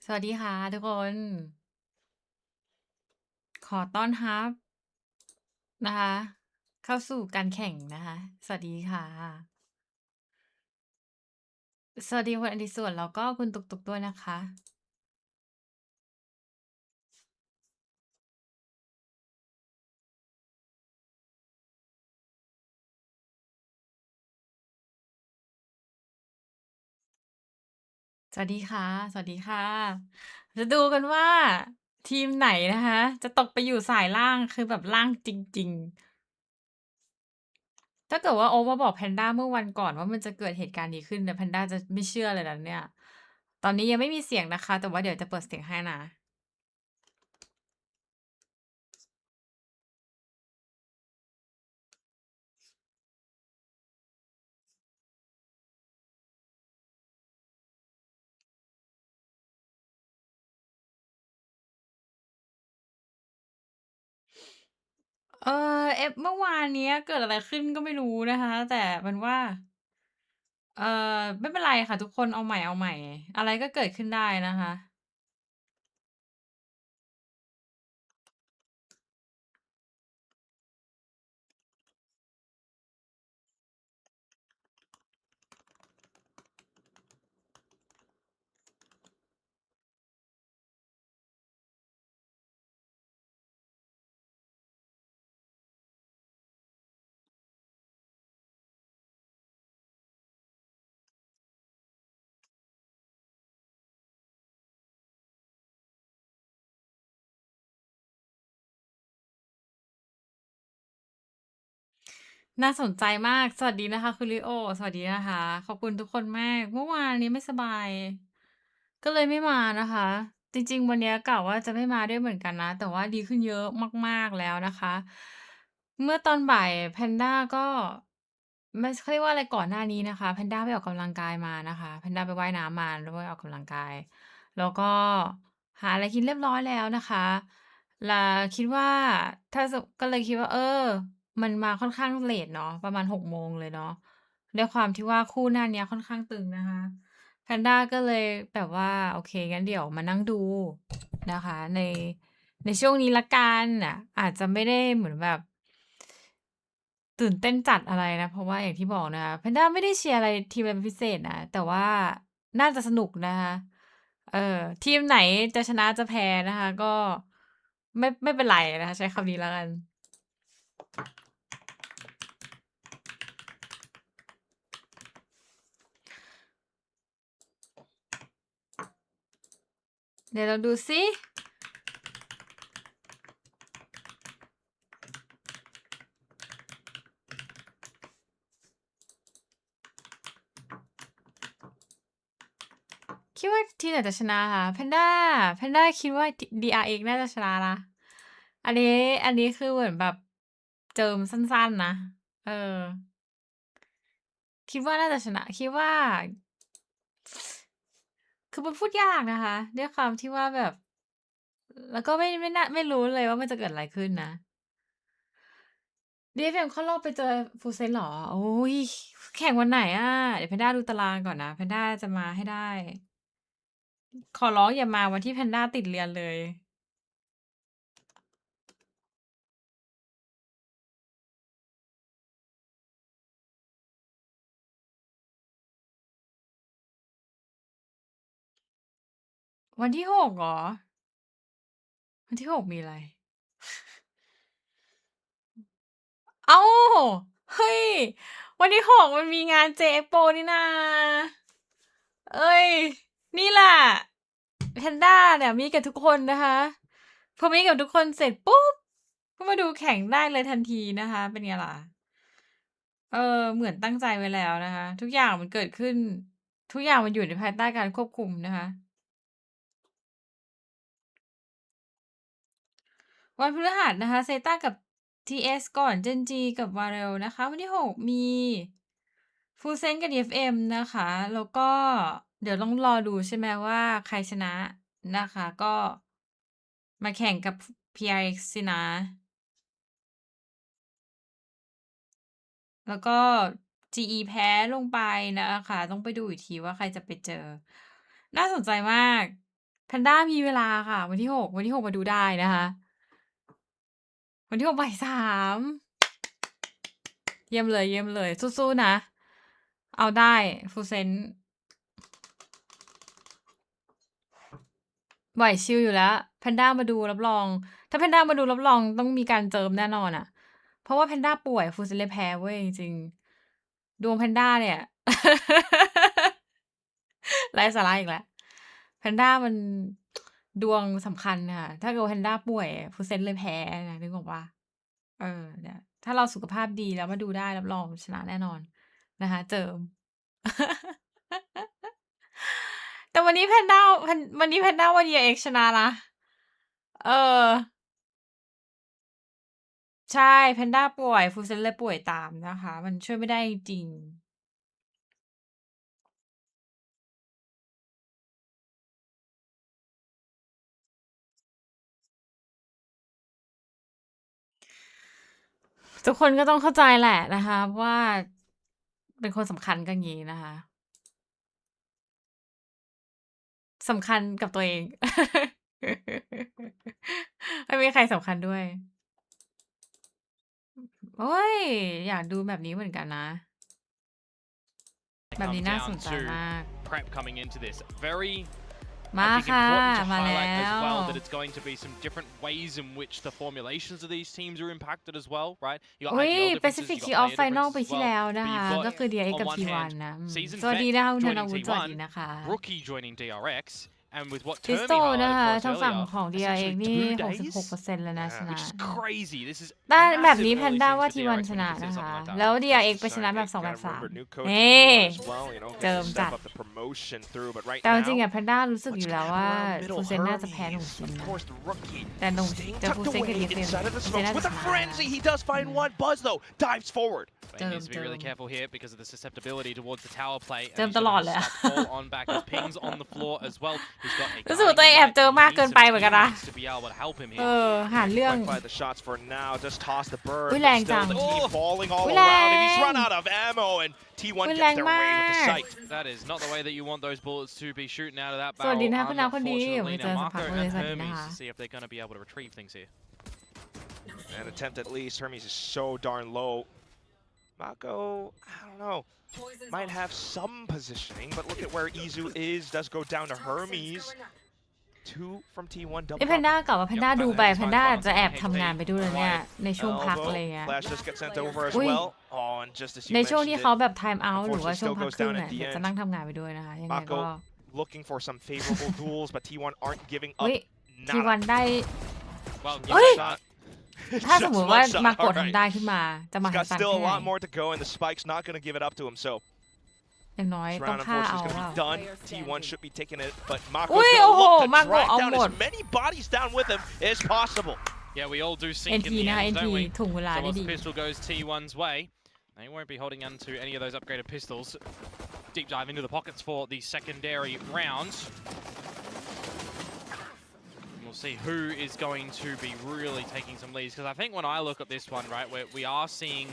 สวัสดีค่ะทุกคน ขอต้อนรับนะคะ เข้าสู่การแข่งนะคะ สวัสดีค่ะ สวัสดีคุณอดิศรแล้วก็คุณตุกตุกด้วยนะคะ สวัสดีค่ะ สวัสดีค่ะ จะดูกันว่าทีมไหนนะคะ จะตกไปอยู่สายล่างคือแบบล่างจริงๆ ถ้าเกิดว่าโอ๊คมาบอกแพนด้าเมื่อวันก่อนว่ามันจะเกิดเหตุการณ์นี้ขึ้นแต่แพนด้าจะไม่เชื่อเลยนะเนี่ย ตอนนี้ยังไม่มีเสียงนะคะ แต่ว่าเดี๋ยวจะเปิดเสียงให้นะ เออเมื่อวานเนี้ยเกิดอะไรขึ้นก็ไม่รู้นะคะ แต่มันว่าเอไม่เป็นไรค่ะทุกคนเอาใหม่เอาใหม่อะไรก็เกิดขึ้นได้นะคะ น่าสนใจมาก สวัสดีนะคะคุณลิโอสวัสดีนะคะ ขอบคุณทุกคนมาก เมื่อวานนี้ไม่สบาย ก็เลยไม่มานะคะ จริงๆวันเนี้ยกะว่าจะไม่มาด้วยเหมือนกันนะ แต่ว่าดีขึ้นเยอะมากๆแล้วนะคะ เมื่อตอนบ่ายแพนด้าก็ไม่เขาเรียกว่าอะไรก่อนหน้านี้นะคะแพนด้าไปออกกำลังกายมานะคะแพนด้าไปว่ายน้ำมาแล้วไปออกกำลังกาย แล้วก็หาอะไรกินเรียบร้อยแล้วนะคะคิดว่าก็เลยคิดว่ามันมาค่อนข้างเลตเนาะประมาณ6โมงเลยเนาะด้วยความที่ว่าคู่หน้าเนี้ยค่อนข้างตึงนะคะแพนด้าก็เลยแบบว่าโอเคงั้นเดี๋ยวมานั่งดูนะคะในช่วงนี้ละกันน่ะอาจจะไม่ได้เหมือนแบบตื่นเต้นจัดอะไรนะเพราะว่าอย่างที่บอกนะคะแพนด้าไม่ได้เชียร์อะไรทีมอะไรเป็นพิเศษนะแต่ว่าน่าจะสนุกนะคะเออทีมไหนจะชนะจะแพ้นะคะก็ไม่เป็นไรนะคะใช้คำนี้แล้วกันเดี๋ยวเราดูซิคิดว่าทีมไหนจะชนะคะแพนด้าคิดว่า DRX น่าจะชนะนะอันนี้อันนี้คือเหมือนแบบเจิมสั้นๆนะเออ คิดว่าน่าจะชนะคิดว่าคือมันพูดยากนะคะด้วยความที่ว่าแบบแล้วก็ไม่รู้เลยว่ามันจะเกิดอะไรขึ้นนะ DFM เข้ารอบไปเจอฟูเซนเหรอโอ้ยแข่งวันไหนอ่ะเดี๋ยวแพนด้าดูตารางก่อนนะแพนด้าจะมาให้ได้ขอร้องอย่ามาวันที่แพนด้าติดเรียนเลยวันที่6เหรอวันที่6มีอะไรเอ้าเฮ้ยวันที่6มันมีงาน JXPO นี่นาเอ้ยนี่แหละ แพนด้าเนี่ยมีกับทุกคนนะคะพอมีกับทุกคนเสร็จปุ๊บก็มาดูแข่งได้เลยทันทีนะคะเป็นไงล่ะเหมือนตั้งใจไว้แล้วนะคะทุกอย่างมันเกิดขึ้นทุกอย่างมันอยู่ในภายใต้การควบคุมนะคะวันพฤหัสนะคะเซต้ากับ TS ก่อนเจนจีกับวาเรลนะคะวันที่6มีฟูเซนกับ DFM นะคะแล้วก็เดี๋ยวต้องรอดูใช่ไหมว่าใครชนะนะคะก็มาแข่งกับ PRX สินะ แล้วก็ GE แพ้ลงไปนะคะต้องไปดูอีกทีว่าใครจะไปเจอน่าสนใจมาก นด้ามีเวลาค่ะวันที่6มาดูได้นะคะวันที่6บ่าย3เยี่ยมเลยสู้ๆนะเอาได้ฟูเซนไหวชิลอยู่แล้วแพนด้ามาดูรับรองถ้าแพนด้ามาดูรับรองต้องมีการเจิมแน่นอนอ่ะเพราะว่าแพนด้าป่วยฟูเซนเลยแพ้เว้ยจริงๆดวงแพนด้าเนี่ย ไร้สาระอีกแล้วแพนด้ามันดวงสำคัญค่ะถ้าเกิดแพนด้าป่วยฟูเซนเลยแพ้นะนึกออกปะเนี่ยถ้าเราสุขภาพดีแล้วมาดูได้รับรองชนะแน่นอนนะคะเจิม แต่วันนี้วันนี้แพนด้าว่า DRX ชนะนะเออใช่แพนด้าป่วยฟูเซนเลยป่วยตามนะคะ มันช่วยไม่ได้จริงทุกคนก็ต้องเข้าใจแหละนะคะว่าเป็นคนสำคัญกันอย่างนี้นะคะสำคัญกับตัวเอง ไม่มีใครสำคัญด้วยโอ้ยอยากดูแบบนี้เหมือนกันนะแบบนี้น่าสนใจมาก prep coming into this very มา I think ค่ะ important to มาแล้ highlight as ว well that it's going to be some different ways in which the formulations of these teams are impacted as well, right? You got อุ้ย IGL differences, Pacific you got Kickoff player Final differences ปี as ที่ well. แล้วนะ But คะ you've got ก็คือ DRX กับ on one T1 hand นะ season สวัสดี vet นะคะคุณธ joining นาวุฒิสวัสดี T1, นะคะ rookie joining DRX, and with what คริส Termi โตนะคะ highlighted ทาง for us ฝั่ง earlier, ของ that's DRX actually นี่ 2 days, 66% แล้วนะชนะ which is crazy. This is ได้แบบนี้ massive แพน early ด้า things ว่า for T1 ช DRX นะ when you นะ consider คะ something like that. แล้ว DRX ไปชนะแบบ 2 แบบ 3นี่เจิมจัดแต่จริงๆแพนด้ารู้สึกอยู่แล้วว่าฟูเซนน่าจะแพ้หนุ่มชินนะแต่ฟูเซนกับ DRX ฟูเซนน่าจะชนะ He does find one. Buzz though dives forward. He needs to be really careful here because of the susceptibility towards the tower play. เจิมตลอดเลย Fall on back as pings on the floor as well. He's got a รู้สึกว่าตัวเองแอบเจอมากเกินไปเหมือนกันนะ to be able to help him หาเรื่อง By the shots for now. Just toss the bird. อุ๊ยแรงจัง Still the team falling all อุ๊ยแรง around, and he's run out of ammo. And T1 อุ๊ย gets แรง their มา way with the ก sight. That is not the way that you want those bullets to be shooting out of that สวัส barrel. ดีนะคะคุณน้าคนดี Unfortunately, เจอ now สักพัก Marco เลย and สวัสดีนะ Hermes คะ to see if they're going to be able to retrieve things here. An attempt at least. Hermes is so darn low. Mako, I don't know. Might have some positioning, but look at where Izu is. Does go down to Hermes. 2 from T1. ไอ้แพนด้ากลับว่าแพนด้าดูไปแพนด้าจะแอบทำงานไปด้วยเลยเนี่ยในช่วงพักอะไรเงี้ย Flash just gets sent over as อุ๊ย well. Oh, and just as you ในช่วงที่ mentioned เขา it, แบบ time out หรือว่าช่วงพัก Unfortunately, ครึ่ง still goes down เนี่ย at the เดี๋ยว end. จะนั่งทำงานไปด้วยนะคะยังไงก็ Mako looking for some favorable duels, but T1 aren't giving อุ้ up. ยทีวันได้ Well, เฮ้ย Shot. ถ้าสมม Just ติว่า one shot. มากด All right. ทำได้ขึ้นมาจะมา He's หา got ตังค์ still แค่ a ไหน lot more to go, and the spike's not going to give it up to him. So อย่างน้อย this ต้อง round ฆ่า unfortunately เอา is going to เป be ล่า done. T1 should be taking it, but Mako's อุ้ย going โอ้ to โห look to มากด drag เอา down หมด as many bodies down with him as possible. yeah, we all do sink NT in the นะ end, NT don't we? ถุงเวลา So ได้ once ดี the pistol goes T1's way, they won't be holding on to any of those upgraded pistols. Deep dive into the pockets for the secondary rounds. We'll see who is going to be really taking some leads, because I think when I look at this one, right, where we are seeing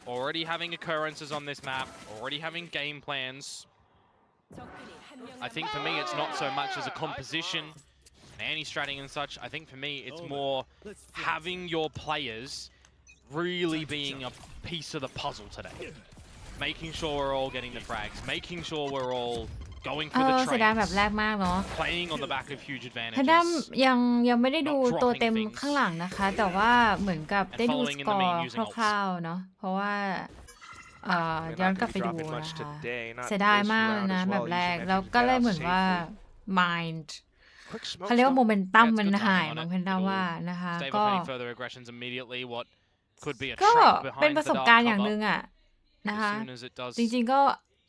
already having occurrences on this map, already having game plans. I think for me it's not so much as a composition, anti-stratting and such. I think for me it's more having your players really being a piece of the puzzle today. Making sure we're all getting the frags, making sure we're all going for the เสียดายแบบแร trades, กมากเนาะ playing on the back of huge แพนด้า advantages. ยังไม่ได้ดูตัวเต็มข้างหลังนะคะ แต่ว่าเหมือนกับได้ดูสกอร์คร่าวๆเนาะเพราะว่าย้อนกลับไปดูนะคะเสียดายมากเลยนะแบบแรกแล้วก็เลยเหมือนว่า mind เขาเรียกว่าโมเมนตัมมันหายมั้งแพนด้าว่านะคะ Stave ก็ off any further aggressions immediately. What could be a ก็ trap เป็น behind ประ the สบ dark การณ์อย่างห cover. นึ่งอะนะคะ As soon as it does จริงๆก็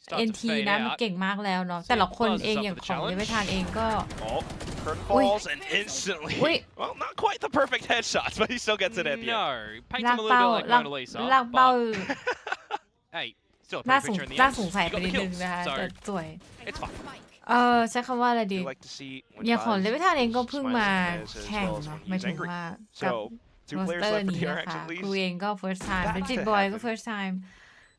start to NT fade นะมัน out. เก่งมากแล้วเนาะแต่ละคนเองอย่างของเดวิทานเองก็ Oh, Kurt falls and instantly. Wait. Well, not quite the perfect headshots, but he still gets it at the end. No, paint ลาก him a เป้า little bit like Mona Lisa. ลากเป้า But, hey, still a น่า pretty สง picture in the น่า end. สงสัย You ไป got นิ the ดนึง kills, นะคะ so แต่สวย it's fine. ใช้คำว่าอะไรดี You like to see when อย่างของ Buzz เดวิทานเองก็เพิ่งมา smiles as แข่ง well as นะ when หมาย he's ถึง angry. ว่ากับ So, 2 มอนส players เตอร์ left for นี้นะ DRX คะ at ครู least. เองก็ first time That เป็นจิต might บอยก็ happen. first time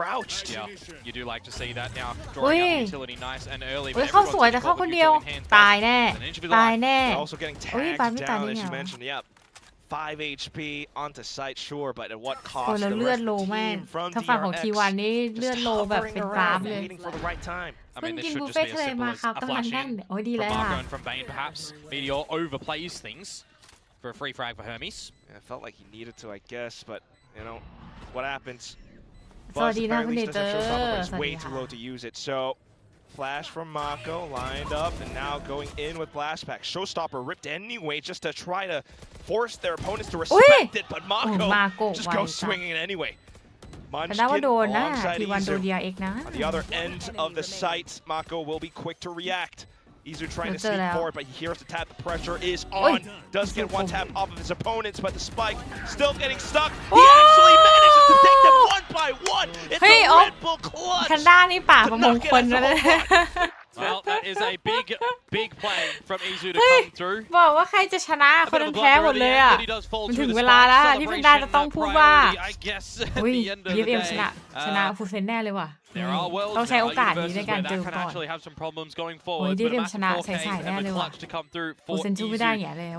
crouched. Yeah, you do like to see that now. เฮ้ย Drawing out utility nice and early. เฮ้ย But เข้า everyone's สวย in แต่เข้า caught ค with นเดียว utility in hand. ตายแน่ And Ninja ตาย Villar แน่ They're also getting เฮ้ย tagged ปาไม่ตาย down ได้ as ไง you วะ mentioned. Yep. 5 HP onto site, sure, but at what โอ้ cost? แล้ว The เลือด rest โล of the แม่ง team from ถ้าฝั่งของ DRX ทีวันนี่เลือด just โลแบบ hovering เป็นกราฟ around, เลย waiting for the right time. I เพิ่ง mean, this กิน should บุฟ just เฟ่ be ทะเล as simple มา as ครับ a กำลัง flash นั่ง in โอ้ยดีเลย from ค่ะ Marco and from Bane, perhaps. Meteor overplays things for a free frag for Hermes. Yeah, it felt like he needed to, I guess, but you know, what happens. สวัส Buzz ดีนะคุณ apparently เนเจอ doesn't ร์ have showstopper, but ส he's วัส way ดี too ค่ะ low to use it. So, flash from Mako, lined up, and now going in with blast pack. Showstopper ripped anyway, just to try to force their opponents to respect it, but โอ้ Mako มาโก just ไว goes จัด swinging it anyway. แต่ได้ว่าโดน Munchkin นะ alongside ทีวันโดน Izu. DRX นะ On the other end of the site, Mako will be quick to react. Izu trying to sneak forward, but he hears the tap. The pressure is on. Does get one tap off of his opponents, but the spike still getting stuck. He actually manages to take them one by one. It's a Red Bull clutch. คันด้านี่ป่าประมงคลนะเนี่ย Well, that is a big play from Izu to come through. บอกว่าใครจะชนะคนนั้นแพ้หมดเลยอ่ะ มันถึงเวลาแล้วที่แพนด้าจะต้องพูดว่าอุ้ยDFM ชนะฟูเซนแน่เลยว่ะต้องใช้โอกาสนี้ในการเจอก่อนโอ้ยDFM ชนะใส่ๆแน่เลยว่ะฟูเซนสู้ไม่ได้อย่างแล้ว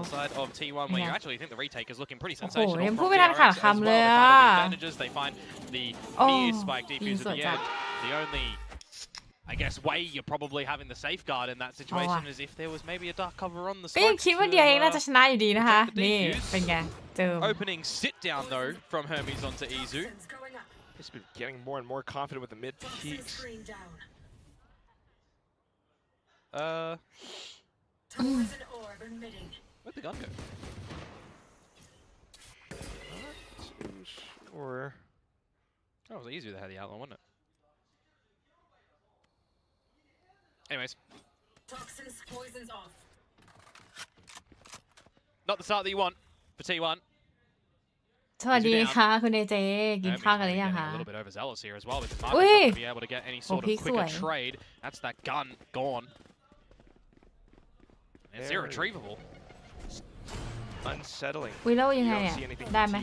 โอ้โหยังพูดไม่ทันขาดคำเลยอ่ะโอ้ดีสุดจัดI guess way you're probably having the safeguard in that situation is if there was maybe a dark cover on the ก็ยัง smoke คิดว่าเดียเองน่าจะชนะอยู่ดีนะคะนี่เป็นไงเจอ opening sit down though from Hermes onto Izu. He's been getting more and more confident with the mid peaks. Where'd the gun go? Not too sure. Oh, it was Izu that had the outline, wasn't it? Anyways. Not the start that you want for T1. สวัสดีค่ะคุณเอเจกินข้าวกันหรือยังคะ A little bit overzealous here as well because Marco's not going to be able to get any sort of quicker trade. That's that gun gone. It's irretrievable. Unsettling. อุ้ยแล้วยังไงอ่ะได้ไหม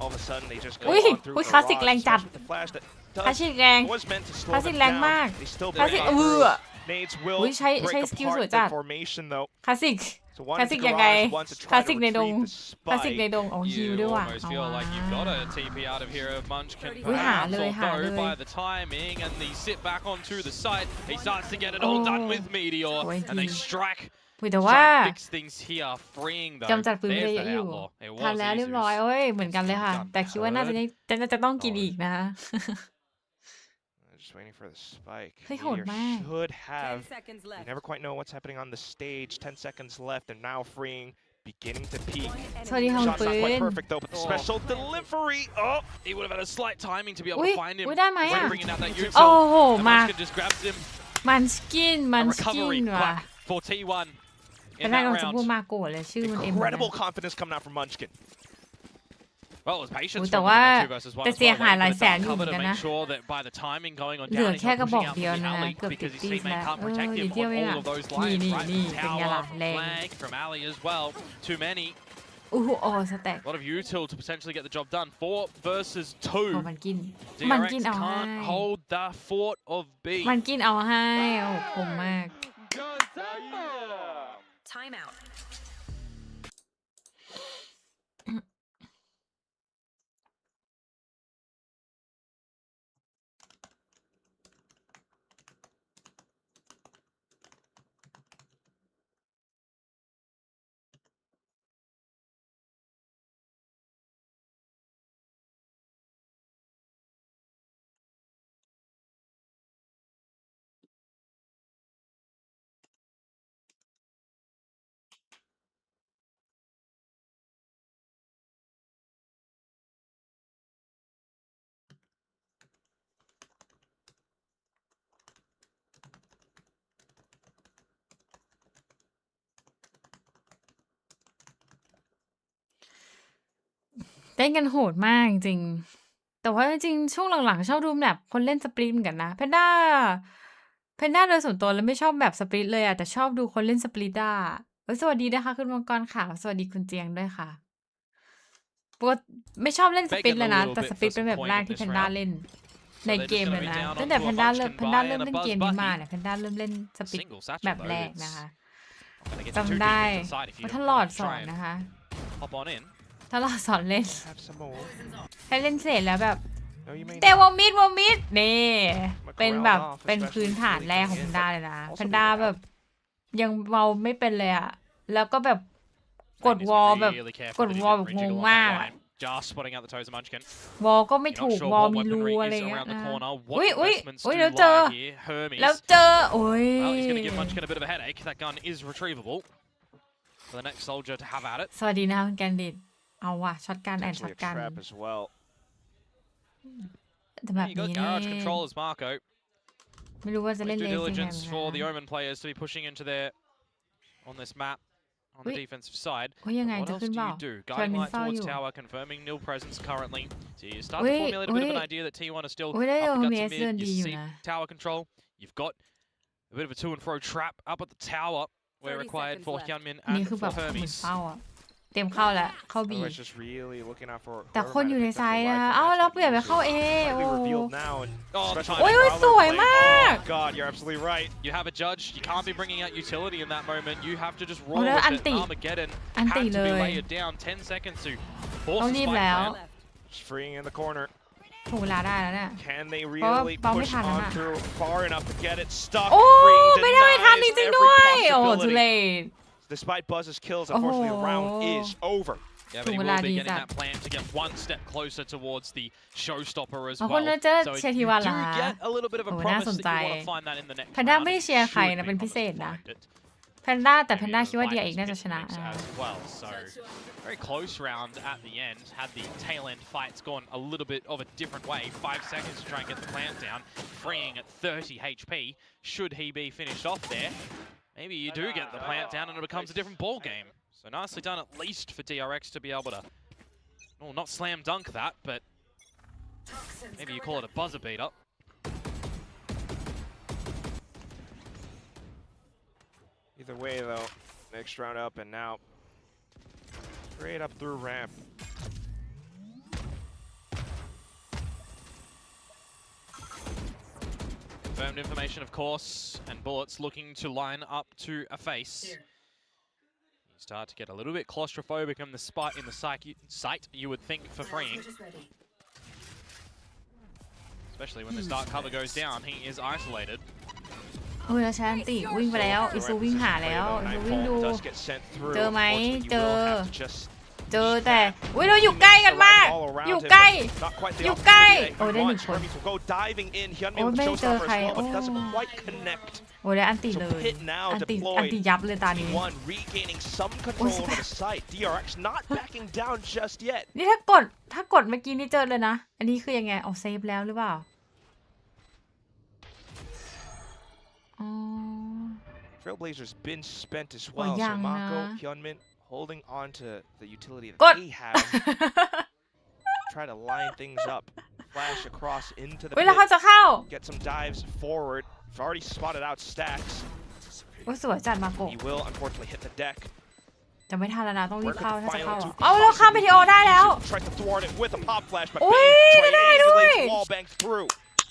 All of a sudden they just go อุ้ย on through คลาสสิกแรงจัด the flash that คลาสสิกแรง was meant to ค slow ลาสสิก them แรงมาก down. They still คลาสสิก Nades will อุ้ยใช้ break สกิลสวย apart จัด the formation though. คลาสสิก So คลาส one's สิกยังไง garage, one's to คลา try ส to สิกในดง retrieve the คลาสสิกใน spike. ดงอ๋อฮิว You ด้วยว่ะ almost feel like you've got a TP out of here of Munchkin. อุ้ยหาเลยหาเลย Although by the timing and the sit back onto the site, he starts to get it all done with Meteor, and they strike. อุ้ยแต่ว่า Try and fix things here, freeing though. จำจัดปืนไป There's เยอะ the อยู่ outlaw. It ทาน was แล้วเรียบร้อย Izu's. โอ้ยเหมือนกันเลยค่ะ แต่คิดว่าน่าจะต้องกินอีกนะคะ Just waiting for the spike. เฮ้ยโหด Meteor มาก should have. You never quite know what's happening on the stage. 10 seconds left, and now freeing, beginning to peak. สวัสดีค่ะ Shot's ปื not quite น perfect though, but the special delivery. Oh, He would have had a slight timing to be able อุ้ย to find him อุ้ยได้ไหม when อ่ะ bringing out that โอ้ util. โห And มา Munchkin just grabs him. มันสกิน มัน A สกิน recovery ว่ะ clap for T1 แต่ in ได้ that กำลังจะพูด round. มาโกะเลยชื่อมันเอ็ม incredible confidence coming out from Munchkin. Well, it was patience แต่ from ว่า the 2 versus 1 แต่ as เสีย well, หายหลาย waiting แส for น the อยู่ dark เหมือน cover กัน to นะ make sure that by the timing going on เหลือ down, he's แค่ not กระบอก pushing out เดียว from นะ Ali เกือบติด because ตี his แล้ว teammate can't protect ดี him เดียว on เอง all อ่ะ of those นี่ lines, นี่ right? นี่เป็นไง Tower, ล่ะแรง flag from Ali as well. Too many. อู้หูอ๋อสแต็ก A lot of util to potentially get the job done. 4 versus โอ้ 2. มันกิน DRX เอาให้ can't hold the fort of B. มันกินเอาให้โอ้คมมาก Time out. เต้นกันโหดมากจริงๆแต่ว่าจริงๆช่วงหลังๆชอบดูแบบคนเล่นสปรินต์เหมือนกันนะแพนด้าโดยส่วนตัวแล้วไม่ชอบแบบสปรินต์เลยอะแต่ชอบดูคนเล่นสปรินต์อะสวัสดีนะคะคุณมังกรขาวสวัสดีคุณเจียงด้วยค่ะปกติไม่ชอบเล่นสปรินต์เลยนะแต่สปรินต์เป็นแบบแรกที่แพนด้าเล่นในเกมเลยนะตั้งแต่แพนด้าเริ่มเล่นเกมนี้มาเนี่ยแพนด้าเริ่มเล่นสปรินต์ Single satchel แบบ though. แรก It's นะคะ gonna get you too จำ deep ได้ into the side if you ว่าถ้าหลอดสอน try and นะคะ hop on in. ถ้าหลอดสอนเล่น Have some more. ให้เล่นเสร็จแล้วแบบ No, you may เตะ not. วอมิดนี่เป็นแบบเป็นพื้นฐานแรกของแพนด้าเลยนะแพนด้าแบบยังเมาไม่เป็นเลยอะแล้วก็แบบกดวอลแบบ Really careful กด that he วอล didn't แบบ bridge ง it ง along มาก that อะ line. just spotting out the toes of Munchkin. วอลก็ไม่ You're ถู not ก sure วอล what มีรู weaponry อะไร is เงี้ย around the นะ corner. อุ้ย What อุ้ย investments อุ้ย do แล้วเจอ lie here? Hermes. แล้วเจอโอ้ย Well, he's going to give Munchkin a bit of a headache. That gun is retrievable for the next soldier to have at it. สวัสดีนะคะคุณแกนดิตเอาว่ะช็อตกันแอนช็อ Potentially ต a กัน trap as well. แต่แบบ You got นี้ garage นี่ control as Marco. ไม่รู้ว่าจะเล่น Due เลนยังไง diligence for the Omen players to be pushing into their on this map on the defensive side. โอ้ยยังไง What จะ else ขึ้น do เปล่า you do? แฟน Guiding มิน light เฝ้าอ towards ยู่ tower, confirming nil presence currently. So you start Wait, to formulate a bit of an wait. idea that T1 are still โอ้ยได้ up โอ the เม guts ส of เดิน mid. ดี You อยู่ see นะ tower control. You've got a bit of a to and fro trap up at the tower where 30 required for seconds left. Hyunmin นี่ and คือแบ for บเหมือน Hermes. เฝ้าอะเต็มเข้าแล้วเข้าบี Otherwise, just really looking out for แต่ whoever คน might อยู่ have ใน picked ไซ up the ด์นะ rifle. เอ้า That's เรา gonna เปลี่ยนไป be เข้าเอ slightly โอ้ revealed now, and Oh, the especially timing. โอ้ย Prowler สวย playing- มาก Oh God, you're absolutely right. You have a judge. You can't be bringing out utility in that moment. You have to just roll โอ้แล้ว with อัน it. ติ Armageddon อัน had ติ to เล be ย layered down. 10 seconds to force ต้อง the รีบ spike แล้ว plan. Just freeing in the corner. ถูกเวลาได้แล้วเนี่ย Can they เพราะว่า really เป้าไม่ push ทันแล้ว on น่ะ through far enough to get it stuck? โอ้ Freeing ไม่ได้ทันจ denies ริงๆ every ด้วยโอ้ทุเล possibility. ศ Despite Buzz's kills, unfortunately, the round is over. Yeah, but he will Tumula be di getting sa- that plan to get one step closer towards the showstopper as บางคน well. น่าจะ So เชียร์ you ทีวันเหร do อคะ get a little bit of a โอ้น่า promise สน that ใจ you want to find that in the next แพนด้า round. ไม่ได้ It เชียร์ใคร should นะ be เป็นพิเศษ promised นะ to find it. แพนด้าแต่แพน Maybe ด้า the คิดว่า DRX Vikings น่าจะ get ชนะ the mix นะ as well. So very close round at the end. Had the tail end fights gone a little bit of a different way. 5 seconds to try and get the plant down, freeing at 30 HP. Should he be finished off there? Maybe you do get the plant down and it becomes a different ball game. So nicely done at least for DRX to be able to, well, not slam dunk that, but maybe you call it a buzzer beater. Either way, though, next round up and now straight up through ramp. Confirmed information, of course, and bullets looking to line up to a face. You start to get a little bit claustrophobic in the spot in the sight, you would think, for freeing. Especially when this dark cover goes down, he is isolated. โอ้ยแล้วชาอันติวิ่งไปแล้วอิซูวิ่งหาแล้วอิซูวิ่งดู Does get sent through. เจอไหม Unfortunately, you เจอ will have to just เจอแต่อุ้ยเราอยู่ใกล้กันมาก อยู่ใกล้ Not quite the อยู่ใกล้ opportunity โอ้ย that ได้ he หนึ่ง wants. คน Hermes will go diving in. Hyunmin โอ้ย with ไม่ the เจอ showstopper ใคร as well, โอ้ but doesn't quite connect. โอ้ยแล้วอันติ So เลย Pit now อันติ deployed. ยับเลยตานี้ T1 regaining some control over the site. DRX not backing down just yet. นี่ถ้ากดเมื่อกี้นี่เจอเลยนะ อันนี้คือยังไงเอาเซฟแล้วหรือเปล่าอ๋อ Trailblazers been spent as well. So ยังนะ Mako, Hyunmin holding on to the utility ก that ด they have. Try to line things up. Flash across into the เฮ้ยแล้วเขา pit. จะเข้า Get some dives forward. We've already spotted out stacks. โอ้ยสวยจัดมาโกะ He will unfortunately hit the deck. จะไม่ทันแล้วนะต้องรีบ Work เข้า with ถ้า the จะ final เข้า two เอาแล้วข้ามไปทีโอได้แล้ว Tried to thwart it with a pop flash, but โอ้ย Bane ไม่ได้ด้วย triangulates wall bank through.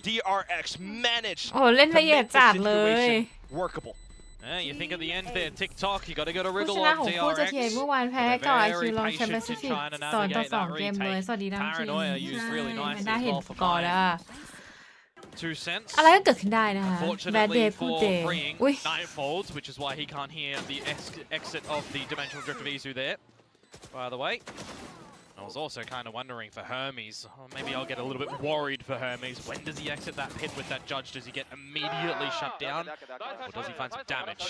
DRX managed โอ้เล่น to ละเอียด make the จัดเลย situation workable. You think at the end there, TikTok, you got to go to ผู้ wriggle ชนะ on ของคู่จะเทีย DRX. เมื่อวานแพ้ They're ก่อน very คิวลองแชม patient เปี้ยน in ซิฟิก trying to 2 ต่อ navigate that 2 เกมเลย retake. สวัสดีน้ำคิง Paranoia used really ใช่ nicely น่า as เห็น well for ก่อนแล้ว 2 cents. อะไรก็เกิดขึ้นได้นะคะแบดเด Unfortunately ย์พูด for เจ freeing, อุ้ย Nightfolds, which is why he can't hear the exit of the Dimensional Drift of Izu there, by the way. I was also kind of wondering for Hermes. Oh, maybe I'll get a little bit worried for Hermes. When does he exit that pit with that judge? Does he get immediately shut down? Or does he find some damage?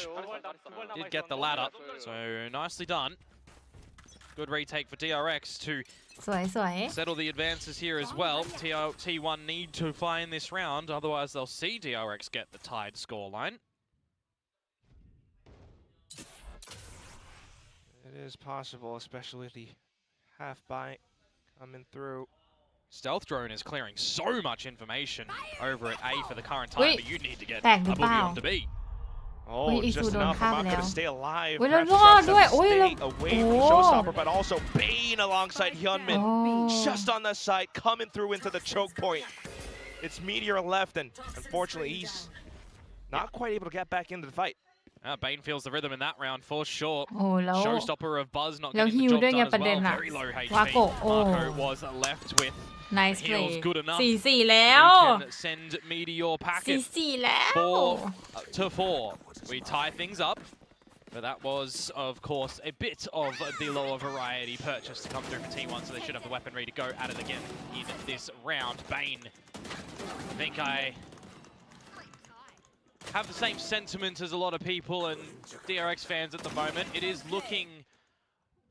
Did get the ladder, so nicely done. Good retake for DRX to สวยสวย settle the advances here as well. T1 need to find this round, otherwise they'll see DRX get the tied scoreline. It is possible, especially the half bite coming through. Stealth drone is clearing so much information over at A for the current time, Wait, but you need to get แตกหรือ a เปล่า boogie on to B. Oh, Wait, just Isu enough for โดนฆ่าไป Mako แล้ว to stay alive. โอ้ยแล้ว Perhaps รอด tries to ด้วยโอ้ยแล้ว stay away โอ้ from the showstopper, but also Bane alongside Hyunmin. โอ้ Just on the side, coming through into the choke point. It's Meteor left, and unfortunately, he's not quite able to get back into the fight. Bane feels the rhythm in that round for sure. โอ้แล้ว Showstopper of Buzz not แล้ว getting ฮิ the ว job ด้วยไง done ประ as เด็น well. อะ Very low วา HP. โกะโอ้ Marco was left with nice play heals good enough. 4-4 แล้ว We can send Meteor packing 4-4 แล้ว 4 to 4. We tie things up. But that was, of course, a bit of the lower variety purchase to come through for T1, so they should have the weaponry to go at it again in this round. Bane, I think I have the same sentiment as a lot of people and DRX fans at the moment. It is looking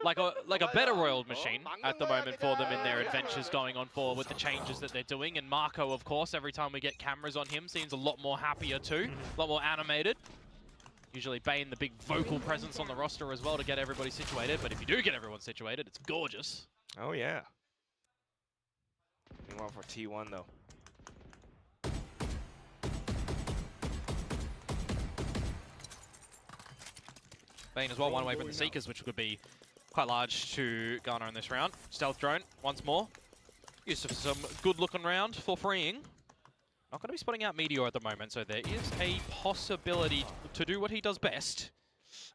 like a better oiled machine at the moment for them in their adventures going on forward with the changes that they're doing. And Marco, of course, every time we get cameras on him, seems a lot more happier too, a lot more animated. Usually Bane, the big vocal presence on the roster as well to get everybody situated. But if you do get everyone situated, it's gorgeous. Oh, yeah. Meanwhile for T1, though. Bane as well, one away from the Seekers, which could be quite large to garner in this round. Stealth drone, once more. Use of some good-looking round for freeing. Not going to be spotting out Meteor at the moment, so there is a possibility to do what he does best.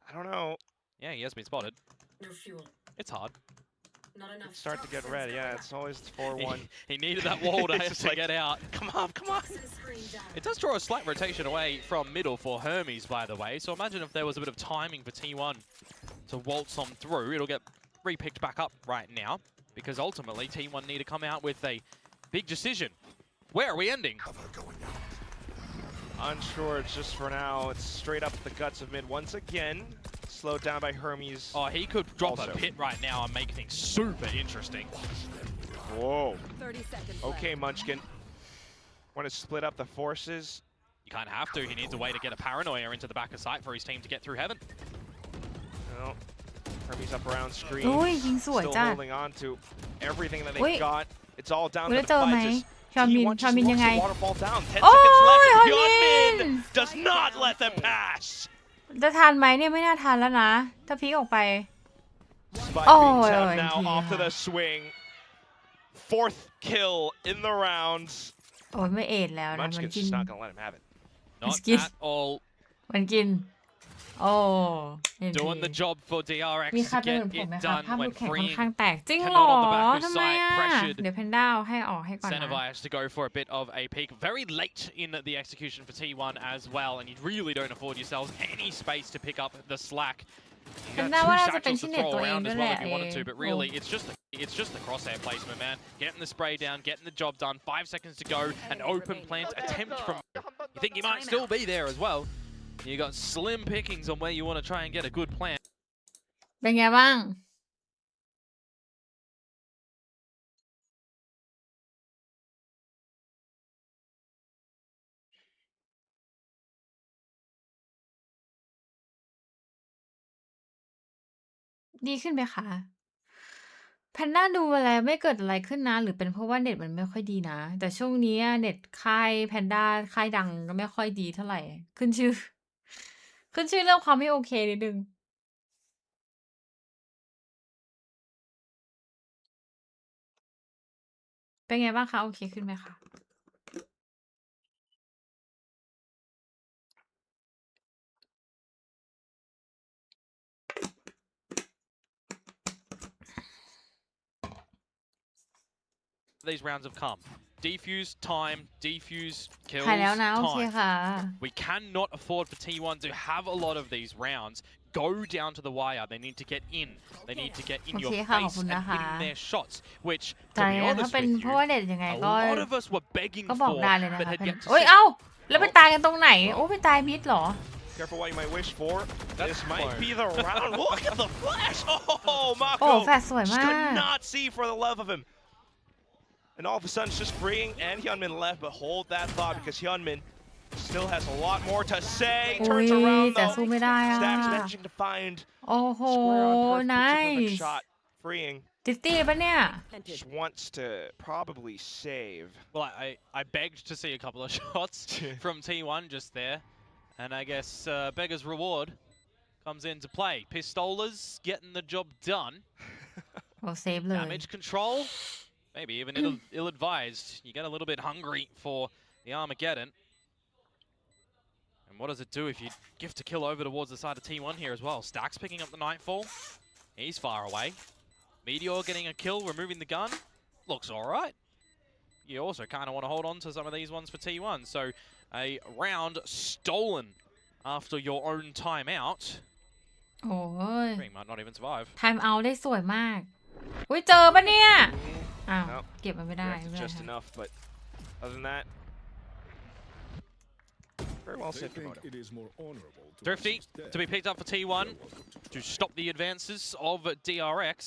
I don't know. Yeah, he has been spotted. No fuel. It's hard. Not enough. Start to get red. Yeah, it's always 4-1. He needed that wall to, It's to get out. Come on, come on. It does draw a slight rotation away from middle for Hermes, by the way. So imagine if there was a bit of timing for T1 to waltz on through. It'll get re-picked back up right now, because ultimately T1 need to come out with a big decision. Where are we ending? Unsure, it's just for now. It's straight up the guts of mid once again. Slowed down by Hermes. Oh, he could drop Also. a pit right now and make things super interesting. Whoa. 30 seconds Okay, Munchkin. Want to split up the forces? You kind of have to. He needs a way to get a paranoia into the back of sight for his team to get through heaven. No. Hermes up around screen. อุ้ยยิงสวย Still จัด holding on to everything that อุ๊ย they've got. It's all down คุณ to ได้ the เจอไหม fight. ชอนมิน T1 ชอนมิน just ยังไง lets the waterfall down. 10 โอ้ seconds left. ย And ชอนมิ Hyunmin น does not let them pass. จะทันไหมเนี่ยไม่น่าทันแล้วนะ ถ้าพลิกออกไป Spike Oh, being tapped yeah. now off to the swing. 4th kill in the rounds. โอ้ยไม่เอ็ดแล้วนะ มัน Munchkin's กิน just not gonna let him have it. Not Excuse- at all มันกิน โอ้เห็น doing ดี the job for DRX มีใคร to เป็นเหมือน get ผมไหม it คะ done ภาพลู when กแข่งค่อน freeing ข้างแตกจริงเหร Cannot อ on the back of ทำไม sight, อ่ะ pressured. เดี๋ยวแพนด้าเอาให้ออกให้ก่อนนะ Incentivized to go for a bit of a peak. Very late in the execution for T1 as well, and you really don't afford yourselves any space to pick up the slack. You แพน got ด้า two ว่าน่าจะเป็น satchels ที่ to เน็ต throw ตัวเอง around ด้ว as ยแห well ละ if you wanted to, but โอ้ really it's just the crosshair placement, man. Getting the spray down, getting the job done. 5 seconds to go. An open plant attempt from. You think you might still be there as well. You got slim pickings on where you want to try and get a good plant. เป็นไงบ้าง ดีขึ้นไหมคะแพนด้าดูอะไรไม่เกิดอะไรขึ้นนะ หรือเป็นเพราะว่าเน็ตมันไม่ค่อยดีนะ แต่ช่วงนี้อะเน็ตค่ายแพนด้าค่ายดังก็ไม่ค่อยดีเท่าไหร่ ขึ้นชื่อ ขึ้นชื่อเรื่องความไม่โอเคนิดนึง เป็นไงบ้างคะ โอเคขึ้นไหมคะ These rounds have come. Defuse time, defuse kills หายแล้วนะ โอเค time. ค่ะ We cannot afford for T1 to have a lot of these rounds go down to the wire. They need to get in. They need to get in your โอเคค่ะ ขอบ face คุณ and นะคะ win their shots, which, to แต่ be ถ้า honest เป็น with เพราะว่า you, เน็ตยังไง a ก็ lot of us were begging ก็บอก for, ได้เลยนะ but คะ had แพน yet to โอ้ย see. เอ้า แล้วไปตายกันตรงไหน โอ้ไปตายมิดเหรอ Careful what you might wish for. That's This might close. be the round. Look at the flash. Oh, โอ้ Mako แฟลชสวย just มา could ก not see for the love of him. And all of a sudden, it's just freeing, and Hyunmin left, but hold that thought because Hyunmin still has a lot more to say. อุ้ย Turns around แต่ though. สู้ไม่ได้อ่ะ Stacks managing to find โอ้โห square on perfect, picture perfect nice shot. Freeing ติตี้ปะเนี่ย just wants to probably save. Well, I begged to see a couple of shots from T1 just there. And I guess Beggar's Reward comes into play. Pistolas getting the job done. โอ้เซฟเลย Damage control, maybe even ill-advised. You get a little bit hungry for the Armageddon. And what does it do if you gift a kill over towards the side of T1 here as well? Stax picking up the Nightfall. He's far away. Meteor getting a kill, removing the gun. Looks alright. You also kind of want to hold on to some of these ones for T1. So a round stolen after your own timeout. โอ้ย Freeing might not even survive. ไทม์เอาท์ได้สวยมากอุ้ยเจอปะเนี่ยอ้าว Nope. เก็บมันไม่ได้ Reacted ไม่เป็นไร just ค่ะ enough, but other than that, very well They said, think Komodo. it is more honorable to Thrifty resist death. to be picked up for T1 to stop the advances of DRX.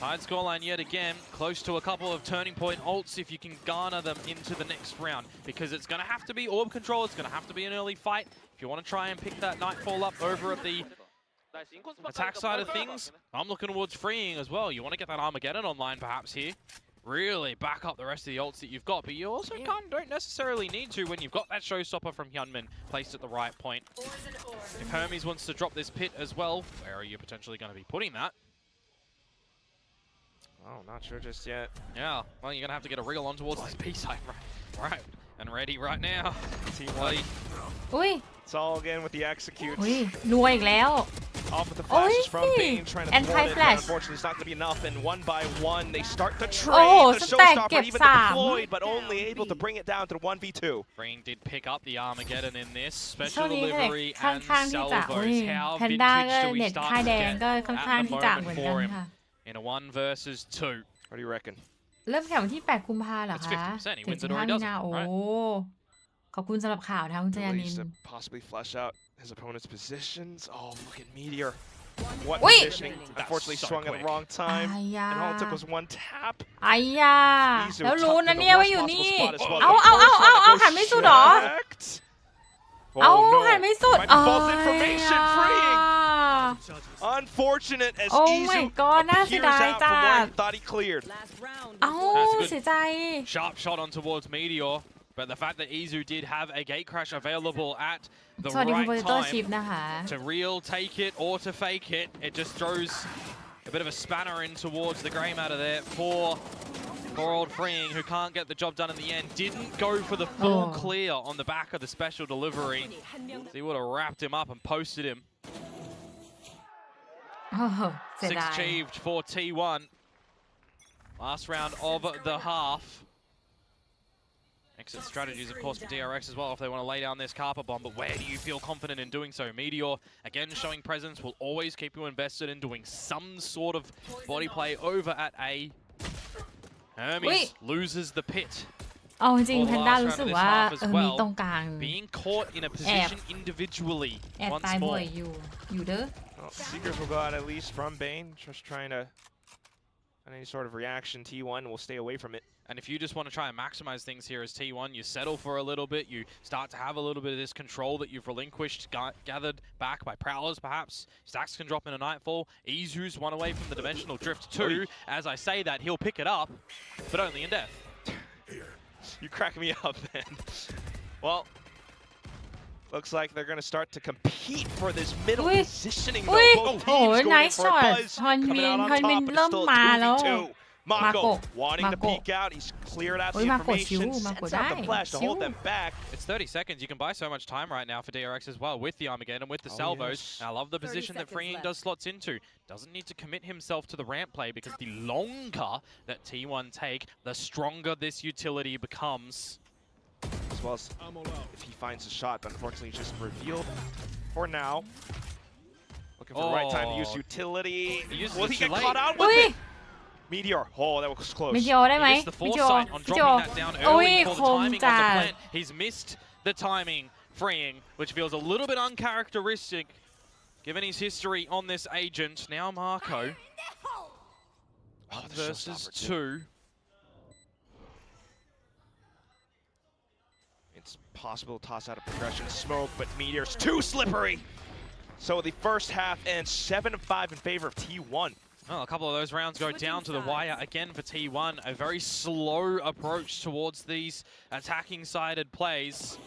Tied scoreline yet again, close to a couple of turning point ults if you can garner them into the next round, because it's going to have to be orb control, it's going to have to be an early fight. If you want to try and pick that Nightfall up over at the attack side of things, I'm looking towards freeing as well. You want to get that Armageddon online perhaps here. Really back up the rest of the ults that you've got, but you also don't necessarily need to when you've got that showstopper from Hyunmin placed at the right point. If Hermes wants to drop this pit as well, where are you potentially going to be putting that? Oh, not sure just yet. Yeah, well, you're going to have to get a wriggle on towards this B side, right, and ready right now. T1, Buddy. อุ้ย it's all again with the executes. อุ้ยนัวอีกแล้ว Off with the flashes from Oi! Bane, trying to And thwart it, but flash. unfortunately it's not going to be enough, and one by one they start to Oh, trade the stack showstopper, gets even some. deployed, but only able to bring it down to the 1v2. Freeing did pick up the Armageddon in this. ช่ว Special งนี้เน็ต delivery ค่อน and ข้างที่จะอุ้ย salvos. How แพนด้า vintage ก็ do we เน็ต start ค่าย to แดง get ก็ค่อนข้าง at the ที่จะเหมื moment อนกัน for him ค่ะ in a 1 versus 2? What do you reckon? เริ่มแข่งวันที่ 8 กุมภาเหรอ It's คะ 50%. He ถึง wins it or he 15 มี doesn't, นาโอ้ right? ขอบคุณสำหรับข่าวนะคะคุณจยานิน Release to possibly flush out his opponent's positions. Oh, look at Meteor. What Wait! positioning? Unfortunately, so swung at the quick. wrong time. Aya. And all it took was one tap. ไอ้ยา Izu แล้วรู้ tucked นะ in เนี่ย the ว่า worst อยู่ possible นี่ spot as well. เอา The เอา first เอา one เอา that หัน goes ไม่สุดเหรอ checked. เอา Oh หันไม่ no. สุด Might be false information. Freeing. Unfortunate as Oh Izu my God,น่าเสีย appears ดาย out from where จั he ด thought he cleared. เอ้า That's good. เสียใจ Sharp shot on towards Meteor, but the fact that Izu did have a gate crash available at the สวัสดีคุณโป right เตโต้ชิป time นะคะ to real take it or to fake it, it just throws a bit of a spanner in towards the grey matter there for old Freeing, who can't get the job done in the end. Didn't go for the full Oh. clear on the back of the special delivery. So he would have wrapped him up and posted him. โอ้โหเสีย Six ดาย achieved for T1. Last round of the half. Exit strategies, of course, for DRX as well if they want to lay down this Carper bomb, but where do you feel confident in doing so? Meteor, again, showing presence, will always keep you invested in doing some sort of body play over at A. Hermes Wait. loses the pit. เอาจริง For ๆ the แพนด้า last รู้ round สึ of ก this ว่า half as มี well, ตรงกลาง being caught in a position individually แอบ once ตายบ่อ more. ยอยู่อยู่เด้อ Well, Seekers will go out at least from Bane, just trying to find any sort of reaction. T1 will stay away from it. And if you just want to try and maximize things here as T1, you settle for a little bit, you start to have a little bit of this control that you've relinquished, gathered back by Prowlers perhaps. Stacks can drop in a Nightfall. Izu's one away from the Dimensional Drift too. As I say that, he'll pick it up, but only in death. You crack me up, man. Well, looks like they're going to start to compete for this middle Ui. positioning, Ui. though. Both Oh, teams going nice in for a shot. buzz. Hyunmin- Coming out on Hyunmin top, but เริ่ it's ม still มาแล้ว 2v2. Mako Mako. wanting to Mako. peek out. He's cleared out the โอ้ย Mako ชิว information. Mako Sets out the ได้ flash to ชิว hold them back. It's 30 seconds. You can buy so much time right now for DRX as well with the Armageddon, with the Oh, salvos. yes. And I love the 30 position that seconds Freeing left. does slots into. Doesn't need to commit himself to the ramp play because the longer that T1 take, the stronger this utility becomes. As well as I'm all out. if he finds a shot, but unfortunately just revealed for now. Looking for the right time to use Oh. utility. He uses Will it he too get late. caught out อุ้ with ย it? Meteor. Oh, that was close. มิเทโอได้ไหม He missed the มิเทโอ foresight on มิเทโอ dropping that down อุ้ย early ค for the ม timing จั on the ด plant. He's missed the timing, Freeing, which feels a little bit uncharacteristic given his history on this agent. Now Marco Oh, the versus showstopper, too. 2. It's possible to toss out a progression smoke, but Meteor's too slippery. So the first half ends 7-5 in favor of T1. Well, a couple of those rounds go down to the wire again for T1. A very slow approach towards these attacking-sided plays.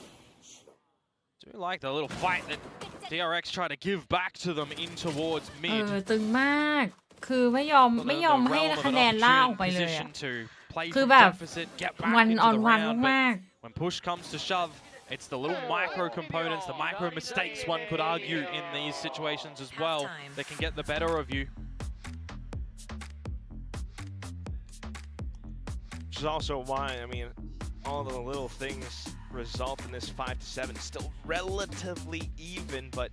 Do like the little fight that DRX try to give back to them in towards เอ mid. อตึงมาก คือไม่ยอม For ไม่ the- ยอม the ให้ realm of คะ an แนนล่าออก opportune ไปเลยอะ position to play คือ from แบบ deficit, get back วัน into ออน the วัน round, but มาก when push comes to shove, it's the little micro components, the micro mistakes one could argue in these situations as well Halftime. that can get the better of you. Which is also why, I mean, all the little things result in this 5-7. Still relatively even, but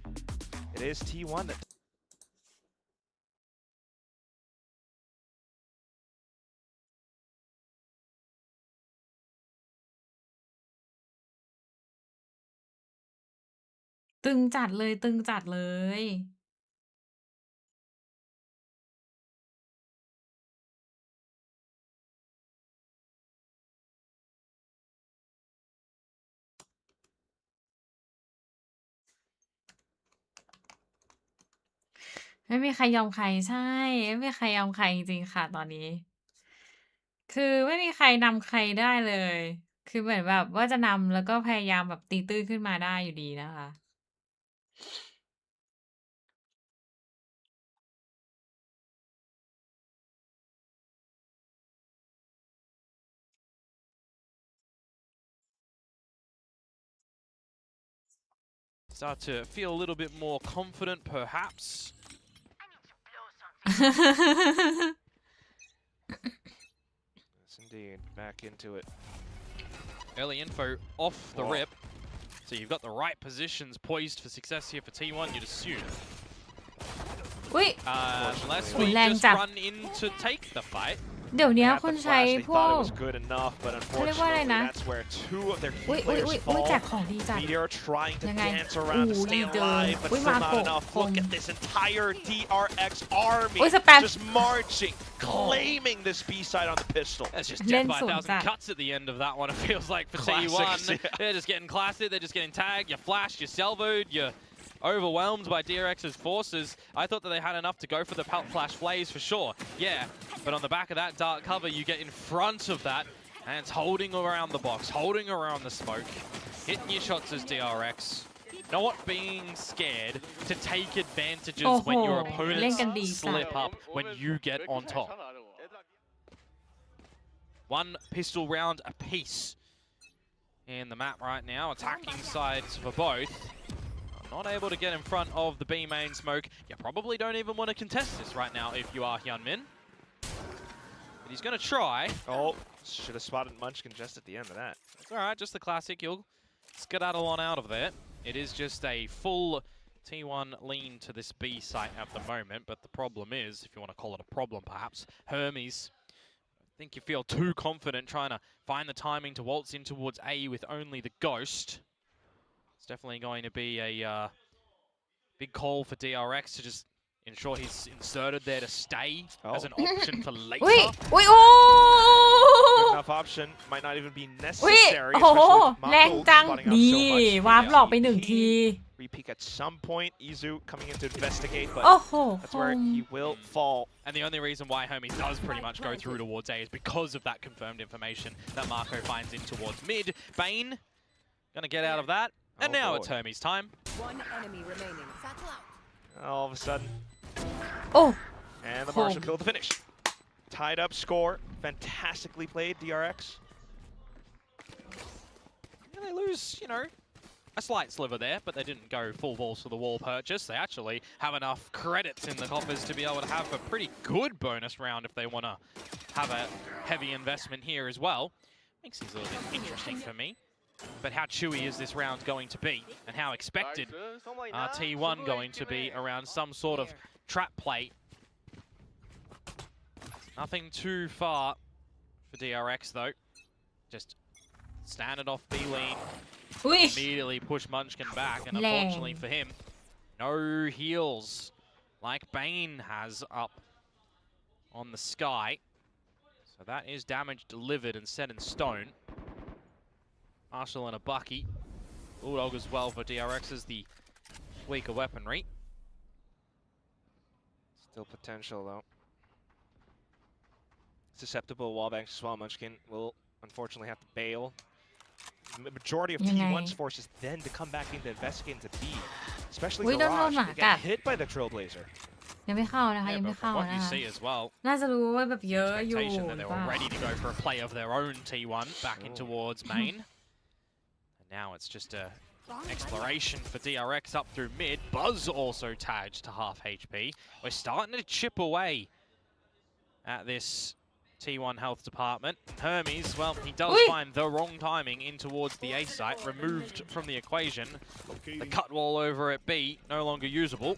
it is T1 that ตึงจัดเลยตึงจัดเลย ไม่มีใครยอมใครใช่ไม่มีใครยอมใครจริงๆค่ะตอนนี้ คือไม่มีใครนำใครได้เลย คือเหมือนแบบว่าจะนำแล้วก็พยายามแบบตีตื้นขึ้นมาได้อยู่ดีนะคะ Start to feel a little bit more confident, perhaps. Yes, indeed. Back into it. Early info off the rip. So you've got the right positions poised for success here for T1, you'd assume. อุ้ย Unless Ui, we lang just chặt. run in to take the fight. เดี๋ยวนี้ At คุ the ณใช้ flash, they พว thought ก it was good enough, but เขาเรียกว่าอะไร unfortunately, นะ that's where two of their อุ้ key ยอุ้ย players อุ้ย fall. แจกของดีจัด Meteor trying to ยังไง dance around to อู้ stay ดีเจอ alive, but อุ้ย still มา not โกะ enough. คม Look at this entire DRX army อุ้ยสแปม just marching, claiming this B side on the pistol. That's just Lên death by a sổn thousand sạt. cuts at the end of that one, it feels like for Classics, T1. yeah. They're just getting classic, they're just getting tagged, you're flashed, you're salvoed, you're overwhelmed by DRX's forces. I thought that they had enough to go for the flash blaze for sure. Yeah, but on the back of that dark cover, you get in front of that, and it's holding around the box, holding around the smoke, hitting your shots as DRX. Not being scared to take advantages when your โอ้โหเล่น opponents กันดีจัด slip up when you get on top. One pistol round apiece in the map right now. Attacking sides for both. Not able to get in front of the B main smoke. You probably don't even want to contest this right now if you are Hyunmin. But he's going to try. Oh, should have spotted Munchkin just at the end of that. It's alright, just the classic. You'll skedaddle on out of there. It is just a full T1 lean to this B site at the moment. But the problem is, if you want to call it a problem perhaps, Hermes. I think you feel too confident trying to find the timing to waltz in towards A with only the Ghost. It's definitely going to be a big call for DRX to just ensure he's inserted there to stay as an option for อุ้ย later. อุ้ยโอ้ Good enough option. Might not even be อุ้ย necessary, โอ้โห especially with แรง Mako จัง spotting out นี่ so much. วาร์ปหลอกไปหนึ่งที Repeat at some point. Izu coming in to investigate, โอ้ but โห that's ค where ม he will fall. And the only reason why Hermes does pretty much go through towards A is because of that confirmed information that Marco finds in towards mid. Bane gonna get out of that. And Oh now boy. it's Hermes' time. One enemy remaining. Satchel out. All of a sudden, โอ้ and the Home. Marshall kill the finish. Tied up score. Fantastically played, DRX. And they lose, you know, a slight sliver there, but they didn't go full balls to the wall purchase. They actually have enough credits in the coffers to be able to have a pretty good bonus round if they want to have a heavy investment here as well. Makes things a little bit interesting for me. But how chewy is this round going to be? And how expected are T1 going to be around some sort of trap play? Nothing too far for DRX though. Just stand it off B lean. อุ้ย Immediately push Munchkin back, and Lame. unfortunately for him, no heals like Bane has up on the sky. So that is damage delivered and set in stone. Marshall and a Bucky. Bulldog as well for DRX as the weaker weaponry. Still potential though. Susceptible wallbangs as well. Munchkin will unfortunately have to bail. The majority ofยังไง T1's forces then to come back in to investigate into B. Especially อุ๊ยโดน Garage. หมา They กัด get hit by the Trailblazer. ยังไม่เข้านะคะ Yeah, ยังไม่ but เข้า from what นะ you คะ see as well, น่าจะรู้ว่าแบบเยอะอยู่ expectation that ห they รือเป were ล่า ready to go for a play of their own T1 back in Oh. towards main. And now it's just a exploration for DRX up through mid. Buzz also tagged to half HP. We're starting to chip away at this T1 health department. Hermes, well, he does Ui. find the wrong timing in towards the A site, removed from the equation. The cut wall over at B, no longer usable.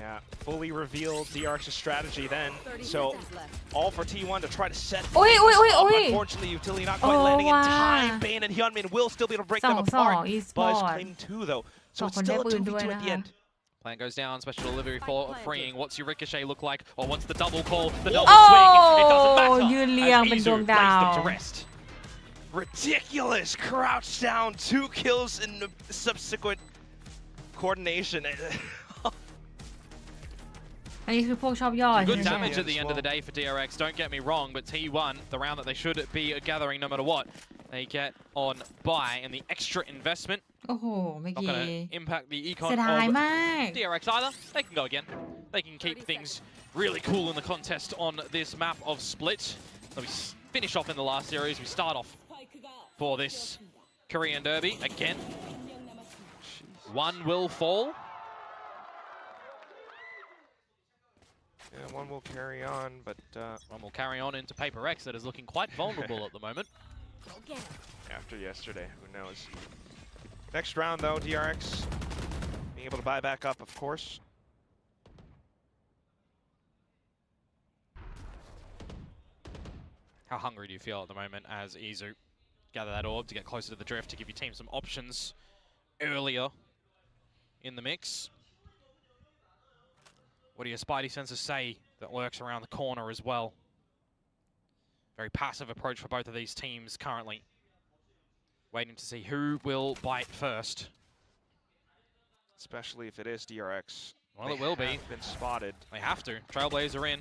Yeah, fully revealed DRX's strategy then. 30 So seconds left. all for T1 to try to set Ui, things ui, ui, up. ui. Unfortunately, utility not quite Oh, landing in wow. time. Bane and Hyunmin will still be able to break them 2-2 apart. Buzz e-sport claimed two though. So it's คนได้ still a ปืนด้วย 2v2 นะ at the คะ end. Plan goes down, special delivery for freeing. What's your ricochet look like? Or what's the double call? The โอ้ double swing. It doesn't matter. ยืนเรียง As เป็นดวง Izu ดา lays ว them to rest. Ridiculous. Crouch down, 2 kills in the subsequent coordination. อันนี้คือพวกชอบย่อ Good ใช่ไหม damage at the end of the day for DRX, don't get me wrong, but T1, the round that they should be gathering no matter what, they get on by, and the extra investment โอ้โหเมื่อ not กี้ going to impact the เสีย econ ดาย of มาก DRX either. They can go again. They can keep things really cool in the contest on this map of Split. So we finish off in the last series, we start off for this Korean Derby again. One will fall. Yeah, one will carry on, but One will carry on into Paper X that is looking quite vulnerable at the moment. after yesterday, who knows? Next round, though, DRX being able to buy back up, of course. How hungry do you feel at the moment as Izu gather that orb to get closer to the drift to give your team some options earlier in the mix? What do your spidey senses say that lurks around the corner as well? Very passive approach for both of these teams currently. Waiting to see who will bite first. Especially if it is DRX. Well, it will be. Been spotted. They have to. Trailblazer in.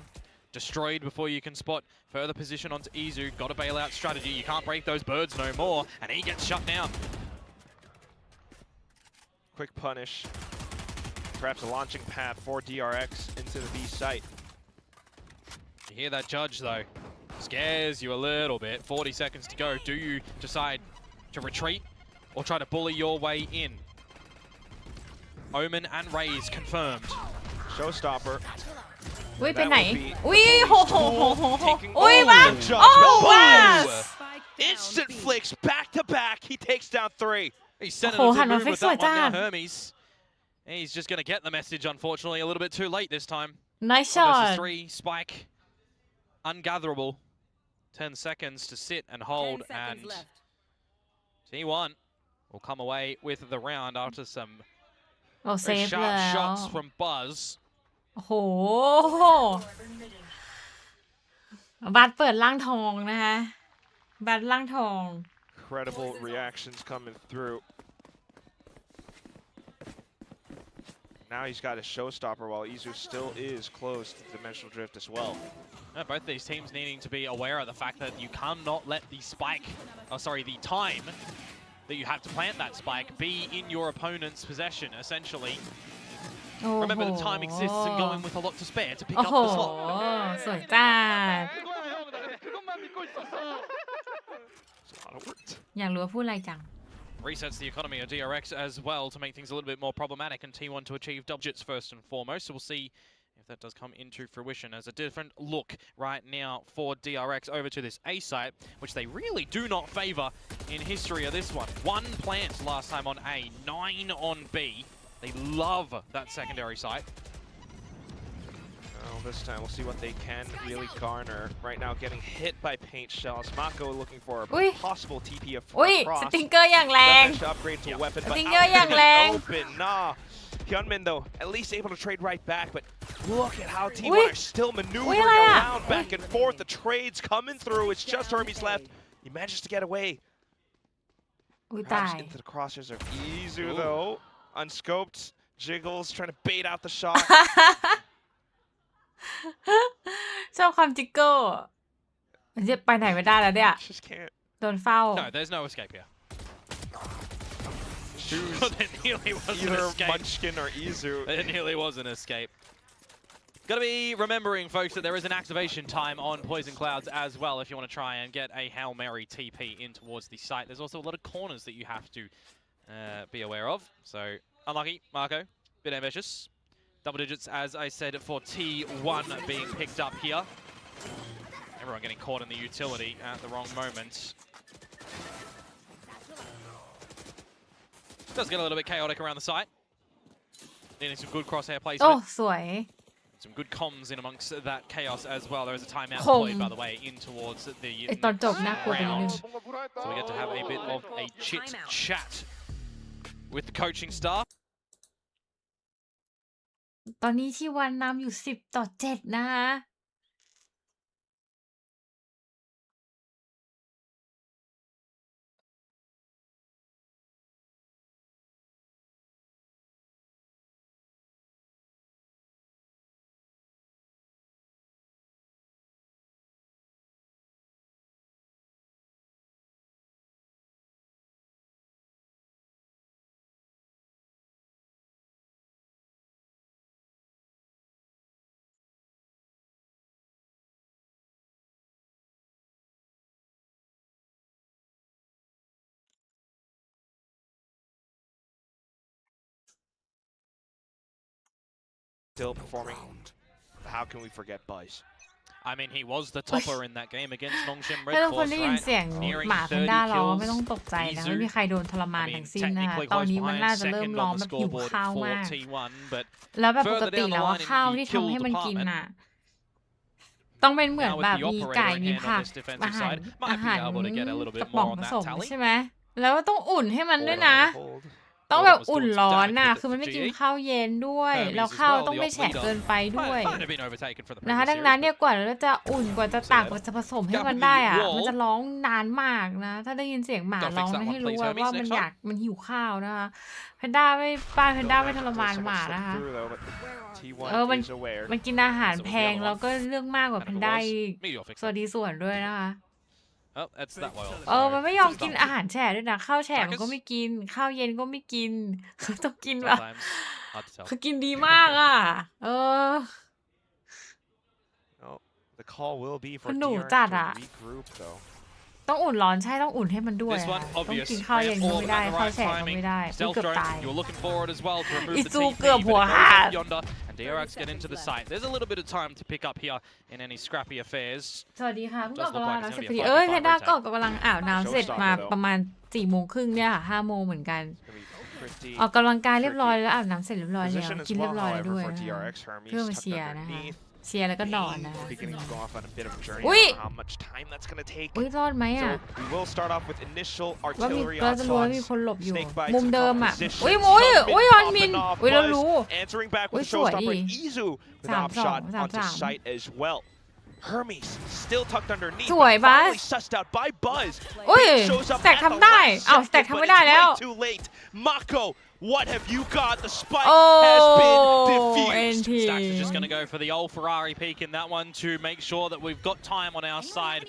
Destroyed before you can spot further position onto Izu. Got a bailout strategy. You can't break those birds no more. And he gets shut down. Quick punish. Perhaps a launching pad for DRX into the B site. You hear that judge though. Scares you a little bit. 40 seconds to go. Do you decide to retreat or try to bully your way in? Omen and Raze confirmed. Showstopper. อุ้ยไปไหน That would be อุ้ย the โหโหโหโหโห taking อุ้ย over บ้า the judge. โอ้ Boom! ว้า Instant flicks back to back. He takes down 3. He's sending Oh, him to Hanwha move fix with that one now, like that. Hermes. He's just going to get the message, unfortunately, a little bit too late this time. nice One versus shot 3, Spike. Ungatherable. 10 seconds to sit and hold, and T1 will come away with the round after some โอ้เซ very ฟแล้ sharp ว shots from Buzz. โอ้โหบัตรเปิดร่างทองนะคะบัตรร่างทอง Incredible reactions coming through. Now he's got a showstopper while Izu still is close to Dimensional Drift as well. Both these teams needing to be aware of the fact that you cannot let the spike, the time that you have to plant that spike be in your opponent's possession, essentially. โอ้โห Remember, the time exists and going with a lot to spare to pick โอ้ up โห the slot. สวยจัด It's a lot of work. อยากรู้ว่าพูดอะไรจัง Resets the economy of DRX as well to make things a little bit more problematic, and T1 to achieve double digits first and foremost. So we'll see if that does come into fruition as a different look right now for DRX over to this A site, which they really do not favor in history of this one. 1 plant last time on A, 9 on B. They love that secondary site. Well, this time we'll see what they can really garner. Right now getting hit by paint shells. Mako looking for a Ui. possible TP อุ้ย across. สติงเกอร์อย่างแรง Doesn't have to upgrade to a weapon, but Stinger out in อย่างแรง the open. Nah. Hyunmin, though, at least able to trade right back, but look at how T1 Ui. are still maneuvering Ui,อะไรอะ around back and forth. The trades coming through. It's just Hermes left. He manages to get away. อุ้ย Perhaps ตาย into the crosshairs of Izu, Ooh. though. Unscoped. Jiggles trying to bait out the shot. ชอบความจิกเกอร์จะไปไหนไม่ได้แล้วเนี่ย Just can't. โดนเฝ้า No, there's no escape here. Choose There nearly was an either escape. Munchkin or Izu. There nearly was an escape. Gotta be remembering, folks, that there is an activation time on Poison Clouds as well if you want to try and get a Hail Mary TP in towards the site. There's also a lot of corners that you have to be aware of. So, unlucky, Marco. Bit ambitious. Double digits, as I said, for T1 being picked up here. Everyone getting caught in the utility at the wrong moment. Does get a little bit chaotic around the site. Needing some good crosshair โอ้ placement. สวย Some good comms in amongst that chaos as well. There is a timeout Comm. deployed, by the way, in towards the ไอตอนจบน่ากลัวไปนิดนึ round. ง So we get to have a bit of a chit chat with the coaching staff. ตอนนี้ที่วันนำอยู่10-7นะคะ Still performing. How can we forget Buzz? I mean, he was the topper in that game against Nongshim ถ้า Red ทุกคน Force, ได้ยิน right? เสียง Nearing หมาแพน 30 ด้าร้อง kills. ไม่ต้องตกใจนะ ไม่มีใครโดนทรมาน I ทั้ mean, งสิ้นนะคะ technically ตอน close นี้มันน่า behind จะเริ่ม second ร้อง on แบ the บหิว scoreboard ข้าว for มาก T1, but แล้วแบบปก further ติ down the แล้วอะ line ข้าว in ที่ the ทำให้ kill มันกิน department, น่ะ ต้องเป็นเหมือน now แบ with บ the มี operator ไก่ in มี hand ผั on ก this อา defensive หาร side, อา might หาร be able to get a little ก bit ระป๋อง more ผ on ส that ม tally. ใช่ไหมแล้วต้องอุ่นให้มันด้วยนะ Hold. ต้องแบบ Hold on, อุ่น still ร้อน damage น่ะ with it คือมัน for ไม่กิน GA. ข้าวเย็นด้วย Hermes แล้ว as ข้าว well, ต้อง the ไม่ op แฉะ leader. เกินไปด้วย Might have been overtaken from the นะคะ previous ดังนั้น series, เนี่ย but กว่าเราจะอุ่นกว่าจะตัก Say ก that. ว่าจะผสมให้ Gap มัน in ได้ the อ่ะ wall. มันจะร้องนานมากนะ ถ้าได้ยินเสียงหมา Gotta ร้อง fix that นะ one, ให้รู้ please, ว่า Hermes, ว่ามัน next อยา time. กมันหิวข้าวนะคะแพนด้าไม่ป้าแพนด้าไม่ทรมาน Still หมา managed to นะคะ slip through, though, but Where are T1 มัน is aware. มันกินอาหาร So was แพ the ง other แล้ว one. ก็เรื่องมากกว่า And แพ if น it ด้า was, อีก maybe you'll fix สวัส that. ดีส่วนด้วยนะคะ Oh, that's that well. มัน So ไม่ยอม just กิน done. อาหารแฉะด้วยนะ ข้าวแฉะมันก็ Crackers? ไม่กิน ข้าวเย็นก็ไม่กิน ต้องกินแบบ Sometimes hard to tell. คือกินดีมากอ่ะ Oh, the call will be for หนู DRX จัด to อ่ะ regroup, though. ต้องอุ่นร้อนใช่ต้องอุ่นให้มันด้วย This อะ one ต้อง obvious. กินข้าวเย็น Ramp ก็ all ไม่ at ได้ the ข้าว right แฉะก็ timing. ไม่ได้อุ๊ย Stealth เกือบ drone. ตาย You were looking forward as well to remove the Itsu TP, เกือบ but หัว it goes ขาด up yonder, and DRX get into the site. There's a little bit of time to pick up here in any scrappy affairs. สวัสดีค่ะเพิ่งออก Does กำ look ลัง like น้ำ it's เสร็จ gonna พ be อ a ดี 5v5 เพนด้า retake. ก็กำลังอาบน้ำเสร็จมา Showstopper, though. ประมาณ4:30เนี่ยค่ะ5 โมงเหมือนกัน It's gonna be pretty ออกกำลังกายเรียบร้อยแล้วอาบน้ำเสร็จเรียบร้อยแล้ว position as กินเรีย well, บร้อยแล้ว however, ด้วย for นะคะ DRX. Hermes เพื่อมา tucked เชียร์นะคะ underneath. เชียร์แล้วก็นอนนะคะ Beginning to go off on a bit of a journey. Ui! I don't know how much time that's gonna take. อุ้ยรอดไหมอ่ะ So we will start off with initial ว่ามี artillery เราจะรู้ว่ามี onslaughts. คนหลบอยู่ Snake bites มุม in เดิมอ่ะ composition. อุ้ย Some อุ้ย mid ฮอนมิน popping off. อุ้ยเรา Buzz รู้ answering back with Ui, the showstopper. sủa And đi. Izu with an 3-2 op shot onto 3-3 sight as well. Hermes still tucked underneath. สวย but บัส finally sussed out by Buzz. อุ้ย Shows up สแต็ก at the ทำได้ last อ้าวสแต็ก second, ทำ but ไม่ได้ it's แล้ว way too late. Mako, what have you got? The spike โอ้ has been defused. NT Stacks are just going to go for the old Ferrari peak in that one to make sure that we've got time on our side.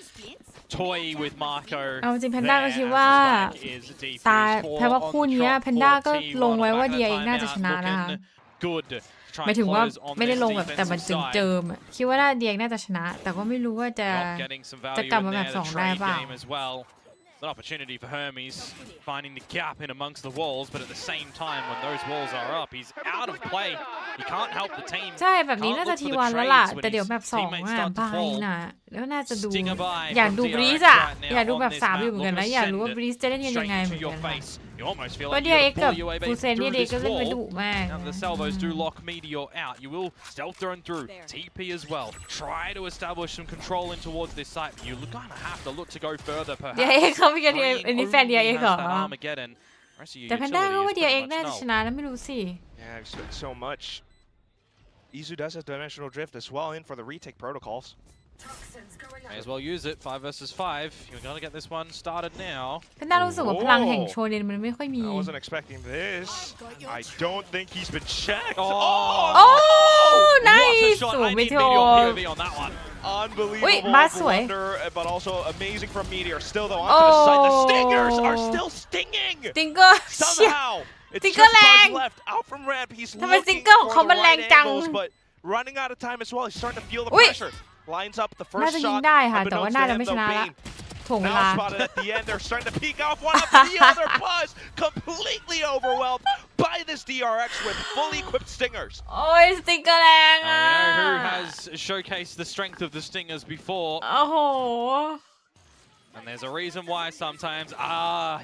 Toy with Marco. เอาจริงแพน there ด้าก็ as คิด the ว่า spike is ตาย defused แปลว่า for คู่ on the เนี้ย trot แพนด้า for ก็ T1 ลงไว้ on the ว่า back เดีย of เองน่าจะ timeout, ชนะนะคะ looking good. ห Try มาย and ถึงว่า close on ไม่ได้ this ลงแบบแต่มัน defensive side. เจิมๆอะคิดว่าน่าเดียน่าจะชนะ แต่ก็ไม่รู้ว่าจะ Not getting some value จะกลับ in มาแบบ there, ส the องได้ trade เปล่า game as well. It's an opportunity for Hermes finding the gap in amongst the walls, but at the same time, when those walls are up, he's out of play. He can't help the team. ใช่แบบนี้ Can't น่าจะ look ที for the วันแล้วล่ะ trades when แต่เดี๋ยว his แบบ2 teammates อ่ะ start to บาย fall. นะแล้วน่าจะดู Stinger by อยาก from ดู DRX บรีซอ่ะ right now อยากดูแบบ on this 3 อยู่ map. เหมือนกันนะ Looking to อยากรู้ send ว่า it บรีซจะเล่นกันยังไง straight เหมื to อน your กันค่ะ face. You almost feel เพราะ like เดี you ย gotta กับ pull your way ฟูเซน through เนี่ยเดีย this ก็เล่นกัน wall. ดุมาก Now the salvos do lock Meteor out. You will stealth drone through. TP as well. Try to establish some control in towards this site. You kind of have to look to go further, เดีย perhaps. เองเขาไม่กันเดีย Green อันนี้แฟน only เดียเอง has เหรอ that Armageddon. Rest of your แต่แพนด้าก็ utility ว่า is เดียเอง pretty น่า much จะ null. ชนะแล้วไม่รู้สิ Yeah, I've spent so much. Izu does have dimensional drift as well in for the retake protocols. May as well use it. 5 versus 5. You're gonna get this one started now. แพนด้ารู้สึกว่าพลังแห่งโชเนนมันไม่ค่อยมี I wasn't expecting this. I don't think he's been checked. Oh! โอ้ What a ไน shot. สู I ไม่ need โท Meteor ษ POV on that one. Unbelievable Wait, Bas sủi. blunder, but also amazing from Meteor. Still though onto the side. The stingers are still stinging. ติงเกอร์เชี่ย Somehow, it's Stinger just Buzz lang. left out from ramp. He's ทำไม looking Stinger ของ for เขา the มันแรง right จัง angles, but running out of time as well. He's starting to feel the Ui. pressure. Lines up the น่า first จะยิง shot. ได้ค่ะ แต่ว่า Unbeknownst น่า to จะ him, ไม่ช though, นะละ Bane ถ่วงเว now ลา spotted at the end. They're starting to peek off one after the other. Buzz completely overwhelmed by this DRX with fully equipped stingers. โอ้ยสติงเกอร์แรงอ่ะ I know who has showcased the strength of the Stingers before. โอ้โห And there's a reason why sometimes,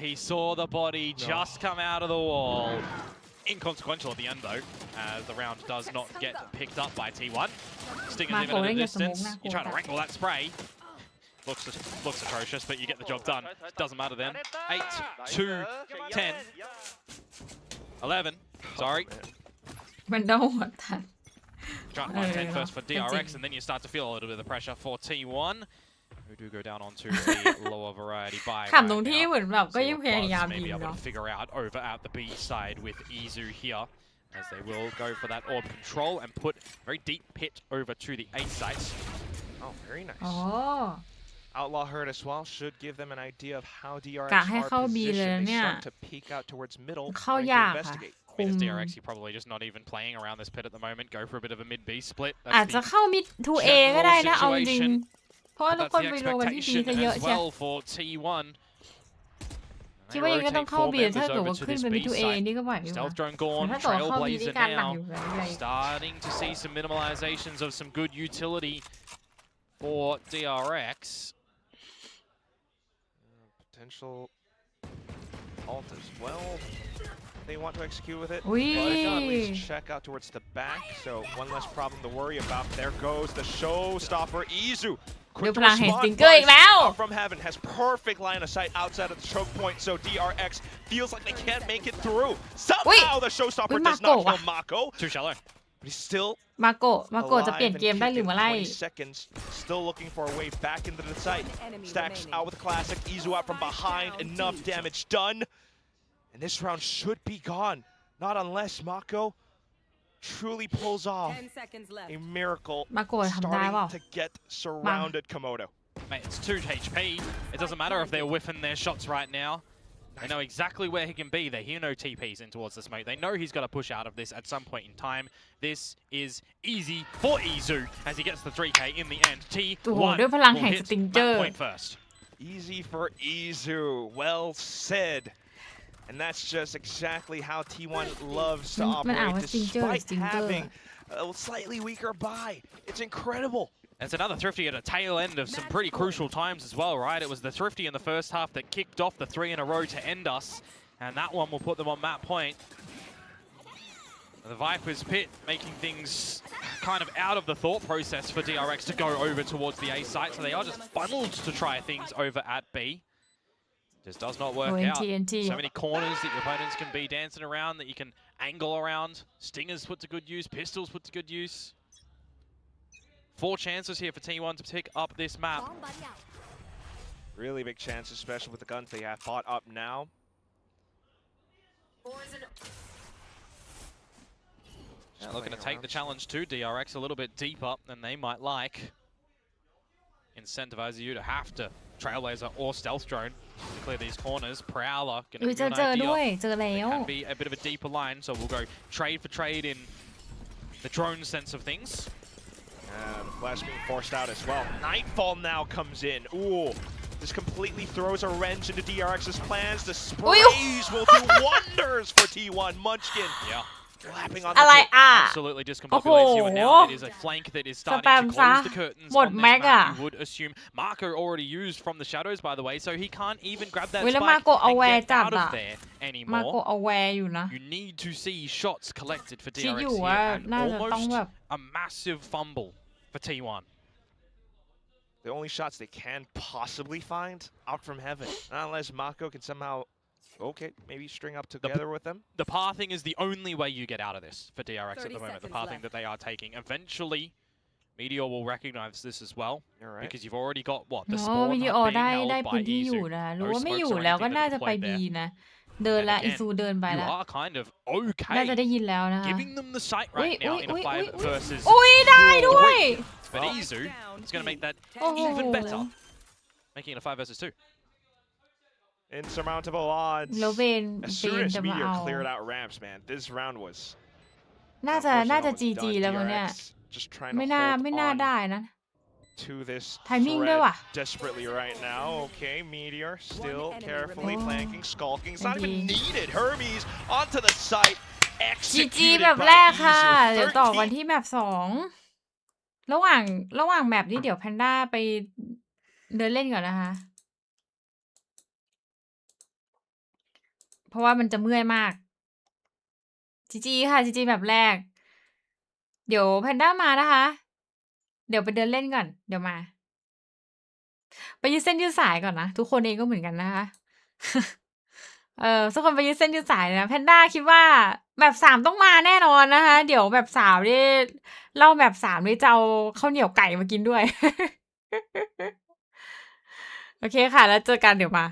he saw the body just come out of the wall. Inconsequential at the end though, as the round does not get picked up by T1. Stingers even at a distance. You try to wrangle that spray. Looks atrocious, but you get the job done. Doesn't matter then. 8, 2, 10, 11. Sorry. มันต้องหัวทัน Try to find 10 first for DRX, and then you start to feel a little bit of the pressure for T1, who do go down onto a lower variety buy ขำตรงที่เหมือนแบบก็ยังพยายาม may ยิ be ง able เนาะ to figure out over at the B side with Izu here, as they will go for that orb control and put very deep pit over to the A site. Oh, very nice. อ๋อ Outlaw heard as well should give them an idea of how DRX กะให้ are เข้า B เลย positioned. นะ They เนี่ย start to peek out towards middle, เข้า trying to ยากค่ะ investigate. I คุ mean, ม as DRX, you're probably just not even playing around this pit at the moment. Go for a bit of a mid B split. อาจ That's จะ the เข้ามิด 2A ก็ได้นะเอาจริงๆเพราะว่าทุก That's คน the ไปรวมกันที่ B expectation ซะเยอะ as ใช่ well for T1. คิดว่ายังก็ต้องเข้า B ถ้าเกิดว่าขึ้นไปมิด 2A นี่ก็ไหวอยู่นะ Stealth drone แต่ gone, ถ้าเกิดว่าเข้า B นี่ Trailblazer การหนักอ now. ยู่เลย Starting to see some minimalizations of some good utility for DRX. Potential ult as well. They want to execute with it. อุ้ย But they can at least check out towards the back, so one less problem to worry about. There goes the showstopper, Izu. เดี๋ยว Quick พ to ลังแห่งส respond, ติงเกอร์อีกแล้ว out from heaven has perfect line of sight outside of the choke point, so DRX feels like they can't make it through. Somehow the showstopper does not kill Mako, Too shallow. but he's still มาโกะจะเปลี่ยน alive เกม and ได้หรือ kicking ไม่ไล่ 20 seconds, still looking for a way back into the site. One enemy Stacks remaining. out with a classic, Izu out from behind, enough damage done. And this round should be gone, not unless Mako truly pulls off 10 seconds left. a miracle มาโกะทำได้เปล่า starting to get surrounded Komodo. Mate, it's 2 HP. It doesn't matter if they're whiffing their shots right now. They know exactly where he can be. They hear no TPs in towards the smoke. They know he's got to push out of this at some point in time. This is easy for Izu as he gets the 3K in the end. โอ้โห T1 ด้วยพลัง will แห่ง hit สติงเกอ that ร์ point first. Easy for Izu, well said. And that's just exactly how T1 loves to มันอ่าน operate ว่าสติงเกอร์ despite having a slightly weaker buy. It's incredible. It's another Thrifty at a tail end of some pretty crucial times as well, right? It was the Thrifty in the first half that kicked off the 3 in a row to end us, and that one will put them on that point. The Viper's pit making things kind of out of the thought process for DRX to go over towards the A site, so they are just funneled to try things over at B. Just does not work out. NT. So many corners that your opponents can be dancing around, that you can angle around. Stingers put to good use, pistols put to good use. 4 chances here for T1 to pick up this map. Really big chance, especially with the guns they have bought up now. Yeah, looking to take the challenge to DRX a little bit deeper than they might like. Incentivize you to have to Trailblazer or Stealth Drone to clear these corners. Prowler going to อุ้ย give you เจ an อด้วย idea. เจอแล้ว Can be a bit of a deeper line, so we'll go trade for trade in the drone sense of things. And Flash being forced out as well. Nightfall now comes in. Ooh, this completely throws a wrench into DRX's plans. The sprays will do wonders for T1. Munchkin Yeah. lapping on อะไร the tip. อ่ะ Absolutely discombobulates you, and now it is a flank that is starting to close the curtains Một on this mega. map. You would assume Marco already used from the shadows, by the way, so he can't even grab that เว้ยแล้ว spike Marco and aware get จัด out อะ of there มาโก anymore. เอาแวร์อยู่นะ You need to see shots collected for คิด DRX อยู่ here, ว่า and น่าจะต้อง almost แบบ a massive fumble for T1. The only shots they can possibly find out from heaven. Unless Mako can somehow, okay, maybe string up together with them. The pathing is the only way you get out of this for DRX at 30 the moment, the seconds pathing left. that they are taking. Eventually, Meteor will recognize this as well, All right. because you've already got, what, the โอ้ spawn วิดีโอ being ได้ held ได้ by พื้นที่อยู่ Izu. นะรู้ No ว่าไม่ smokes อยู่ or แล้วก็ anything น่า that จะไป deployed บี there. นะ เดิน And ละ again, อีซูเดินไป You แล้ว are kind of น่าจะ okay ได้ยินแล้วนะคะ giving them the sight อุ้ย right อุ้ now ย in อุ้ a ย 5 อุ้ย versus อุ้ยได้ด้วย But Well, Izu is going to make that โอ้โห even better, making it a 5 versus 2. Insurmountable odds. แล้วเบน As เบ soon น as จะมา Meteor เอา cleared out ramps, man, this round was น่าจะ unfortunately, GG was done. แล้วมั้งเนี่ย DRX just trying ไม่ to น่า hold ไม่น่า on ได้นะ to this Timing ด้วย thread ว่ะ desperately right now. Okay, Meteor still enemy carefully remaining. flanking, skulking. It's not Maybe. even needed. Hermes onto the site. GG Executed แบบ by แรกค่ะ Izu. เดี๋ยวต่อกัน 13 ที่แมป2 ระหว่างแมปนี้เดี๋ยวแพนด้าไปเดินเล่นก่อนนะคะ เพราะว่ามันจะเมื่อยมาก GG ค่ะ GG แบบแรก เดี๋ยวแพนด้ามานะคะ เดี๋ยวไปเดินเล่นก่อน เดี๋ยวมา ไปยืดเส้นยืดสายก่อนนะ ทุกคนเองก็เหมือนกันนะคะ ทุกคนไปยืดเส้นยืดสายนะแพนด้าคิดว่าแบบ3ต้องมาแน่นอนนะคะเดี๋ยวแบบ3นี่เล่าแบบ3นี่จะเอาข้าวเหนียวไก่มากินด้วย โอเคค่ะแล้วเจอกันเดี๋ยวมา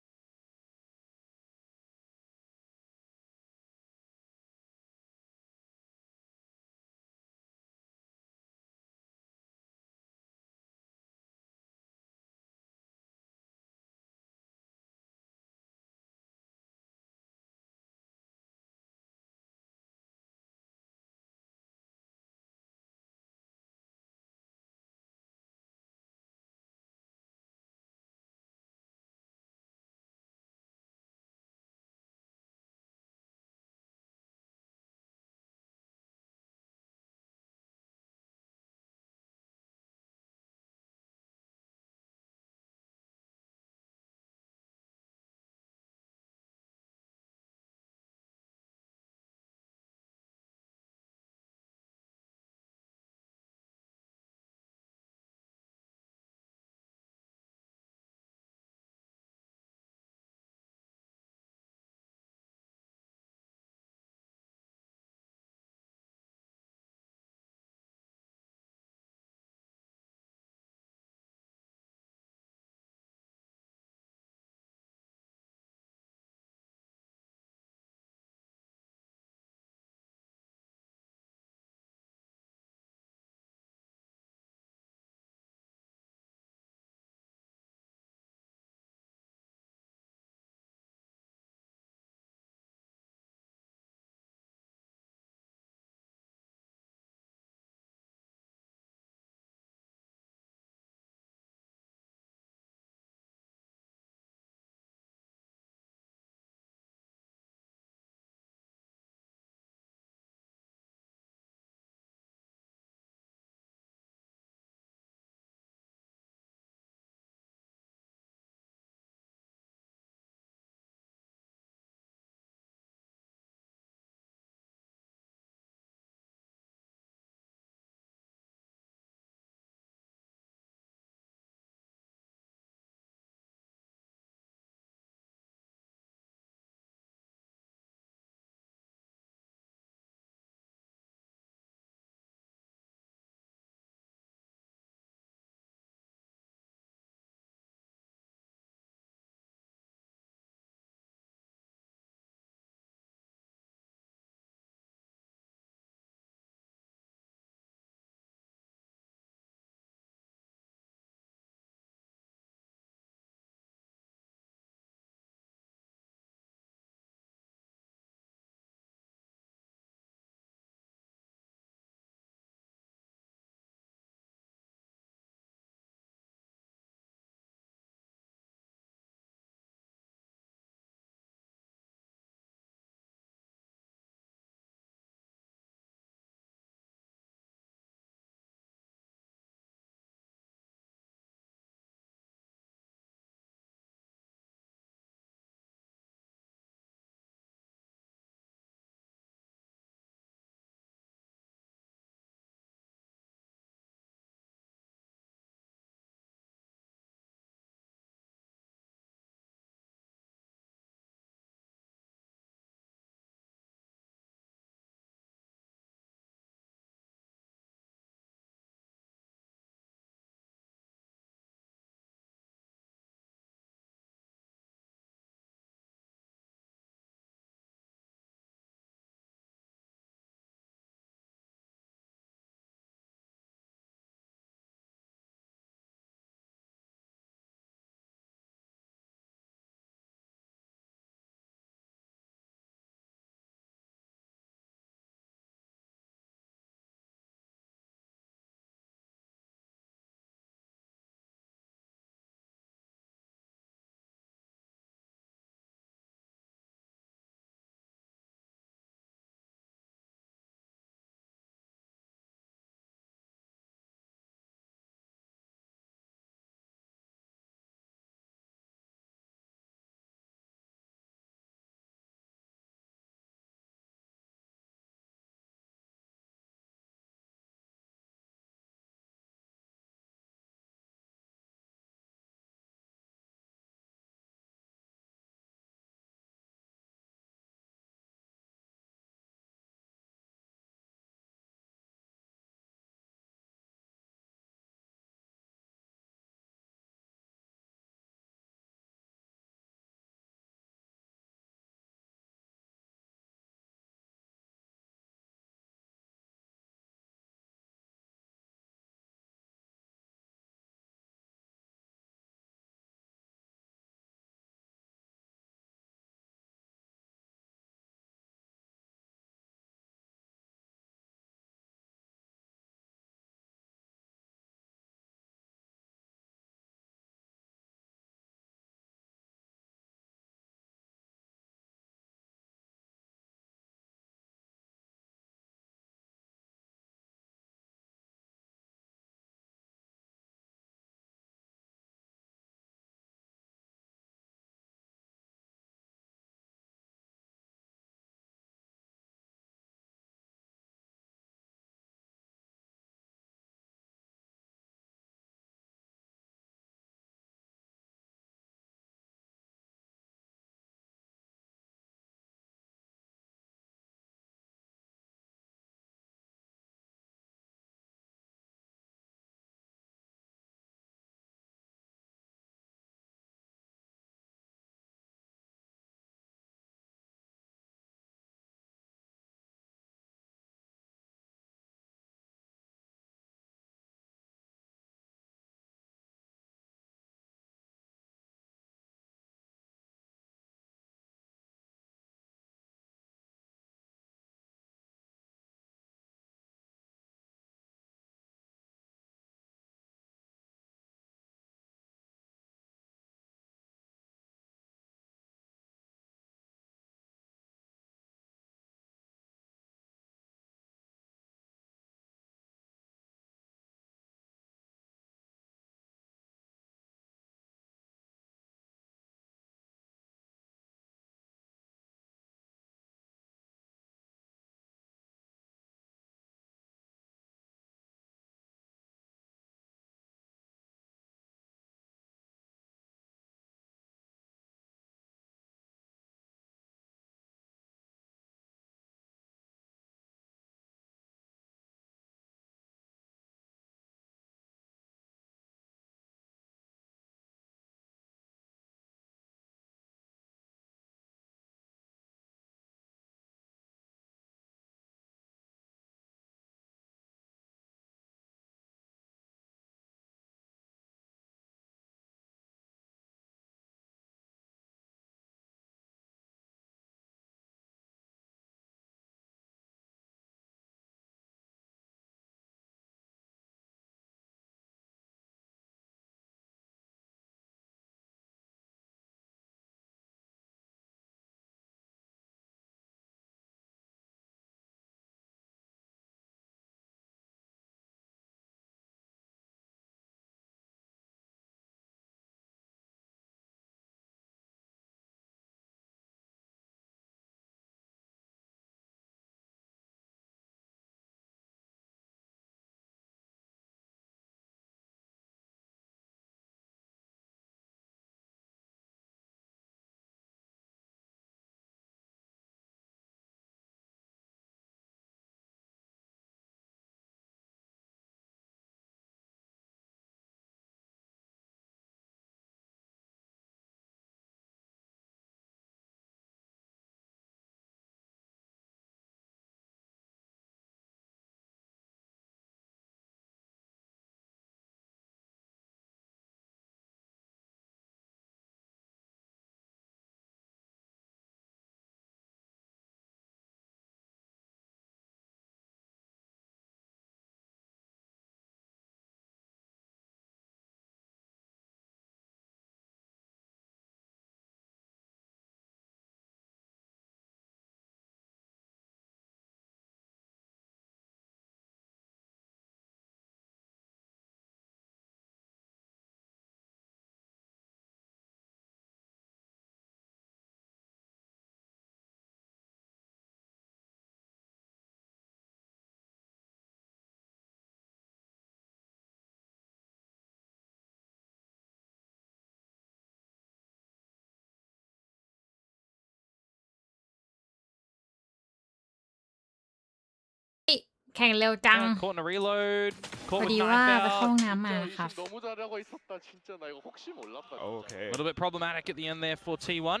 แข่งเร็วจัง Caught in a reload. พอ Caught ดี with ว่า knife ไปเข้าห้ out. องน้ำมาครับ 너무 잘하고 있었다 진짜 나 이거 혹시 몰랐다. Okay. A little bit problematic at the end there for T1,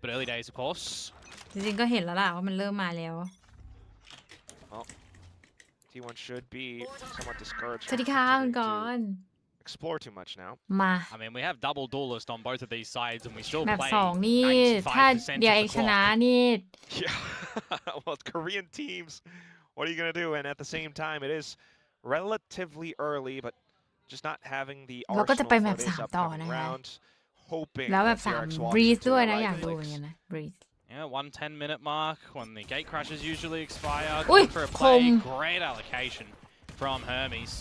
but early days, of course. จริงๆก็เห็นแล้วล่ะว่ามันเริ่มมาแล้ว T1 should be somewhat discouraged. สวัสดีค่ะคุณกรณ์ Explore too much now. มา I mean, we have double duelist on both of these sides, and we still แบบ play สองนี่ถ้า 95% เดีย of เอ the ชนะ clock. นี่ Yeah. Well, it's Korean teams. What are you going to do? And at the same time, it is relatively early, but just not having the เราก็จะ arsenal ไปแม for ป this 3ต่อ upcoming นะคะ round. Hoping แล้วแบ that บ3 DRX walks breeze into ด้วย the นะอยาก right ดูเหมือน place. กันนะ breeze Yeah, 1:10 mark when the gate crashes usually expire. Ui, Going for a play. không. Great allocation from Hermes.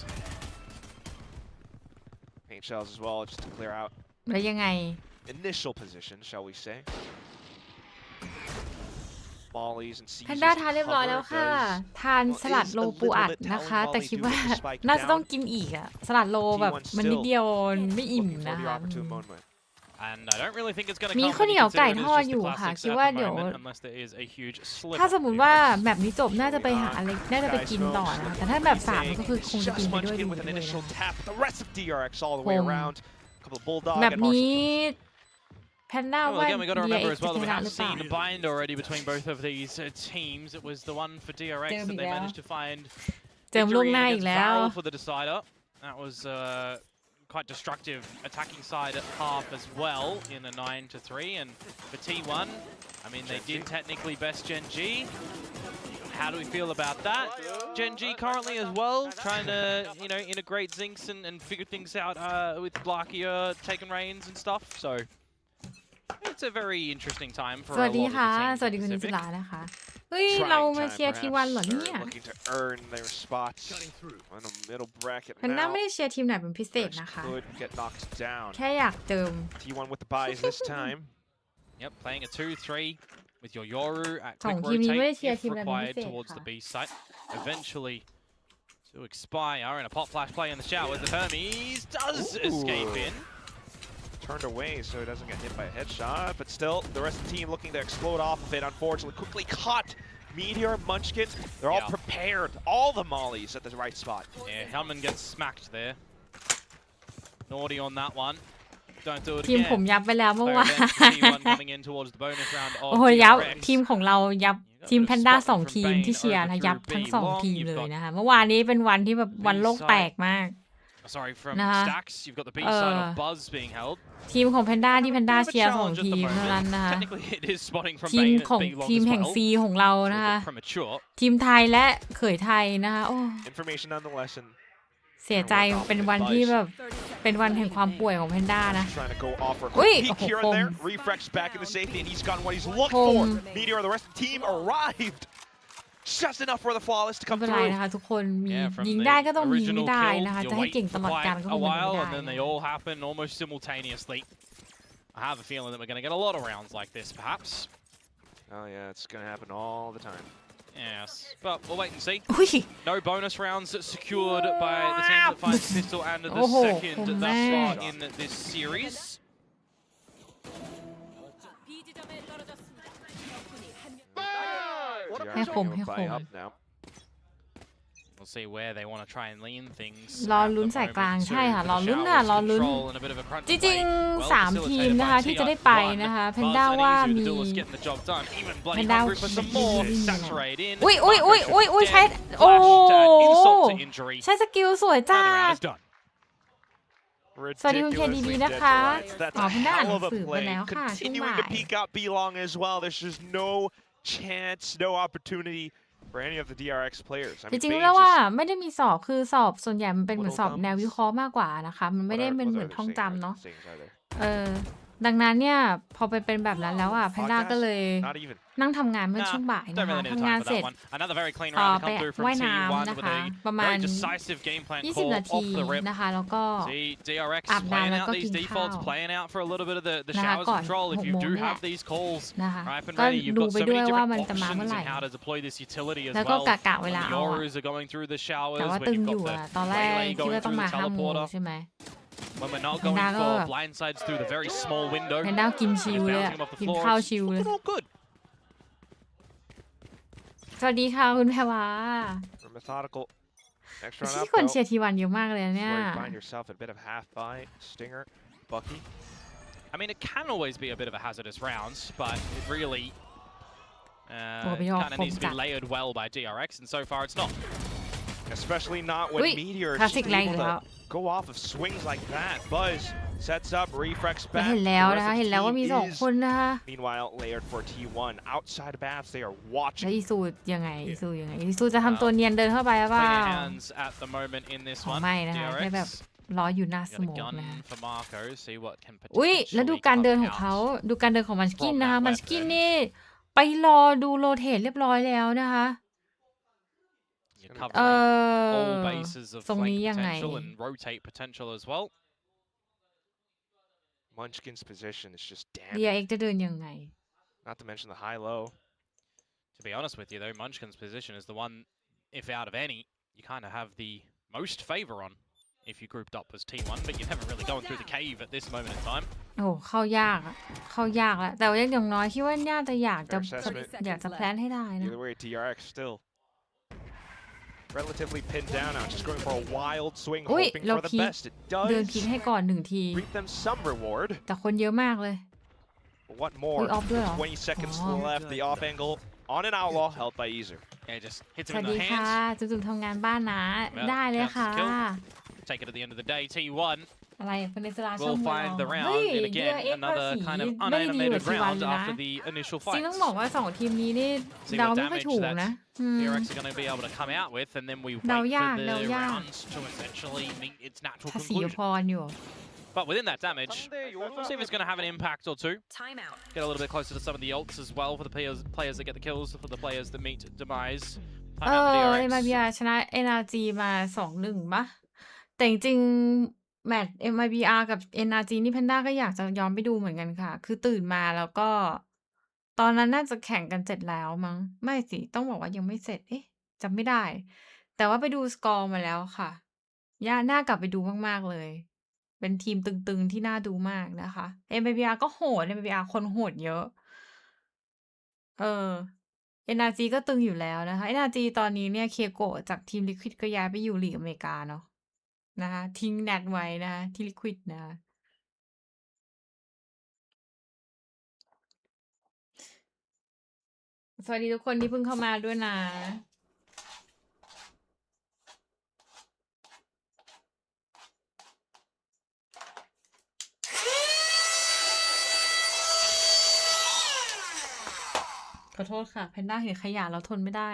Paint shells as well, just to clear out แล้วยังไง initial position, shall we say. Mollies and แพน seizes ด้าทานเรียบร้อย cover แล้วค่ะ does ทานสลัดโลปูอัดนะคะ แต่คิดว่าน่าจะต้องกินอีกอะสลัดโลแบบมันนิดเดียวไม่อิ่ม looking for นะ the คะ opportune moment. And I don't really think it's going to มี come ข้าว when เหนี you ยวไก่ consider it ทอด is อ just ยู่ the ค่ะ classics คิด at ว่า the เดี๋ยว moment, unless there is a huge slip ถ้า up สมมติ here. ว่าแบบนี้จบน่าจะไปหาอะไรน่าจะไปกินต่อนะคะแต่ถ้าแบบ3ก็คือคงจะกิน Just ไปด้วย Munchkin ดู with ไป an ด้วย initial นะ tap. The rest of DRX all the way Không. around. A couple of bulldog แบบ and นี้ Marshall. แพนด้า Well, ว่า again, we got to เดีย remember เอ็ก as จะ well ช that we นะห have รือเปล่า seen a bind already between both of these teams. It was the one for DRX There that we they go. managed to find เจิมล่วง victory หน้า in อีก against แล้ว Varel for the decider. That was quite destructive attacking side at half as well in a 9-3. And for T1, I mean, they did technically best Gen G. How do we feel about that? Gen G currently as well, trying to, you know, integrate Zinx and figure things out with Blackia taking reins and stuff. So it's a very interesting time for ส a วัสดี lot of ค่ะ the สวัสดี teams คุณ in นิส Pacific. ลานะคะ เฮ้ย เรา Trying มา time, เชียร์ทีวัน perhaps. เหรอเนี่ย They're looking to earn their spots on the middle bracket แพนด้า now. ไม่ได้เชียร์ทีมไหนเป็นพิเศษ DRX นะคะ could get knocked down. แค่อยากเติม T1 with the buys this time. Yep, playing a 2-3 with your Yoru at สอง quick ทีมนี้ไม่ได้ rotate เชียร์ if ทีมไหนเป็นพิ required เศษ towards ค่ะ the B site. Eventually to expire in a pop flash play in the shower. The Hermes does Ooh. escape in. Turned away so he doesn't get hit by a headshot, but still the rest of the team looking to explode off of it. Unfortunately, quickly caught. Meteor, Munchkin, they're all Yeah. prepared. All the mollies at the right spot. Yeah, Hellman gets smacked there. Naughty on that one. Don't do it ทีม again. ผมยับไปแล้วเมื่อ Player วาน event for T1 coming in towards the bonus round โอ้ of โหยับ DRX. ทีมของเรายับทีมแพนด้า2 ทีมที่เชียร์นะยับทั้ง2 ทีมเลยนะคะ เมื่อวานนี้เป็นวันที่แบบวันโลกแตกมาก Sorry, from Nah. Stacks, you've got the B side of Buzz being held. ทีมของแพนด้าที่แพนด้า Bit of a เชียร์ challenge 2 at ที the มเท่านั้น moment. นะคะ Technically, it is spotting from ทีม Bane ของ at B long ทีม as แห่ง well. ซีของเรา It's a นะคะ bit premature. ทีมไทยและเขยไทยนะคะโอ้ Information nonetheless, and เสียใจเป็นวันที่แบบเป็นวันแห่งความป่วยของแพนด้านะ trying to go off for a Ui, quick peek here and there. Home. Refresh back into safety, and he's gotten what he's looked for. Home. Meteor, the rest of the team arrived. Just enough for the flawless to ไม่ come เป็นไร through. นะคะทุกคนมี Yeah, from ยิง the ได้ก็ต้องยิงไม่ original ได้ kill, นะคะ you จะให้ wait เก่ง for ตลอดกาล quite ก็ค a งเป็นไป while, ไม่ and ได้ then they all happen almost simultaneously. I have a feeling that we're going to get a lot of rounds like this, perhaps. Oh yeah, it's gonna happen all the time. Yes, but we'll wait and see. อุ้ย No bonus rounds secured by the team that finds Pistol and the Oh, second oh, thus far man. in this series. DRX Hay khùng, gonna hay buy khùng. up now. We'll see where they want to try and lean things. รอ at ลุ้น the สายกลาง moment ใช่ค่ะ too. รอ The ลุ้น Showers ค่ะรอลุ้น control and a bit of a crunch จ and ริง play. ๆ Well 3 ทีม facilitated นะคะ by ที่จะได้ไป T1. นะคะแพน Buzz ด้า and ว่า Izu, มี the duelists getting the job done. Even bloody Panda hungry for some more. Panda Saturate in. อุ้ยอุ้ยอุ้ยอุ้ยอุ้ยใช้ Dead. โอ้ Flashed, insult to injury. ใช้สกิลสวยจ้า Another round is done. สวัสดีคุณเคดี Ridiculously ดีนะคะ dead to rights. That's อ๋อ a เพิ่งได้อ่านห hell นั of งสือ a ไป play. แล้วค่ะช่วง Continuing บ่า to ย peek out B long as well. There's just no chance, no opportunity for any of the DRX players. I จ mean, ริงๆ Bane แล้วว่า just ไม่ได้มีสอบคือสอบส่วนใหญ่มันเป็นเหมือนสอบ Little แนววิเคราะห์มากกว่านะคะ มันไม่ได้ what เป็น are เหมือน they ท่อง saying? จำเนาะ Sayings are there? ดังนั้นเนี่ยพอไปเป็นแบบนั้นแล้วอ่ะแพนด้าก็เลย Not even. นั่งทำงานเมื่อ Nah, ช่วงบ่าย don't นะคะ really need ทำ time งาน for เสร็จ that one. Another very clean ต่อ round ไป to come through from ว่าย T1 น้ำนะ with คะ a ประมาณ very decisive game plan 20 call นาที off the rip. นะคะแล้วก็ See, DRX Aap playing Nam out ko these kin defaults, khao. playing out for a little bit of the Nah, showersก่อน control. If you 6 do โมงนี่แหละ have these calls นะคะ ripe and ก็ ready, you've ดู got ไป so ด้ว many ยว่า different มันจะมาเมื่อ options ไหร่ in how to deploy this utility as แล้วก็ well. กะเว When ลา the เอาอะ Yorus are going through the showers, แต่ว่า when ตึง you've อยู่ got อะ the ตอนแรก Waylay คิด going ว่าต้อง through มา the 5 โมง teleporter, ใช่ไหม when we're not Panda goingก็ for blindsides through the very small window, แพนด้ากินชิล just เลยอะ bouncing him off the กิน floor, ข้าว it's ชิลเลย looking all good. สวัสดีค่ะคุณแพรวา Remember methodical. Next ที่ round up คน though. เชียร์ทีวันเยอะมากเลยนะเนี่ย Where you find yourself a bit of half by Stinger, Bucky. I mean, it can always be a bit of a hazardous round, but it really kind of needs to be layered well by DRX, and so far it's not. Especially not when Meteor is classic able to lag go off of swings like that. Buzz sets up, refrex เห็ back. นแล้ว The นะคะ rest เห็ of น the แล้วว่ามี team สอง is คนนะคะ meanwhile layered for T1. Outside of Bats, they are แล้ว watching. อีซูยังไงอีซูยังไงอีซูจะทำตัวเนียนเดินเข้าไปหรือเปล่า Clean hands at the moment in this อ๋อ one. ไม่นะคะแค่แบบ DRX. ล้ออยู่หน้าส Got โม a ก gun นะคะ for Marco. See what can อุ้ย potentially แล้วดูการเดินของ come เขา out. ดูการเดินของมันสกินนะคะมันสกินนี่ไปรอดูโรเทตเรียบร้อยแล้วนะคะ You're covering all เออ bases of ทรงนี้ flank ยังไง potential and rotate potential as well. Munchkin's position is just DRX damn. จะเดินยังไง Not to mention the high-low. To be honest with you, though, Munchkin's position is the one, if out of any, you kind of have the most favor on if you grouped up as T1, but you're never really going through the cave at this moment in time. โอ้เข้ายากอะเข้ายากแล้วแต่ว่าอย่างน้อยคิดว่าน่าจะอยากจะแพลนให้ได้นะ Either way, DRX still relatively pinned down now, just going for a wild swing, Ui, hoping low for the key. best. It เดิน does คิดให้ก่อน1 ที reap them some reward. แต่คนเยอะมากเลย But what more? Ui, offด้วยเหรอ 20 seconds Oh. left. The off angle on an outlaw, held by Izu. Yeah, just hits ส him วั in สดี the ค่ะ hands. จุ๊บๆทำงานบ้านนะ Well, ได้เลย counts as ค่ะ kill. Take it at the end of the day. T1 อะไรคนในสลาชม will เรา find the เฮ้ย round, and เดือ again, เอ็กซ์ภา another ษี kind of ไม่ดีกว่า unanimated ทีวัน round เลยนะ after the initial จริงต้อง fights. บอกว่า2 ทีมนี้นี่ See เดา what ไม่ค่อย damage ถูก that นะอืม DRX are going to be able to come out with, and then we wait เดา for ยาก the เดายาก rounds to essentially meet its natural ภาษี conclusion. พรอยู่ But within that damage, see if it's going to have an impact or two. Time out. Get a little bit closer to some of the ults as well for the players that get the kills, for the players that meet demise. Time out for DRX. MIBR ชนะ NRG มา 2-1 ปะแต่จริงๆแมตช์ MIBR กับ NRG นี่แพนด้าก็อยากจะย้อนไปดูเหมือนกันค่ะ คือตื่นมาแล้วก็ ตอนนั้นน่าจะแข่งกันเสร็จแล้วมั้ง ไม่สิ ต้องบอกว่ายังไม่เสร็จ เอ๊ะจำไม่ได้ แต่ว่าไปดูสกอร์มาแล้วค่ะน่ากลับไปดูมากๆเลย เป็นทีมตึงๆที่น่าดูมากนะคะ MIBR ก็โหด MIBR คนโหดเยอะ NRG ก็ตึงอยู่แล้วนะคะ NRG ตอนนี้เนี่ยเคโกะจากทีม Liquid ก็ย้ายไปอยู่ลีกอเมริกาเนาะนะคะทิ้งแนทไว้นะคะที่ Liquid นะคะสวัสดีทุกคนที่เพิ่งเข้ามาด้วยนะ ขอโทษค่ะแพนด้าเห็นขยะแล้วทนไม่ได้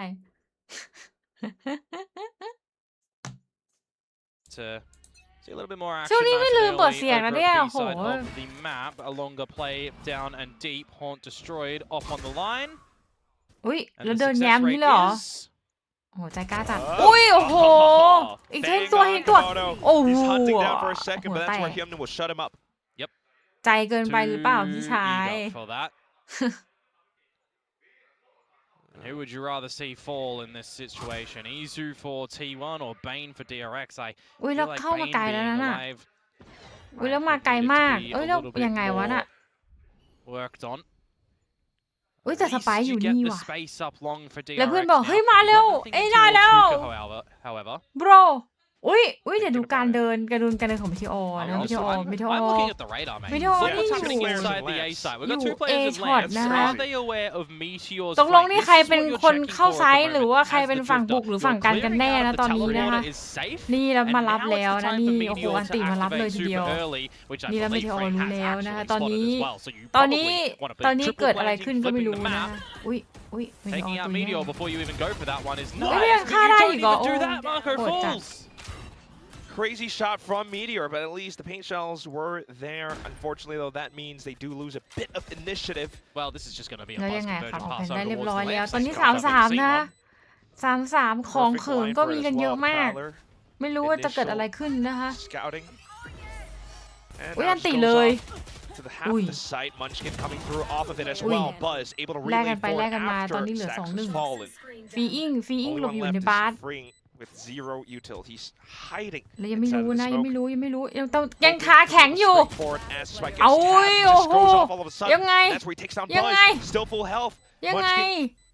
To see a little bit more action. ช่วงนี้ไม่ nice ลื and มเปิด early เสียง over นะ at เนี่ย B โอ้โห side of the map. A longer play down and deep. Haunt destroyed. Off on the line. อุ้ย And แล้ว the เดิน success แย้ม rate นี่เหรอ is โอ้โหใจกล้าจัด Oh. อุ้ยโอ้โห อีกเท่ง Bang ตัว on เท่งตัว Komodo. โอ้โห He's hunting down for a second, หัว but แต that's where ก Hyunmin will shut him up. ใจเกินไปหรือเปล่าพี่ too ชาย eager for that. Who would you rather see fall in this situation? Izu for T1 or Bane for DRX? I อุ้ย feel แล้ว like เข้ามา Bane ไกลแล้ว being นะน่ะ alive อุ้ยแล้วมาไกล needed to มาก be เอ้ย a แล้ว little bit ยังไงวะน่ะ more worked on. อุ้ย At แต่ส least ไปร์อยู่ you get นี่ the ว่ะ space up long for แล้ว DRX เพื่อนบอก now. เฮ้ยมาเร็ว Got nothing เอ้ย to ได้แล้ว Tuka, however. bro อุ้ยเดี๋ยวดูการเดินของมิเทโอนะ I'm มิเทโอ also- มิเทโอ I'm looking at the radar, mate. Video Look what's you- happening Players inside in the A Lance. site. We've got You two players in A shot Lance. นะคะ Are they aware of Meteor's ตกลง flight? นี่ This ใคร is เป็น what you're คน checking เข้า for at ไซ the ด์หรือ moment ว่าใคร as เป็น the ฝั่ง drifter. บุกหรือ You're ฝั่งกันกัน clearing แน่ out นะ the ตอนนี้นะคะ teleporter is safe. นี่แล้วมา And รับ now แล้ว it's the นะ time นี่ for โอ้โห Meteor อัน to ติมารับเลย activate ทีเดียว super early, which I นี่แล้วมิ believe เทโอ Frank รู้ has แล้วนะคะ actually ตอน spotted นี้ as well. So you ตอนนี้ probably want to ตอ play นนี้ triple เกิดอะไร planting, ขึ้นก็ไม่ flipping รู้ the นะ map. อุ้ยมิเทโอ Taking out ตัวใหญ่ Meteor before you even go for that one is เฮ้ย nice, ฆ่า but ได้ you อี don't กเหรอ even โอ้ do that. Marco โหดจัด falls. Crazy shot from Meteor, but at least the paint shells were there. Unfortunately, though, that means they do lose a bit of initiative. Well, this is just going to be a แล้ว buzz ยังไงครับ conversion ออกแผ pass นได้ over เรียบ towards ร้อย the แล้ว left. ตอนนี้ Let's go. Haven't 3-3 seen นะ one. 3-3 ของ Perfect เขิง line ก็ for มี as กันเยอะ well. มาก Prowler ไม่รู้ว่าจะเกิดอะไรขึ้นนะคะ scouting. And อุ้ย now อัน just ติ goes เลย off to the half อุ้ย of the site. Munchkin coming through off of it as อุ้ย well. Buzz able to แลก relay กันไปแลก forward กันมาตอน after นี้เหลือ Stacks has 2-1 fallen. ฟรีอิง Only หลบ one อยู่ left ใน is บาส Freeing with zero util. He's hiding แล้วยังไม่ inside รู้ of the นะยัง smoke. ไม่รู้ยังต้องยัง Hoping ขาแข็ง for อยู่ straight forward as Spike gets เอา tapped. โอ้ Just โห goes off all of a ยัง sudden. ไง That's where he takes down ยังไง Buzz. Still full health. ยังไง Munchkin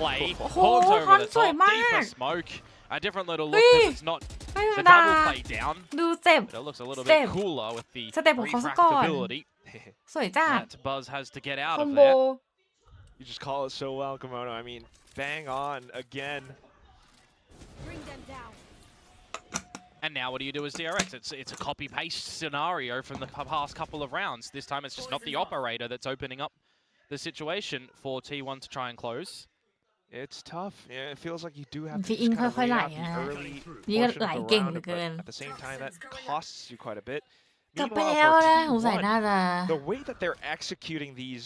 play. Oh, Horns over Horns the top, สวยมาก deeper smoke. A different little look because it's not ไม่ธรรม the ดา double play down. ดูสเต็ป But it looks a little Step. bit cooler with the สเต็ปของเขาซะก่อน refractability สวยจัด that Buzz has to get out คอ of มโบ there. You just call it so well, Komodo. I mean, bang on again. Bring them down. And now what do you do as DRX? It's a copy-paste scenario from the past couple of rounds. This time it's just not the operator that's opening up the situation for T1 to try and close. It's tough. Yeah, it feels like you do have to พี่อิง just kind of ค่อยๆ wait ไหล out the นะ early นี่ก็ portion ไหล of the เก่ง round, เหลือเกิน but at the same time that costs you quite a bit. กลับไป Meanwhile, แล้ว for นะสงสัย T1, น่าจะ the way that they're executing these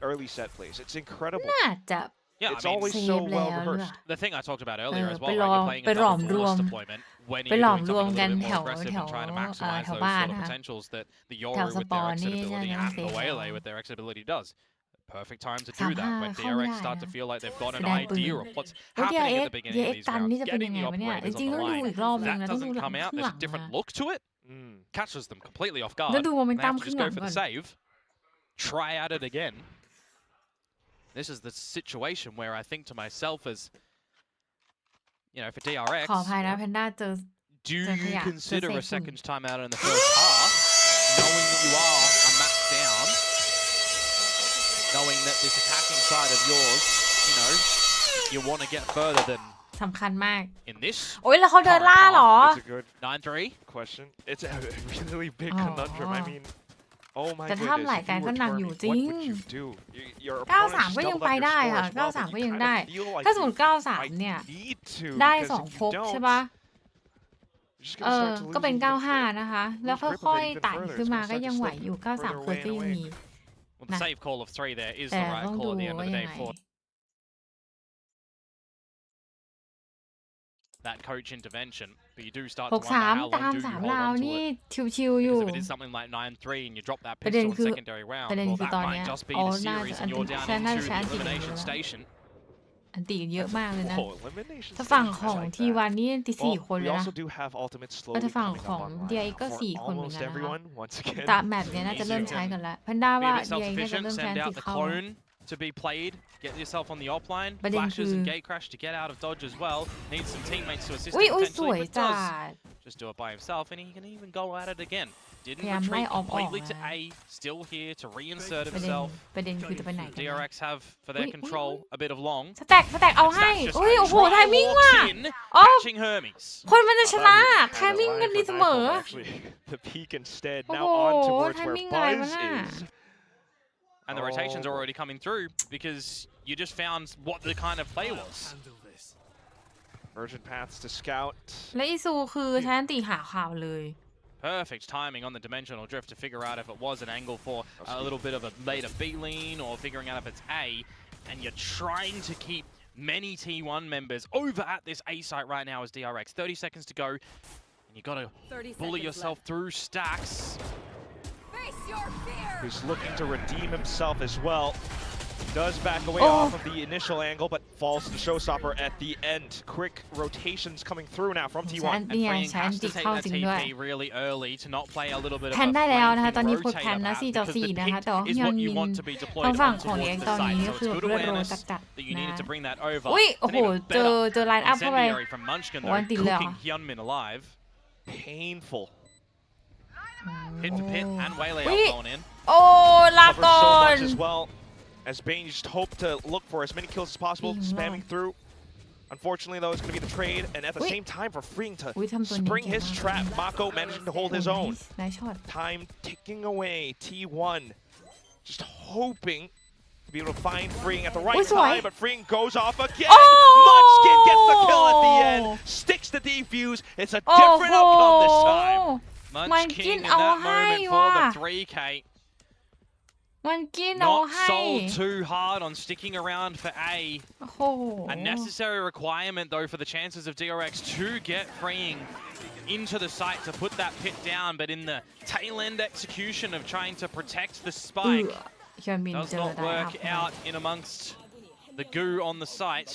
early set plays, it's incredible. น่าจะ Yeah, It's I mean, always เซ so ฟ well แล้วหรือเป rehearsed. ล่า the thing I talked about earlier as ไป well, ร right? อ You're playing ไป a หลอม double รวม force deployment when ไป you're หลอม doing รวม something a กัน little bit แถ more ว aggressive แถ and ว trying to แถ maximize ว those บ้าน sort of นะคะ potentials that the แถว Yoru ส with ปอ their น exit นี่ ability น่า and จะ the เซฟ Waylay แล้ว with their exit ability does. Perfect time to do that when เข้าไม่ DRX ได้ start to นะ feel like they've got เสี an ยดายปืน idea of what's โอ้ย happening at the beginning of DRX these กัน rounds. นี่จะเป็นยั Getting งไง the วะเนี่ย จ operators ริง on ๆ the ต้องดู line. อีกรอบนึง That นะต้องดู doesn't หลัง come ค out. รึ่ง There's หลั a ง different นะ look to it. Mm. Catches them completely off guard. แล้วดูโมเมน They ตัม have to ครึ่ just งหลั go ง for ก่อ the น save. Try at it again. This is the situation where I think to myself as, you know, for ขอ DRX, อภัยนะแพนด้าเจอ do you yeah, consider just a say second time out in the first half, knowing that you are a match down, knowing that this attacking side of yours, you know, you want to get further than สำคัญมาก in this โอ้ยแล้วเขาเดินล่าเหรอ It's a good 9-3. question. It's a really big Oh. conundrum. I mean, oh my แต่ goodness. ถ้าไหล If ไกล you ก็ were หนักอยู่ turning, จริง what would you do? Your 93 opponent's ก็ยัง doubled ไป up your ได้ score ค่ะ as well, but 93 ก็ you ยัง kind ได้ of feel like ถ้าสมม you ติ might 93 เนี่ย need to, ได้ because 2 if ภ you พใช่ don't, ปะ you're just เอ gonna อ start to ก็ lose เป็น even grip 95 นะคะ แล้ว grip of it ค่อย even ๆไต่ further. ขึ้น It's มา gonna ก็ start ยั to งไหว slip อยู่ further 93 away เควส and ก็ยัง away. มี Well, the Nah. save call of 3 there is แต่ the right ต้อง call ดู at the end of ว่า the ยั day งไง for that coach intervention. But you do start to wonder 63 how ตาม long do you 3 hold ราว on to นี่ it. ชิวๆอยู่ Because if it is something like 9-3 and you drop that ประเด็น pistol in คือ secondary round, ประเด็น well, คือ that ตอน might เนี้ย just be อ๋อ the น่า series จะอั and นติ you're down ฉันน่า into จะ the อันติอย่างเดียว elimination แล้ว station. อันติเยอะมากเลยนะ Oh, elimination ถ้าฝั่ง stage, ของ I like ที that. วันนี่อันติ Well, 4 คน we เลยนะ also do have ultimate แล้ว slowly ถ้าฝั่ง coming ขอ up ง online DRX ก็ for 4 คนเหมือน almost กันนะคะ everyone. Once again, ตามแมปเนี้ยน่าจะเริ่มใช้กันแล้วแพนด้า Be ว่า a bit DRX น่าจะ self-sufficient, เริ่มใช้อั send น out ติ the เข้า clone to be played, get yourself on the offline, ประเด็นคือ flashes and gate crash to get out of dodge as well. Need some teammates to assist อุ้ย him อุ้ยสวย potentially, but จั does ด just do it by himself, and he can even go at it again. Didn't พยายามไล่ retreat ออม completely ออก to นะ A, still here to reinsert ประเด็น himself. ประเด็นคือจะไปไหนกันนะ DRX have, for their Ui, ui, control, a bit of long. สแต็กเอาให้ That's just อุ้ย a โอ้โห try ไทมิ่ง walks ว่ะ in, อ๋อ catching Hermes. คนมันจะชนะ I thought ไท he was มิ่ง kinda กัน lying ดี for เส Nightfall, ม but อ actually the peak instead. Oh, Now on towards where timing Buzzอะไรวะน่ะ is. And the rotations Oh. are already coming through because you just found what the kind of play was. Mergent paths to scout. และอีซูคือใช้อันติหาข่าวเลย Perfect timing on the dimensional drift to figure out if it was an angle for a little bit of a later B lean or figuring out if it's A. And you're trying to keep many T1 members over at this A site right now as DRX. 30 seconds to go. And you got to 30 bully seconds yourself left. through stacks. Face your fear. Who's looking to redeem himself as well. Does back away Oh. off of the initial angle, but falls to the showstopper at the end. Quick rotations coming through now from ใช้ T1. อัน And ติ Freeing ใช้อัน has ติ to take เข้า that จริงด้วย TP really early to not play a little bit of แพ a นได้แล้วนะคะ ตอน flanking นี้โค้ดแพน rotator นะ perhaps 4 ต่อ because the 4 นะคะ pick แต่ว่า is ยอน what มิ you น want to be ทาง deployed ฝั่ง on ของ towards เลี้ยง the ตอนนี้ site. ก็ So คือ it's แบบ good เลือดโร awareness จัด that you ๆ needed นะ to bring that over. อุ้ยโอ้โห And even เจอ better, ไลน์อัพเข้าไป incendiary from Munchkin โอ้อั though, นติเลยเหรอ cooking Hyunmin alive. Painful. Hit to pit and Waylay Wait. up going in. โอ้ลา Covers ก่อ so น much as well. As Bane just hope to look for as many kills as possible, Being spamming low. through. Unfortunately, though, it's going to be the trade, and at the Wait. same time for Freeing to อุ้ยทำตัวนี้ spring เก่ง his มาก trap. Mako managing to hold his own. ไนท์ช็อต Time ticking away. T1 just hoping to be able to find Freeing at the right Ui, giỏi. time, but Freeing goes off again. Oh! Munchkin gets the kill at the end. Sticks the defuse. It's a โอ้ different โห outcome this time. Munchkin in เอา that ให้ moment ว่ะ for the 3K. มันกินเอา Not ให้ sold too hard on sticking around for A. โอ้โห A necessary requirement, though, for the chances of DRX to get Freeing into the site to put that pit down, but in the tail end execution of trying to protect the เอ spike, อยอนมิน does เจอ not ไลน์อั work พ out in amongst the goo on the site.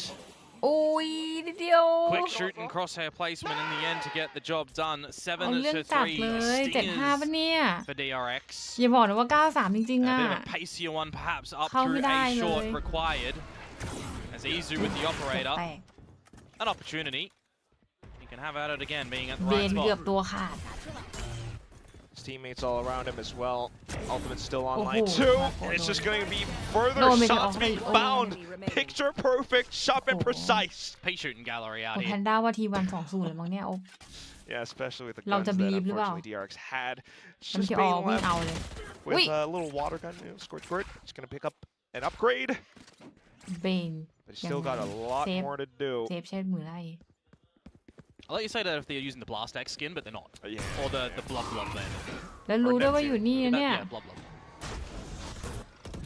โอ้ยนิดเดียว Quick shoot and crosshair placement in the end to get the job done. เอาเรื่อง 7 to จัด 3 เลย 7-5 ปะ stingers เนี่ย for DRX. อย่าบอกนะว่า 93 จริง A ๆ อ่ะ bit of a pacier one, perhaps up Không throughได้ A เลย short required. As Izu with the แป operator, ลก an opportunity. He can have at it again, being at the ๆเบ right นเกือบ spot. ตัวขาด His teammates all around him as well. Ultimate's still โอ้โห online too, มาโค and โด it's น just going to be further โดนไปถึง shots เอาไป being โอ้ found. Picture perfect, sharp and Oh. precise. Pea shooting gallery โอ้ out แพ here. นด้าว่าทีวัน2-0เลยมั้งเนี่ยโอ้ Yeah, especially with the เรา guns จะ that believe หรือเปล่า unfortunately DRX had. It's แล้ว just ที่ออ being วิ่ง left เอาเลย with อุ้ย a little water gun, squirt squirt. Just going to pick up an upgrade, เบน but he's still got a lot Save. more to do. เซฟใช้มือไล่ I'll let you say that if they're using the Blast X skin, but they're not. Yeah. Or the Blood Blob then. แล้วรู้ด้วยว่าอยู่นี่นะเนี่ย Yeah, Blood Blob.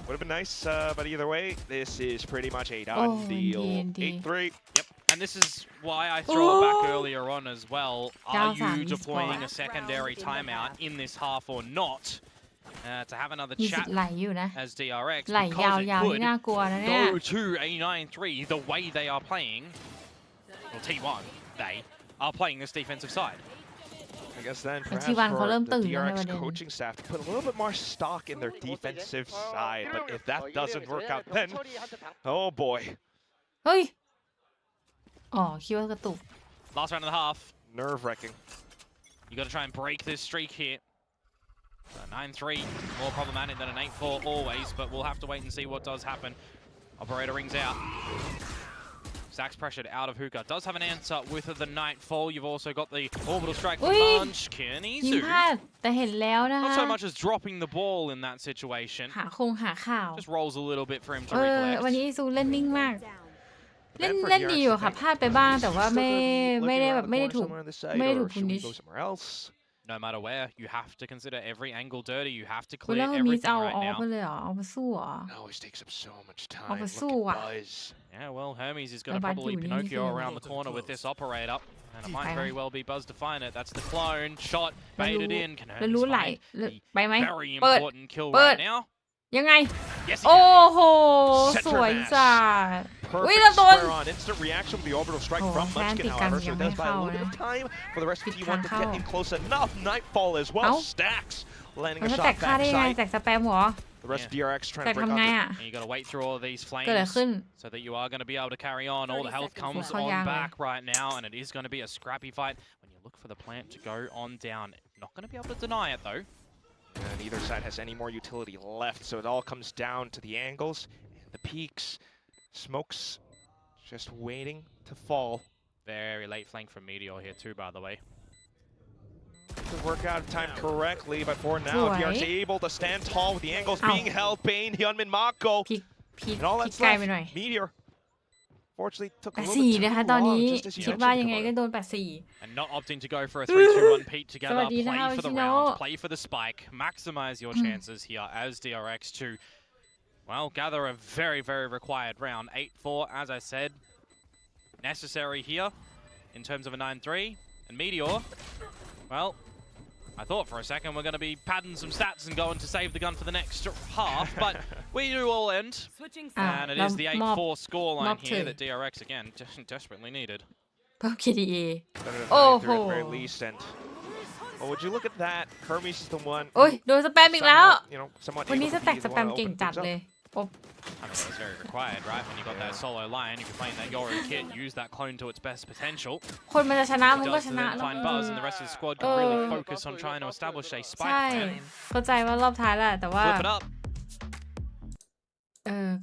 Would have been nice, but either way, this is pretty much a Oh, done deal. indeed. 8-3. Yep. And this is why I throw it back earlier on as well. Are Down you some deploying a esports. secondary timeout in this half or not? To have another มีสิท chat ธิ์ไหลอยู่นะ as DRX ไหล because ยาว it ๆนี่ could น่ากลัวนะเนี่ย go to a 9-3 the way they are playing. Well, T1, they are playing this defensive side. I guess then And perhaps T1 เขาเริ่ม for the ตื่นแล้วใน DRX ประเด็น coaching staff to put a little bit more stock in their defensive side. But if that doesn't work out, then oh boy, เฮ้ย อ๋อคิดว่ากระตุก Last round and a half. nerve-wracking. You got to try and break this streak here. 9-3, more problematic than an 8-4 always, but we'll have to wait and see what does happen. Operator rings out. Zach's pressured out of hookah. Does have an answer with the Nightfall. You've also got the orbital strike from Ui. Munchkin. ยิงพลาดแต่เห็นแล้วนะ Not คะ so much as dropping the ball in that situation. หาข่าว Just rolls a little bit for him to วัน recollect. นี้ซูเล่นนิ่งมาก Down. เล่น And for เล่น DRX, ดีอยู่ I ค่ะ think พลาดไปบ้างแต่ว่า still ไม่ could be ได้ looking แบบ around ไม่ the ได้ corner ถูก somewhere on this side, ไม่ได้ถู or กพุ should we นิช go somewhere else? No matter where, you have to consider every angle dirty. You have to คุณ clear แล้วมิส everything เอา right ออกไป now. เลยเหรอเอาไปสู้เหรอ It always takes up so much Oh, time. but Look so at what? Buzz. Yeah, well, Hermes is going to Nobody probably doing Pinocchio anything. around the corner with this operator. And it might Fine. very well be Buzz to find it. That's the clone. Shot, แล้ว baited รู้ in. Can แล้วรู้ Hermes ไหล find ไปไหม the very เปิด important kill Bird. right now? ยังไง Yes, he โอ้ can. โห Center สวย mass. จัด อุ้ย Perfect แล้วโดน square on. Instant reaction with the orbital strike Oh, from fan Munchkin, ติดกัน however, so ยั it งไม่ does buy a เข้า little bit นะ of time for the rest of ปิด T1 to ทางเข้า get in close enough. Nightfall as well. เอ้า Stacks landing มัน a จะแตก shot ฆ่าได้ยังไง backside. แตกสแปมเหรอ The rest of Yeah. DRX trying แต to ก break ทำไง onto อ่ะ And you got to wait through all of these เกิดอะไร flames ขึ้น so that you are going to be able to carry on. All the 30 health seconds comes left. on Yeah. back right now, and it is going to be a scrappy fight. When you look for the plant to go on down, not going to be able to deny it though. And neither side has any more utility left, so it all comes down to the angles and the peaks. Smokes just waiting to fall. Very late flank from Meteor here too, by the way. To work out time correctly, but for now, Right. DRX able to stand tall with the angles Ow. being held. Bane, Hyunmin, Mako, พลิกพลิก and all พลิก that's ไกลไปหน่อย left. Meteor, fortunately, took a 8-4 little bit นะคะ too ตอนนี้ long, just as you คิดว่า mentioned, ยังไงก็ Dakota. โดน 8-4 And not opting to go for a 3-2-1 Pete together. สวัสดีนะคะ Play for the ชิโนะ round, play for the spike, maximize your chances here as DRX to, well, gather a very, very required round. 8-4, as I said, necessary here in terms of a 9-3. And Meteor, well, I thought for a second we're going to be padding some stats and going to save the gun for the next half, but we do all end. Switching อ่ะ And it แล้ว is the มอบ 8-4 scoreline mob here to. that DRX, again, desperately needed. เพิ่ม KDA Better than Oh, 93 at the very ho. least, and well, would you look at that? Hermes is the one. โอ้ยโดนสแปมอีกแล้ว You know, somewhat วัน able นี้ to สแต็ก be ส the แป one ม to เก่ง open จัด things up. เลยโอ้ I mean, that was very required, right? When you got that solo line, if you're playing that Yoru kit, use that clone to its best potential. คนมันจะชนะ It มันก็ does ช to นะ then แล้ว find Buzz, and the rest of the squad can really focus on trying to establish a ใช่ spike plan. เข้าใจว่ารอบท้ายแหละแต่ว่า Flip it up.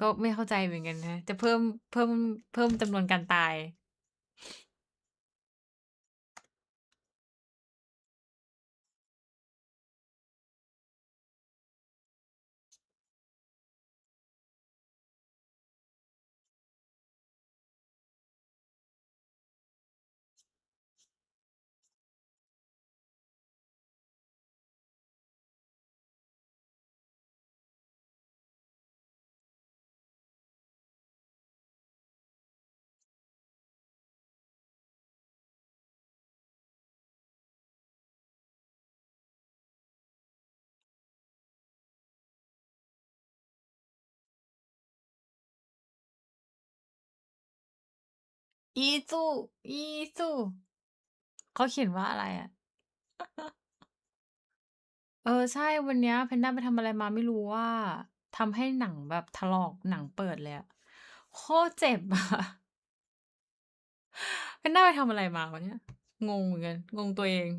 ก็ไม่เข้าใจเหมือนกันนะจะเพิ่มจำนวนการตายอีซูอีซูเขาเขียนว่าอะไรอ่ะ ใช่วันเนี้ยแพนด้าไปทำอะไรมาไม่รู้ว่าทำให้หนังแบบถลอกหนังเปิดเลยอะโคตรเจ็บอะ แพนด้าไปทำอะไรมาวะเนี่ยงงเหมือนกันงงตัวเอง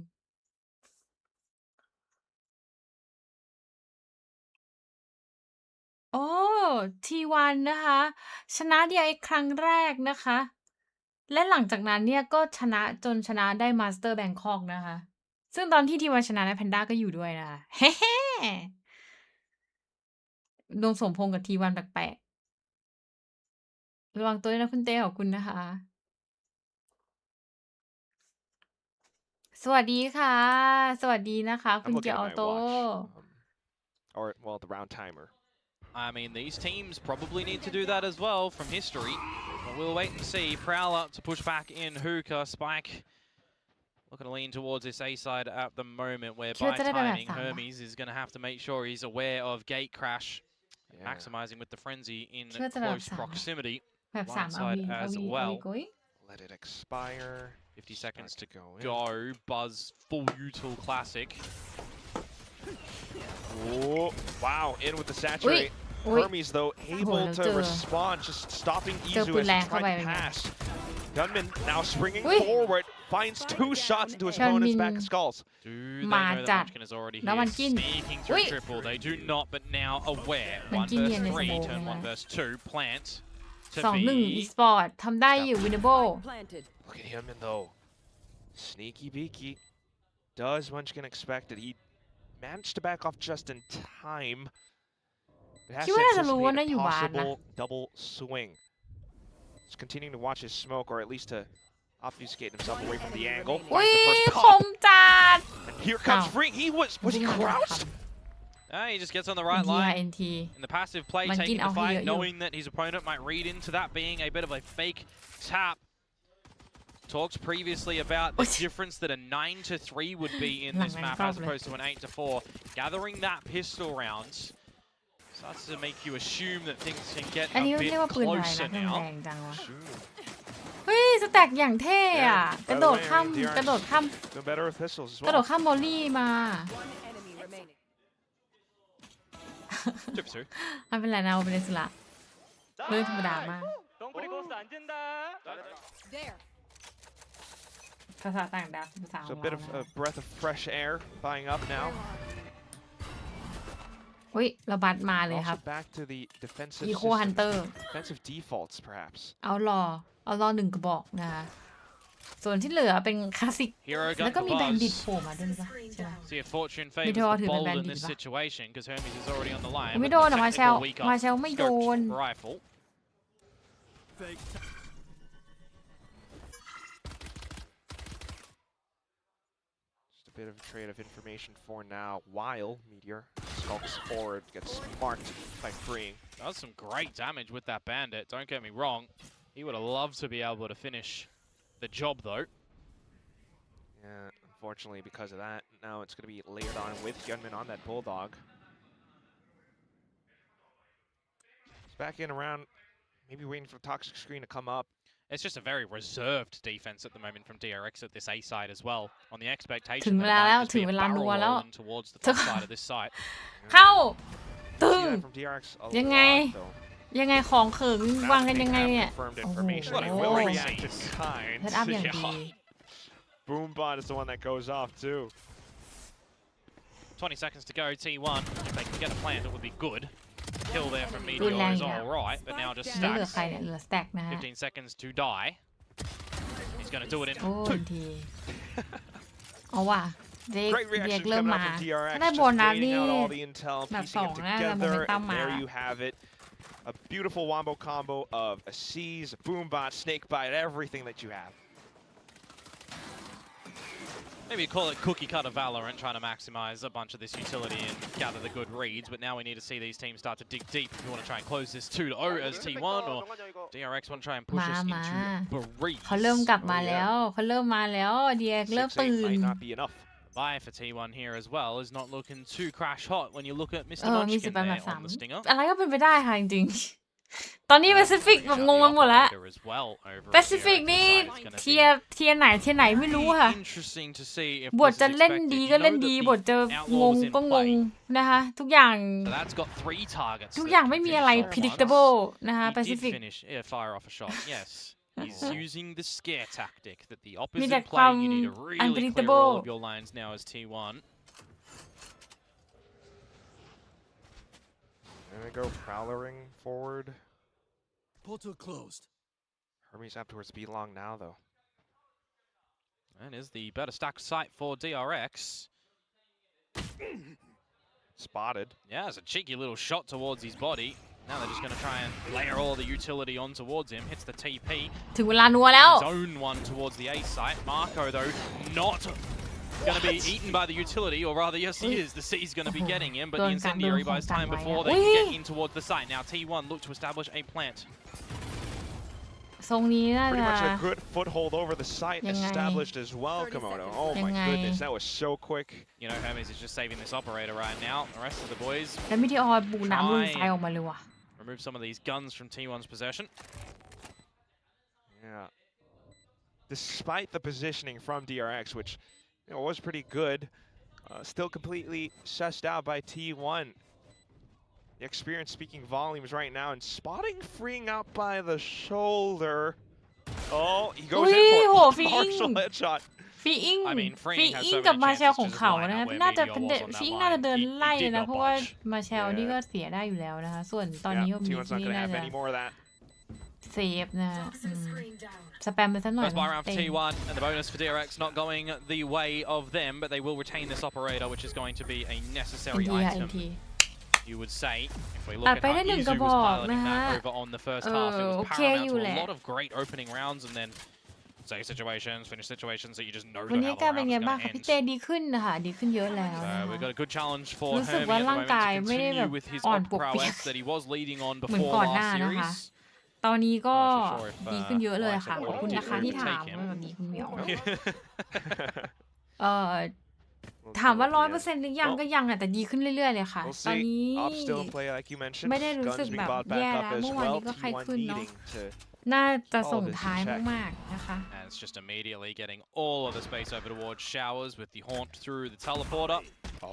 โอ้ T1 นะคะ ชนะ DRX ครั้งแรกนะคะ และหลังจากนั้นเนี่ยก็ชนะจนชนะได้ Master Bangkok นะคะ ซึ่งตอนที่ T1 ชนะนะแพนด้าก็อยู่ด้วยนะคะ เฮ้ดวงสมพงษ์กับ T1 แปลกๆ ระวังตัวด้วยนะคุณเต้ขอบคุณนะคะ สวัสดีค่ะ สวัสดีนะคะคุ I'm ณเกีย looking ร์อ at อ my โต้ watch, or well, the round timer. I mean, these teams probably need to do that as well from history. But we'll wait and see. Prowler to push back in Hookah. Spike looking to lean towards this A side at the moment, คิดว่า whereby จะได้ไปแบบ timing 3 วะ Hermes is going to have to make sure he's aware of gate crash, Yeah. maximizing with the frenzy in คิดว่าจะแบบ close 3 วะ proximity. แบบ 3 Blind are side we as are we well. going Let it expire. 50 seconds to go. go. Buzz full util classic. Oh, wow! In with the อุ๊ย saturate. อุ๊ย Hermes though โอ้โห able แล้ว to เจอ respond, just stopping เจอ Izu ปืน as แร he งเข้า tried ไป to เป็นไง pass. Gunman now springing อุ๊ย forward, finds 2 shots into his เชิญมิ opponent's น back skulls. Do they มา know จั that ด Munchkin is already แล้ว here? มันกิน Sneaking อุ๊ through ย triple. They do not, but now aware. มัน 1 กินเนีย versus นในส 3, โมก turn นะ 1 versus 2. Plant to 2-1 be. e-sport ทำได้อยู่ winnable Planted. Look at him though. Sneaky beaky. Does Munchkin expect it? He managed to back off just in time. But has คิด to ว่าน่าจะรู้ว่า anticipate น่า a อยู่บาสนะ possible double swing. He's continuing to watch his smoke, or at least to obfuscate himself away from the angle. อุ้ย Finds the first ค pop. มจัด And here comes Ow. Free. Was he ไม่ได้ crouched? ทำ He just gets on the เป็น right ที line. NT In the passive play, Munchkin taking the เอาให้เย fight, อะอยู่ knowing that his opponent might read into that being a bit of a fake tap. Talked previously about the difference that a 9-3 would be in this map as opposed to an 8-4. Gathering that pistol round starts to make you assume that things can get อัน a นี้ bit เรียกว่าปืนอะไรนะ closer ทำไม now. แรงจังวะ เฮ้ย สแต็กอย่างเท่อะ Yeah, กระโดด by the way, ข้าม DRX กระโดดข้าม Doing better with pistols as กระโดด well. ข้ามบอลลี่มา One enemy remaining. 2v2. ไม่เป็นไรนะเอาเป็นสุระเรื่องธรรมดามาก 덩그리 고스 안 된다. There. ภาษาต่างดาวภาษาข So อง a bit เรา of นะ a breath of fresh air buying up now. อุ้ยเราบัดมาเลยค Also รับ back to the defensive อีโค system. ฮันเตอร์ Defensive defaults, perhaps. เอารอ1 กระบอกนะคะส่วนที่เหลือเป็นคลาสสิก Hero แล้ gun วก็ for มีแบนดิต Buzz. โผล่มาด้วยป่ะใช่ไหม See if fortune favors Meteor the ถือเป็น bold in bandit this ปะ situation because Hermes is already on the line. ไม่ with โด the นอะมาเชล technical weak up มาเชลไม่โดน scoped rifle. Just a bit of a trade of information for now. While Meteor skulks forward, gets marked by freeing. Does some great damage with that bandit, don't get me wrong. He would have loved to be able to finish the job though. Yeah, unfortunately, because of that, now it's going to be layered on with Gunman on that Bulldog. He's back in around, maybe waiting for the toxic screen to come up. It's just a very reserved defense at the moment from DRX at this A side as well. On the ถึ expectation ง that เว it ลา might แล้ว just ถึ be ง a เวลา barrel นัวแล้ว rolling towards the top side of this site. เข้า See ตึง that from DRX a ยังไง lot, though. ยังไงของเขิง Now วางกัน they ยังไง have เนี่ย confirmed โอ้โห information. They will react in kind. เซตอัพอย่างดี Boombot is the one that goes off too. 20 seconds to go, T1. If they can get a plant, it would be good. Kill there from รุนแร Meteor ง is อยู่แล้ว alright, but now just แล้วเหลือ stacks. ใครเนี่ยเหลือสแต็กนะฮะ 15 seconds to die. He's going to do it in โอ้ย 2. ทีเอาว่ะเด็ก Great เด็ก reaction เริ่ม coming มา out from DRX. ถ้าได้ Just โบนัส waiting นี่ out all the intel, แบบ piecing it 2น่าจะโมเม together, นตัม and มา there you have it. A beautiful wombo combo of a seize, a boombot, snakebite, everything that you have. Maybe call it cookie cutter Valorant, trying to maximize a bunch of this utility and gather the good reads, but now we need to see these teams start to dig deep if you want to try and close this 2-0 as T1 or DRX want to try and push us มา into breeze. เขาเริ่มกลับมาแล้วเขาเริ่มมาแล้วเดียกเริ่ม 6-8 ตื่น might not be enough. Buy for T1 here as well is not looking too crash hot when you look at เอ Mr. อมีสิ Munchkin บเป็นแบบ there สาม on the stinger. อะไรก็เป็นไปได้ค่ะจริงๆ ตอนนี้ Pacific แบบงงไปหมดแล้ว As well over at Pacific DRX นี่ side is gonna เทียร์ไหนไม่รู้ค่ะ be interesting to see if บท this จะ is เล่น expected. ดี You ก็เล่น know that ดี the บทจะง outlaw ง was in ก็งง play. นะคะ ทุกอย่าง So that's got 3 targets. ทุก that อย่าง can ไม่มี finish อะไร off once. predictable นะคะ He did Pacific finish, fire off a shot, yes. He's using the scare tactic that the มีแต่ opposite ความ play. You need to really clear unpredictable all of your lines now as T1. There we go, Prowlering forward. Portal closed. Hermes up towards B long now, though. And is the better stack site for DRX. Spotted. Yeah, it's a cheeky little shot towards his body. Now they're just going to try and layer all the utility on towards him. Hits the TP. ถึงเวลานัวแล้ว His own one towards the A site. Marco, though, not going to be eaten by the utility, or rather, yes, he is. The C's going to be getting him, but the incendiary buys time before they can get in towards the site. Now T1 look to establish a plant. ทรงนี้น่า Pretty จะ much a good foothold over the site established as well, 30 Komodo. seconds. Oh myยังไง goodness, that was so quick. You know, Hermes is just saving this operator right now. The rest of the boys แล้วมิทีออยปูน้ำลุยไฟออกมาเลยว่ะ remove some of these guns from T1's possession. Yeah. Despite the positioning from DRX, which was pretty good, still completely sussed out by T1. The experience speaking volumes right now, and spotting freeing out by the shoulder. Oh, he goes in for a partial headshot. ฟีอิง I mean, ฟี Freeing has อิง so กับ many มาเชล chances ของ to just เขา line นะ up where น่าจะ Meteor เป็น was on that ฟีอิงน่าจะ line. เดิน He ไล่ did นะ not เพราะว่า budge. มาเชลนี่ก็เสียได้อยู่แล้วนะคะส่วนตอน Yeah, นี้ก็มี T1's not นี่ going to น่า have จะ any more of that. เซฟนะสแปมไปสักหน่อย First buy round for เต็ม T1, and the bonus for DRX not going the way of them, but they will retain this operator, which is going to be a necessary NT ค่ะ item, NT you would say. If we look ตัด at ไป how ได้หนึ่ง Izu กระ was บอก piloting นะฮะ that over on the first half, it โอ was เค paramount อยู่ to แห a ละ lot of great opening rounds, and then save situations, finish situations that you just know วัน how นี้ the การเป็น round ไง is บ้าง going คะ to พี่ end. เจดีขึ้นนะคะดีขึ้นเยอะแล้วนะ We've คะ got a good challenge for รู้สึก Hermy ว่า at the ร่าง moment กาย to ไม่ได้แบบ continue with his อ่อน odd ปวกเปียก prowess that he was leading on เหมือน before ก่อนหน้า last นะคะ series. ตอนนี้ก็ I'm not sure if, ดีขึ้นเยอะเลยค่ะ Alexa ขอบคุณนะคะ did ที่ถาม overtake him. ว่าแบบนี้คุณเหมียว We'll เอ่อ see ถามว่า what the end. 100%หรือยังก็ยังอ่ะแต่ดีขึ้นเรื่อยๆเลยค่ะ We'll ตอน see. นี้ Op still in play, like you mentioned. ไม่ได้รู้ Guns สึก being แบบ bought แย่ back แล้ up ว as เมื่อวาน well. นี้ก็ใคร T1 ขึ้นเนาะ needing to น่าจะส่ง All of this ท้าย check. มากๆนะคะ And it's just immediately getting all of the space over towards Showers with the haunt through the teleporter,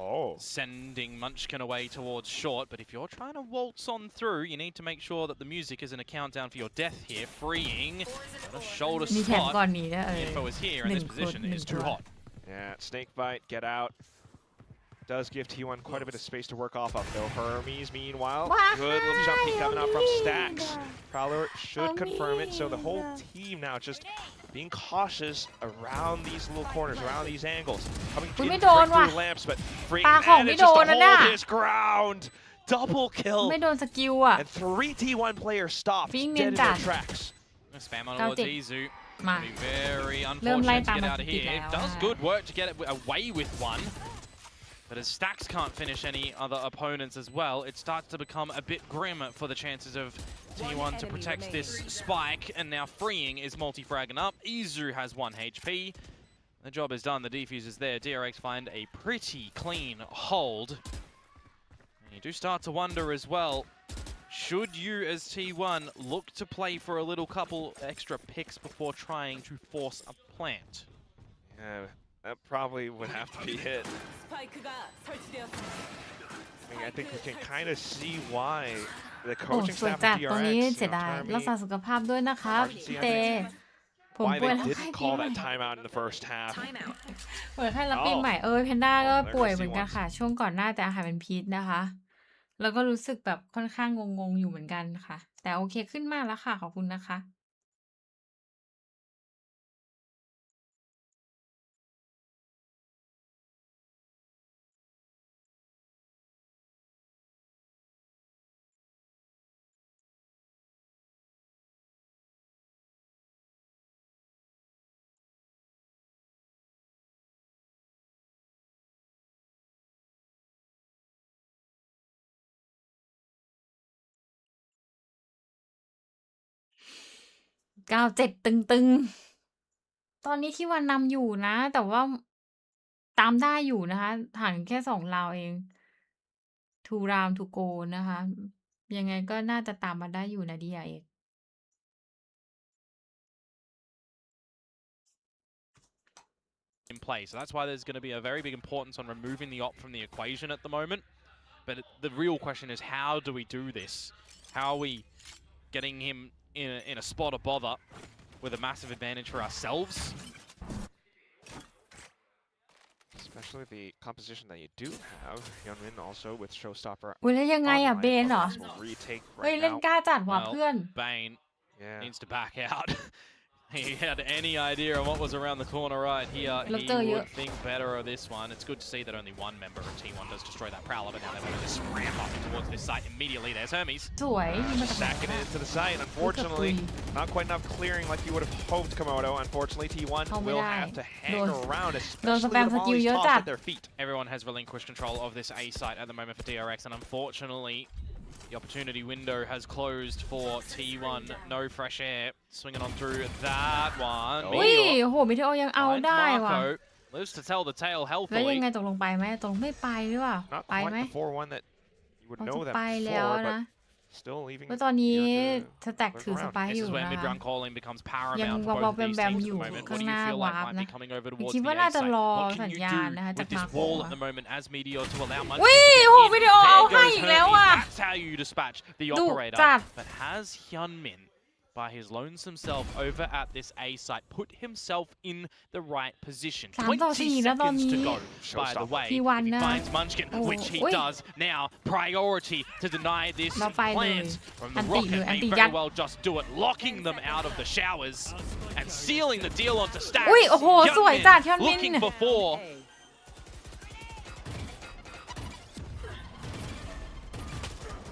Oh. sending Munchkin away towards short. But if you're trying to waltz on through, you need to make sure that the music isn't a countdown for your death here. Freeing on a shoulder มีแถม spot. ก่อนหนี้นะThe info is here, and this position is too hot. Yeah, snake bite, get out. Does give T1 quite a bit of space to work off of, though. Hermes, meanwhile, good little jump peek coming out from Stacks. Prowler should confirm it, so the whole team now just being cautious around these little corners, around these angles. Coming inไม่ right โดนว่ะ through lamps, but free ปลาของ managed ไม่ just โด to นนะเนี่ย hold his ground. Double kill. ไม่โดนสกิลอ่ะ And 3 T1 players stopped Being dead in their ninja. tracks. Spam on Cao towards Tịch. Izu. มา Be very เริ่มไล่ unfortunate ตาม to มา get out of ติด here. ๆ It แล้ว does อะ good work to get it away with one. But as Stacks can't finish any other opponents as well, it starts to become a bit grim for the chances of T1 to protect this spike. And now Freeing is multi-fragging up. Izu has 1 HP. The job is done. The defuse is there. DRX find a pretty clean hold. And you do start to wonder as well, should you as T1 look to play for a little couple extra picks before trying to force a plant? Yeah, that probably would have to be hit. 스파이크가 설치되었습니다. I mean, I think we can kind of see why the โอ้ coaching สวย staff จั of ดตรงนี้ DRX, เสียดาย Termy, รักษาสุขภาพด้วยนะคะพี่เตผม why ป่วย they แล้วไข้ didn't ปี call ใหม่ that timeout in the first half. ป่วยไข้แล้วปีใหม่แพนด้าก็ Oh, there ป่วย goes เหมือนกัน C1. ค่ะ ช่วงก่อนหน้าแต่อาหารเป็นพิษนะคะ แล้วก็รู้สึกแบบค่อนข้างงงๆอยู่เหมือนกันค่ะ แต่โอเคขึ้นมากแล้วค่ะขอบคุณนะคะ 97ตึงๆ ตอนนี้ที่วันนำอยู่นะ แต่ว่าตามได้อยู่นะคะห่างแค่2ราวเอง 2 round to go นะคะ ยังไงก็น่าจะตามมาได้อยู่นะ DRX in play. So that's why there's going to be a very big importance on removing the op from the equation at the moment. But the real question is, how do we do this? How are we getting him in a spot of bother with a massive advantage for ourselves? especially the composition that you do have. Hyunmin also with Showstopper. อุ้ยแล้วยังไงอ่ะ online, เบนเหรอ possible retake เฮ้ย right เล่น now. กล้าจัดว่ะ Well, เพื่อน Bane Yeah. needs to back out. He had any idea on what was around the corner right here. He would think better of this one. It's good to see that only one member of T1 does destroy that Prowler, but now they want to just ramp up towards this site immediately. There's Hermes. สวยนี่มาจากไหน Stacking it into the site. Unfortunately, not quite enough clearing like you would have hoped, Komodo. Unfortunately, T1 will have to hang around, especially with the volleys tossed at their feet. Everyone has relinquished control of this A site at the moment for DRX, and unfortunately, the opportunity window has closed for T1. No fresh air. Swinging on through that one. อุ้ยโหมิเทโอยังเอาได้ว่ะ Marco lives to tell the tale แล้วยัง healthily. ไงตกลงไปไหมตกลงไม่ไปหรือเปล่า Not ไปไหม quite the 4-1 that you would เขา know จะ them ไปแล้ว for, นะ but still leaving เพราะตอนนี้ here สแต็ก to ถือ lurk ส around. ไปอ This ยู่ is where นะ mid-run calling becomes ยัง paramount วั for บ both แบ of ม these แบม teams อ at ยู่ the moment. ข้า What ง do ห you น้า feel วา like ร์ป might นะ be coming over คิ towards ด the ว่า A น่าจะ site? รอ What สั can ญ you ญาณ do นะคะจาก with this มาโก wall at the moment as Meteor to allow Munchkin อุ้ย to โห get วิ in? ดีโอเอา There ให้ goes อีกแล้ว Hermes. อ่ะ That's how you dispatch the ดุ operator. จัด But has Hyunmin, by his lonesome self over at this A site, put himself in the right position? 3 ต่อ 4 แล้วตอน seconds นี้ to go, by the way. T1 If he นะ finds Munchkin, which he อุ้ย does now, priority to deny this เราไปเลย plant from อั the นติหรือ rocket อัน may ติยัด very well just do it, locking them out of the showers and sealing the deal onto stacks. อุ้ยโอ้โหสวยจัดยอนมิน looking for 4.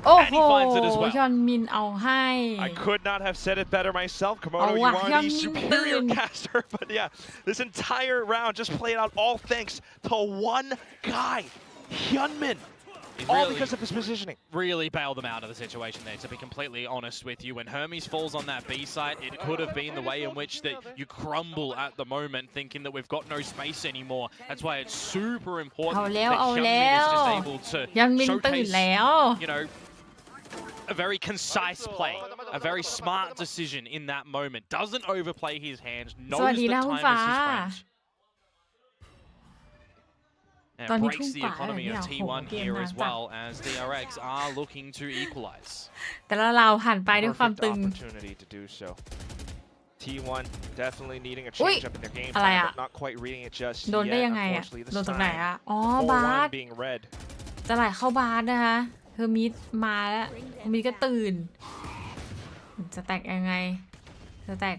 โอ้โห And he finds it as well. ยอนมินเอาให้ I could not have said it better myself, Komodo. You Oh, are Hyunmin the superior Boon. caster. But yeah, this entire round just played out all thanks to one guy, Hyunmin. He All really- because of his positioning. Really bailed them out of the situation there, to be completely honest with you. When Hermes falls on that B site, it could have been the way in which that you crumble at the moment, thinking that we've got no space anymore. That's why it's super important เอาแล้ว that เอาแล้ Hyunmin is ว just able to ยอนมินตื่น showcase, แล้ว you know, a very concise play, a very smart decision in that moment. Doesn't overplay his hands, ส knows วัสดี the นะคุณ time ฟ้า is his friend. And ตอนนี้ breaks ทุ่ง the ฟ้าอะไร economy เนี่ of ยโห T1 เกม here นาน as จัด well, as DRX are looking to equalize. แต่ละเราหันไปด้วยความ Perfect ตึง opportunity to do so. T1 definitely needing a อุ้ย change up in their game อะไร plan, อะ but not quite reading it just โดนได้ yet. ยังไงอะ Unfortunately, โดน this จากไหน time อะอ๋อบาส 4-1 being red. จะไหลเข้าบาสนะคะเฮอร์มิสมาแล้วเฮอร์มิสก็ตื่นสแต็กยังไงสแต็ก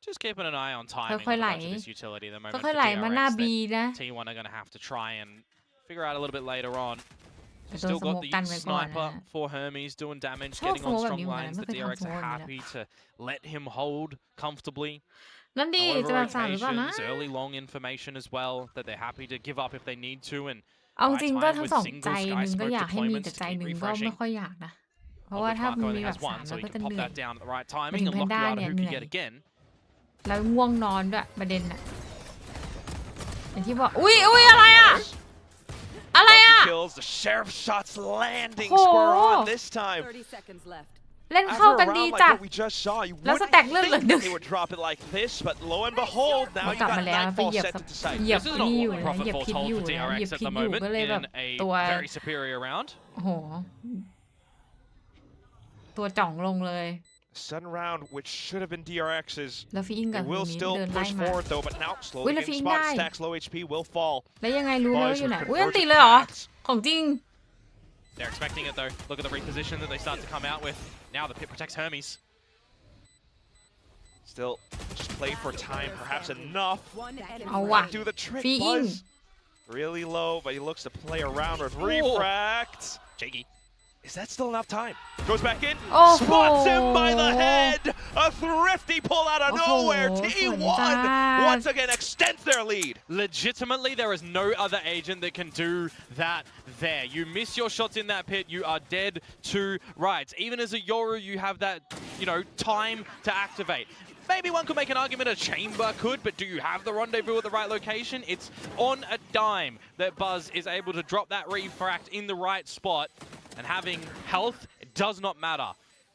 Just keeping an eye on timing on ค่อยๆ a ไหล bunch of this utility at the moment ค่ for อยๆไหลมาหน้า DRX บี that นะ T1 are going to have to try and figure out a little bit later on. ไปโดน Still สโม got ก the กันไว้ก่อนนะ sniper for Hermes doing damage, ชอบ getting สโม on กแบบ strong นี้เหมือนกัน lines ไม่ that เคย DRX ทำสโม are กอย่างนี้ happy to let him hold comfortably. นั่นดิจะ However, แบบ3หรือเปล่านะ occasions, early long information as well that they're happy to give up if they need to, and เอาจ buy ริงก็ time ทั้ง with สอง single ใจห sky นึ่งก็ smoke อยากให้มี deployments แต่ to ใจ keep หนึ่งก็ refreshing. ไม่ค่อยอยากนะเพราะว่าถ้า Marco มี only แบ has บ one, 3 so แล้ว he ก็ can จะเห pop นื่อย that down at the right time หมายถึ and ง lock แพนด้า you out เนี่ย who เห can นื่อย get again. แล้วง่วงนอนด้วยประเด็นอะอย่างที่บอกอุ้ยอะไรอะอะไรอะ Kills, the sheriff shots landing โอ้โห square on this time. 30 seconds left. เล่นเข้า After กัน a ดี round like จัด what we just saw, you แล้วส wouldn't แต็กเลือดเหลือ think หนึ่ง they would drop it like this, but lo and behold, now มัน you กลับ got มาแล้วไป Nightfall เหยียบ set into sight. เหยียบ This is นี่ not อยู่ a นะ profit เหยียบ for พิษ toll อยู่ for นะเหยียบ DRX พิ at ษ the อยู่ moment ก็เลยแบบ in a ตัว very superior round. โอ้โหตัวจ่องลงเลย Sudden round, which should have been DRX's. แล้วฟีอิงกับ They เฮอ will ร์มิส still เดินไล่ push มา forward though, but now อุ้ย slowly แล้วฟี getting อิงได้ spotted. Stacks low HP will fall. แล้วยังไงรู้แล้วว่า Boys อยู่ with ไหนอุ้ยอัน convergent ติเลยเหรอ paths. ของจริง They're expecting it though. Look at the reposition that they start to come out with. Now the pit protects Hermes. Still, just play for time, perhaps enough. One enemy. เอาว่ะ Do the trick, ฟีอิง Buzz. Really low, but he looks to play around with refract. Cheeky. Is that still enough time? Goes back in, Oh. spots him by the head. A thrifty pull out of Oh, nowhere. so T1 bad. once again extends their lead. Legitimately, there is no other agent that can do that there. You miss your shots in that pit, you are dead to rights. Even as a Yoru, you have that, time to activate. Maybe one could make an argument a chamber could, but do you have the rendezvous at the right location? It's on a dime that Buzz is able to drop that refract in the right spot. And having health, it does not matter.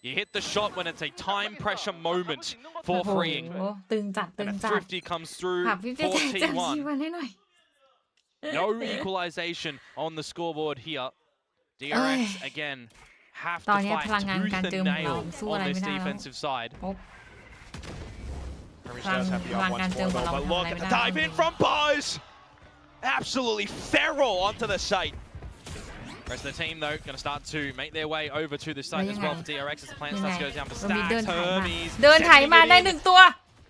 You hit the shot when it's a time pressure moment โอ้ for โห freeing. ตึงจัดตึ And ง a จัด thrifty comes through หาพี่เจ๊ for จัดชี T1. วันให้หน่อย No equalization on the scoreboard here. DRX again have ต to อนนี้ fight พลังงานการ tooth เจอ and ของเรา nail สู้อะไร on ไม่ this ได้แล้ว defensive side. Hermes does have the Lang up once Gan more Jung though, của but Long look Thằng at the này dive mới in from Buzz. absolutely feral onto the site. Rest of the team, though, going to start to make their way over to this site as well for DRX as the plan ยัง starts ไง to go down for มันมีเดิน stacks. ไถมา Hermes เดินไถมา sending ได้ it ห in, นึ่งตัว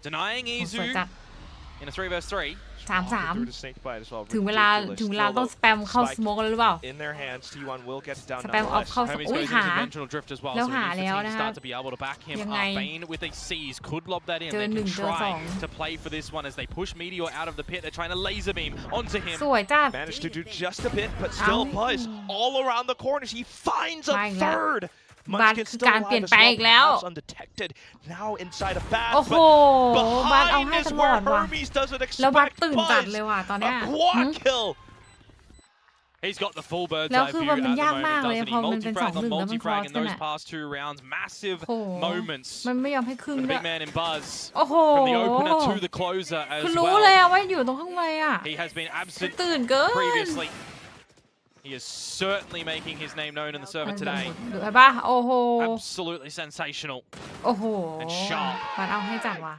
denying โอ้สวย Izu จัด in a 3v3. 3-3 Through the snake bite as well. ถึงเวลา Ridiculous. ถึงเวลา Still, ต้อง though, สแปมเข้า spike สโมกกันหรือเปล่า in their hands. T1 will get it down สแปมออฟ nonetheless. เข้า Hermes อุ้ย goes หา into dimensional drift as well, แล้ว so it หา means the แล้ว team นะคะ start to be able to back him ยัง up. ไง Bane with a C's could lob that in. เจอ They หนึ่ can งเจอสอง try to play for this one as they push Meteor out of the pit. They're trying to laser beam onto him. สวยจัด Managed to do just a bit, but still Buzz all around the corners. He finds a มาอีกแล้ว third. บาส Munchkin คือ still การเปลี่ยน alive as แปลง well, อีกแล้ว perhaps undetected. Now inside of Bass, โอ้โห but บาสเอา behind ให้ is ตลอ where ดว่ะ Hermes doesn't แล้วบาส expect ตื่นจัด Buzz. เลยว่ะตอนเนี้ย A quad kill. He's got the full bird's แล้ว eye คือ view มัน at the ยากมาก moment, เลย doesn't พอ he? มันเป็น Multi-frag 2-1 on แล้วมันครอ multi-frag ส in กัน those อ่ะ past 2 rounds. Massive โอ้โห moments มันไม่ยอมให้ครึ่ง for the ด้วย big man in Buzz. โอ้โห From the opener to the closer as คือรู้เลย well. อะว่าอยู่ตรงข้างในอะ He has been absent ตื่นเกิน previously. He is certainly making his name known in the server today. ดูไอ้ปะโอ้โห Absolutely sensational. โอ้โห And sharp. บาสเอาให้จัดว่ะ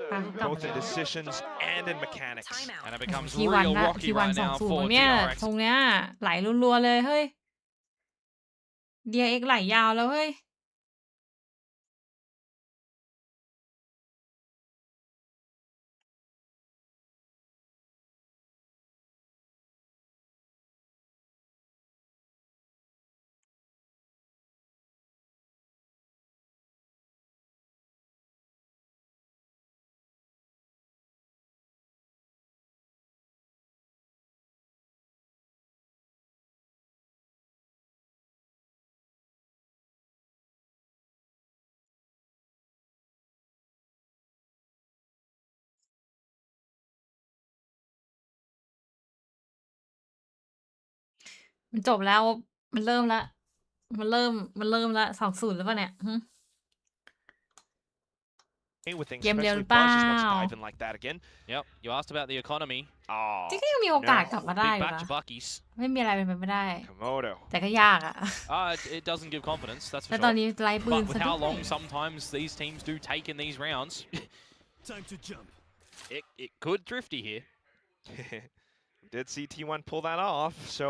ไปกลับ Both มา in decisions and in mechanics. And it becomes ทีวัน real นะ rocky ทีวัน right สอง now ศูน for ย์เนี่ย DRX. ตรงเนี้ยไหลรัวๆเลยเฮ้ย DRX ไหลยาวแล้วเฮ้ยมันจบแล้วมันเริ่มละมันเริ่มละ2-0หรือเปล่าเนี่ยหึ Hey, with things, เกมเร็วห especially รือเปล่า Buzz just wants to dive in like that again. Yep, you asked about the economy. Oh, จริงๆยังมีโอกาสกลับมาได้ Big อยู่ batch นะ of buckies. ไม่มีอะไรเป็นไปไม่ได้ Komodo. แต่ก็ยากอะ It doesn't give confidence, that's แล้ for วตอน sure. นี้ไล่ปืน But ซะ with ด้ how วย long sometimes these teams do take in these rounds, Time to jump. it could drifty here. Did see T1 pull that off, so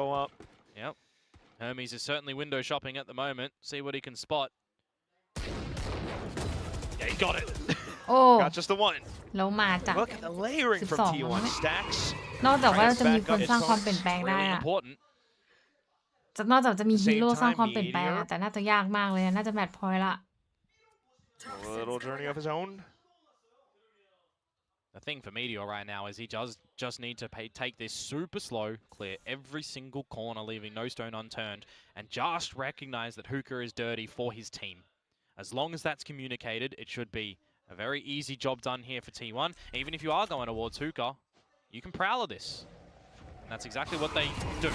Yep. Hermes is certainly window shopping at the moment. See what he can spot. Yeah, he got it. โอ้ got just the one. แล้วมาจาก Look at the layering from 12 T1 stacks. นอกจากว่า Right, จะมี back คน up สร้าง its ความเปลี่ยนแปลงได้ Really อะ important. นอกจากจะมี At the ฮี same โร่สร้าง time, ความเปลี่ยนแปลงอะ Meteor แต่น่าจะยากมากเลยอะน่าจะแมตช์พอยต์ละ A little journey of his own. The thing for Meteor right now is he does just need to take this super slow, clear every single corner, leaving no stone unturned, and just recognize that Hookah is dirty for his team. As long as that's communicated, it should be a very easy job done here for T1. Even if you are going towards Hookah, you can prowler this. And that's exactly what they do.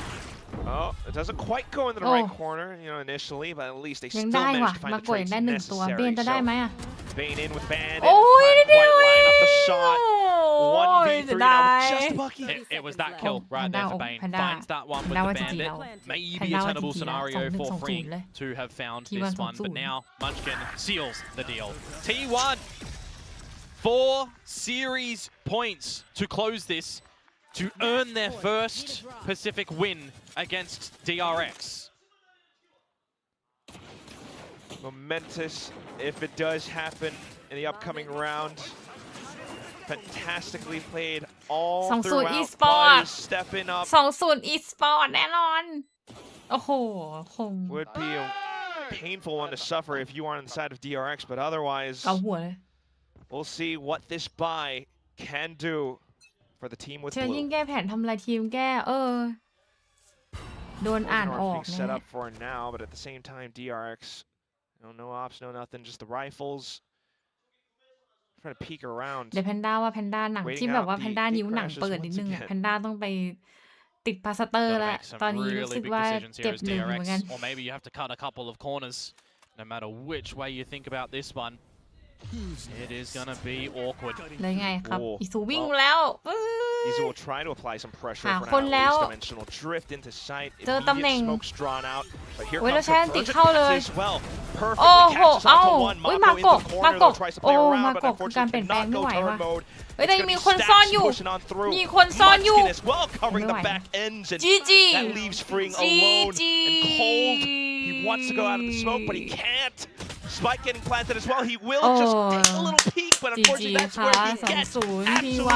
Oh, it doesn't quite go into the right corner, you know, initially, but at least they ยัง still ได้ว่ะ managed to find มา the กด traits ได้หนึ่งตัวเบน necessary. จะได้ไหม So อะ Bane in with Bandit. โอ้ย Couldn't นิดเดียว quite เอ line ง up the shot. โอ้ย 1v3 จะ now ได้ with just a bucky. It was that kill right there for Bane. Panda. Finds that one with Panda the ว่าจริง bandit. ๆแล้ว Maybe a Panda ว่า tenable จริงๆแล้ว scenario 2-1 for 2-0 Freeing เลย to have found T1 this one, but 2-0 now Munchkin seals the deal. T1, 4 series points to close this to earn their first Pacific win against DRX. Momentous if it does happen in the upcoming round. Fantastically played all 2-0 throughout. eSport Buzz stepping up 2-0 e-sport แน่นอน โอ้โหคง would be a painful one to suffer if you are on the side of DRX, but otherwise, เกาหัวเลย we'll see what this buy can do for the team with เชื่อยิ่ง blue. แก้แผนทำลายทีมแก้โดนอ่านออก being แน่ set up for now, but at the same time, DRX, no ops, no nothing, just the rifles. Trying to peek around. เดี๋ยวแพนด้าว่าแพนด้าหนัง Waiting ที่แบบว่า out แพ the นด้านิ้วหนัง crashes เปิด once นิดนึงอะ again. แพนด้าต้องไปติดพลาสเตอร์ Gotta แล้ว make some ตอนนี้รู้ really สึก big ว่า decisions เจ็ here บ as หนึ่งเหมือนกัน DRX, or maybe you have to cut a couple of corners. No matter which way you think about this one, it is gonna be awkward. เลยไงครับ โอ้ อีสูวิ่งแล้วปื๊ Izu will try to apply some pressure หา for คน now. แล้ว Least dimensional drift into sight. เจอตำแหน่ง Immediate smokes drawn out. But here โอ้ยแล้ว comes ใช้ the อันติ Virgin เข้าเลย as well. โอ้ Perfectly โห catches เอ้า onto one. อุ้ย Mako มา into โกะ the มา corner โกะ though. Tries to โอ้ play มา around, but โกะคือการ unfortunately เปลี่ยนแปลง cannot ไม่ go ไหว turn ว่ะ mode. เฮ้ย It's แต่ gonna มี be คนซ่อนอ Stacks ยู่ pushing on through. มีคนซ่อนอยู่ Munchkin as well covering ไม่ the ไหว back ends, and จีจี that leaves Freeing จี alone จี and cold. He wants to go out of the smoke, but he can't. Spike getting planted as well. He will just take a little peek, but unfortunately GG that's where he ค่ะ gets 2-0 T1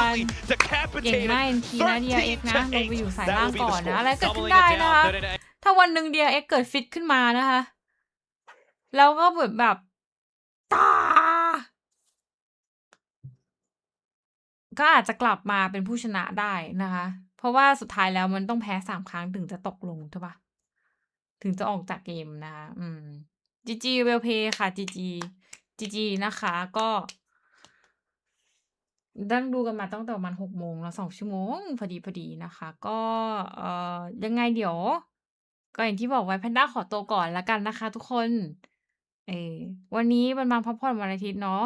absolutely เก่ง decapitated. มาก NT นะ DRX นะลงไปอยู่ 13-8. สาย That ล่าง will be ก่ the อนนะ score. อะไรเกิดขึ้น Doubling ได้ it นะคะ down. ถ้าวันหนึ่ง DRX เกิดฟิตขึ้นมานะคะ แล้วก็แบบตาก็อาจจะกลับมาเป็นผู้ชนะได้นะคะ เพราะว่าสุดท้ายแล้วมันต้องแพ้3ครั้งถึงจะตกลงใช่ปะถึงจะออกจากเกมนะคะGG well play ค่ะ GG นะคะ ก็นั่งดูกันมาตั้งแต่ประมาณ6 โมงแล้ว2 ชั่วโมงพอดีนะคะ ก็ยังไงเดี๋ยว ก็อย่างที่บอกไว้แพนด้าขอตัวก่อนแล้วกันนะคะทุกคน วันนี้มันมาพักผ่อนวันอาทิตย์เนาะ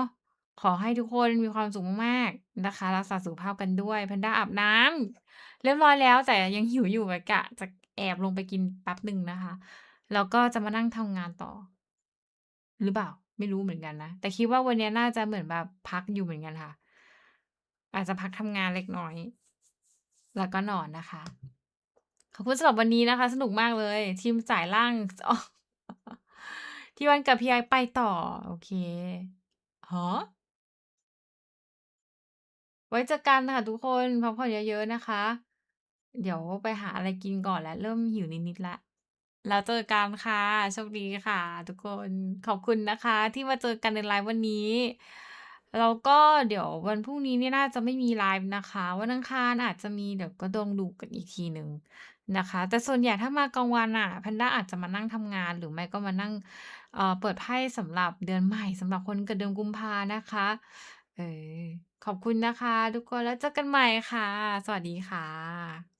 ขอให้ทุกคนมีความสุขมากๆนะคะ รักษาสุขภาพกันด้วยแพนด้าอาบน้ำเรียบร้อยแล้ว แต่ยังหิวอยู่กะจะแอบลงไปกินแป๊บหนึ่งนะคะ แล้วก็จะมานั่งทำงานต่อ หรือเปล่า ไม่รู้เหมือนกันนะ แต่คิดว่าวันนี้น่าจะเหมือนแบบพักอยู่เหมือนกันค่ะ อาจจะพักทำงานเล็กน้อย แล้วก็นอนนะคะ ขอบคุณสำหรับวันนี้นะคะ สนุกมากเลย ทีมสายล่าง อ๋อ ที่วันกับพี่ไอไปต่อ โอเคฮะไว้เจอกันค่ะทุกคนพักผ่อนเยอะๆนะคะ เดี๋ยวไปหาอะไรกินก่อนแล้วเริ่มหิวนิดๆแล้ว แล้วเจอกันค่ะโชคดีค่ะทุกคนขอบคุณนะคะที่มาเจอกันในไลฟ์วันนี้แล้วก็เดี๋ยววันพรุ่งนี้เนี่ยน่าจะไม่มีไลฟ์นะคะวันอังคารอาจจะมีเดี๋ยวก็ต้องดูกันอีกทีหนึ่งนะคะแต่ส่วนใหญ่ถ้ามากลางวันอ่ะแพนด้าอาจจะมานั่งทำงานหรือไม่ก็มานั่งเปิดไพ่สำหรับเดือนใหม่สำหรับคนเกิดเดือนกุมภานะคะเออขอบคุณนะคะทุกคนแล้วเจอกันใหม่ค่ะสวัสดีค่ะ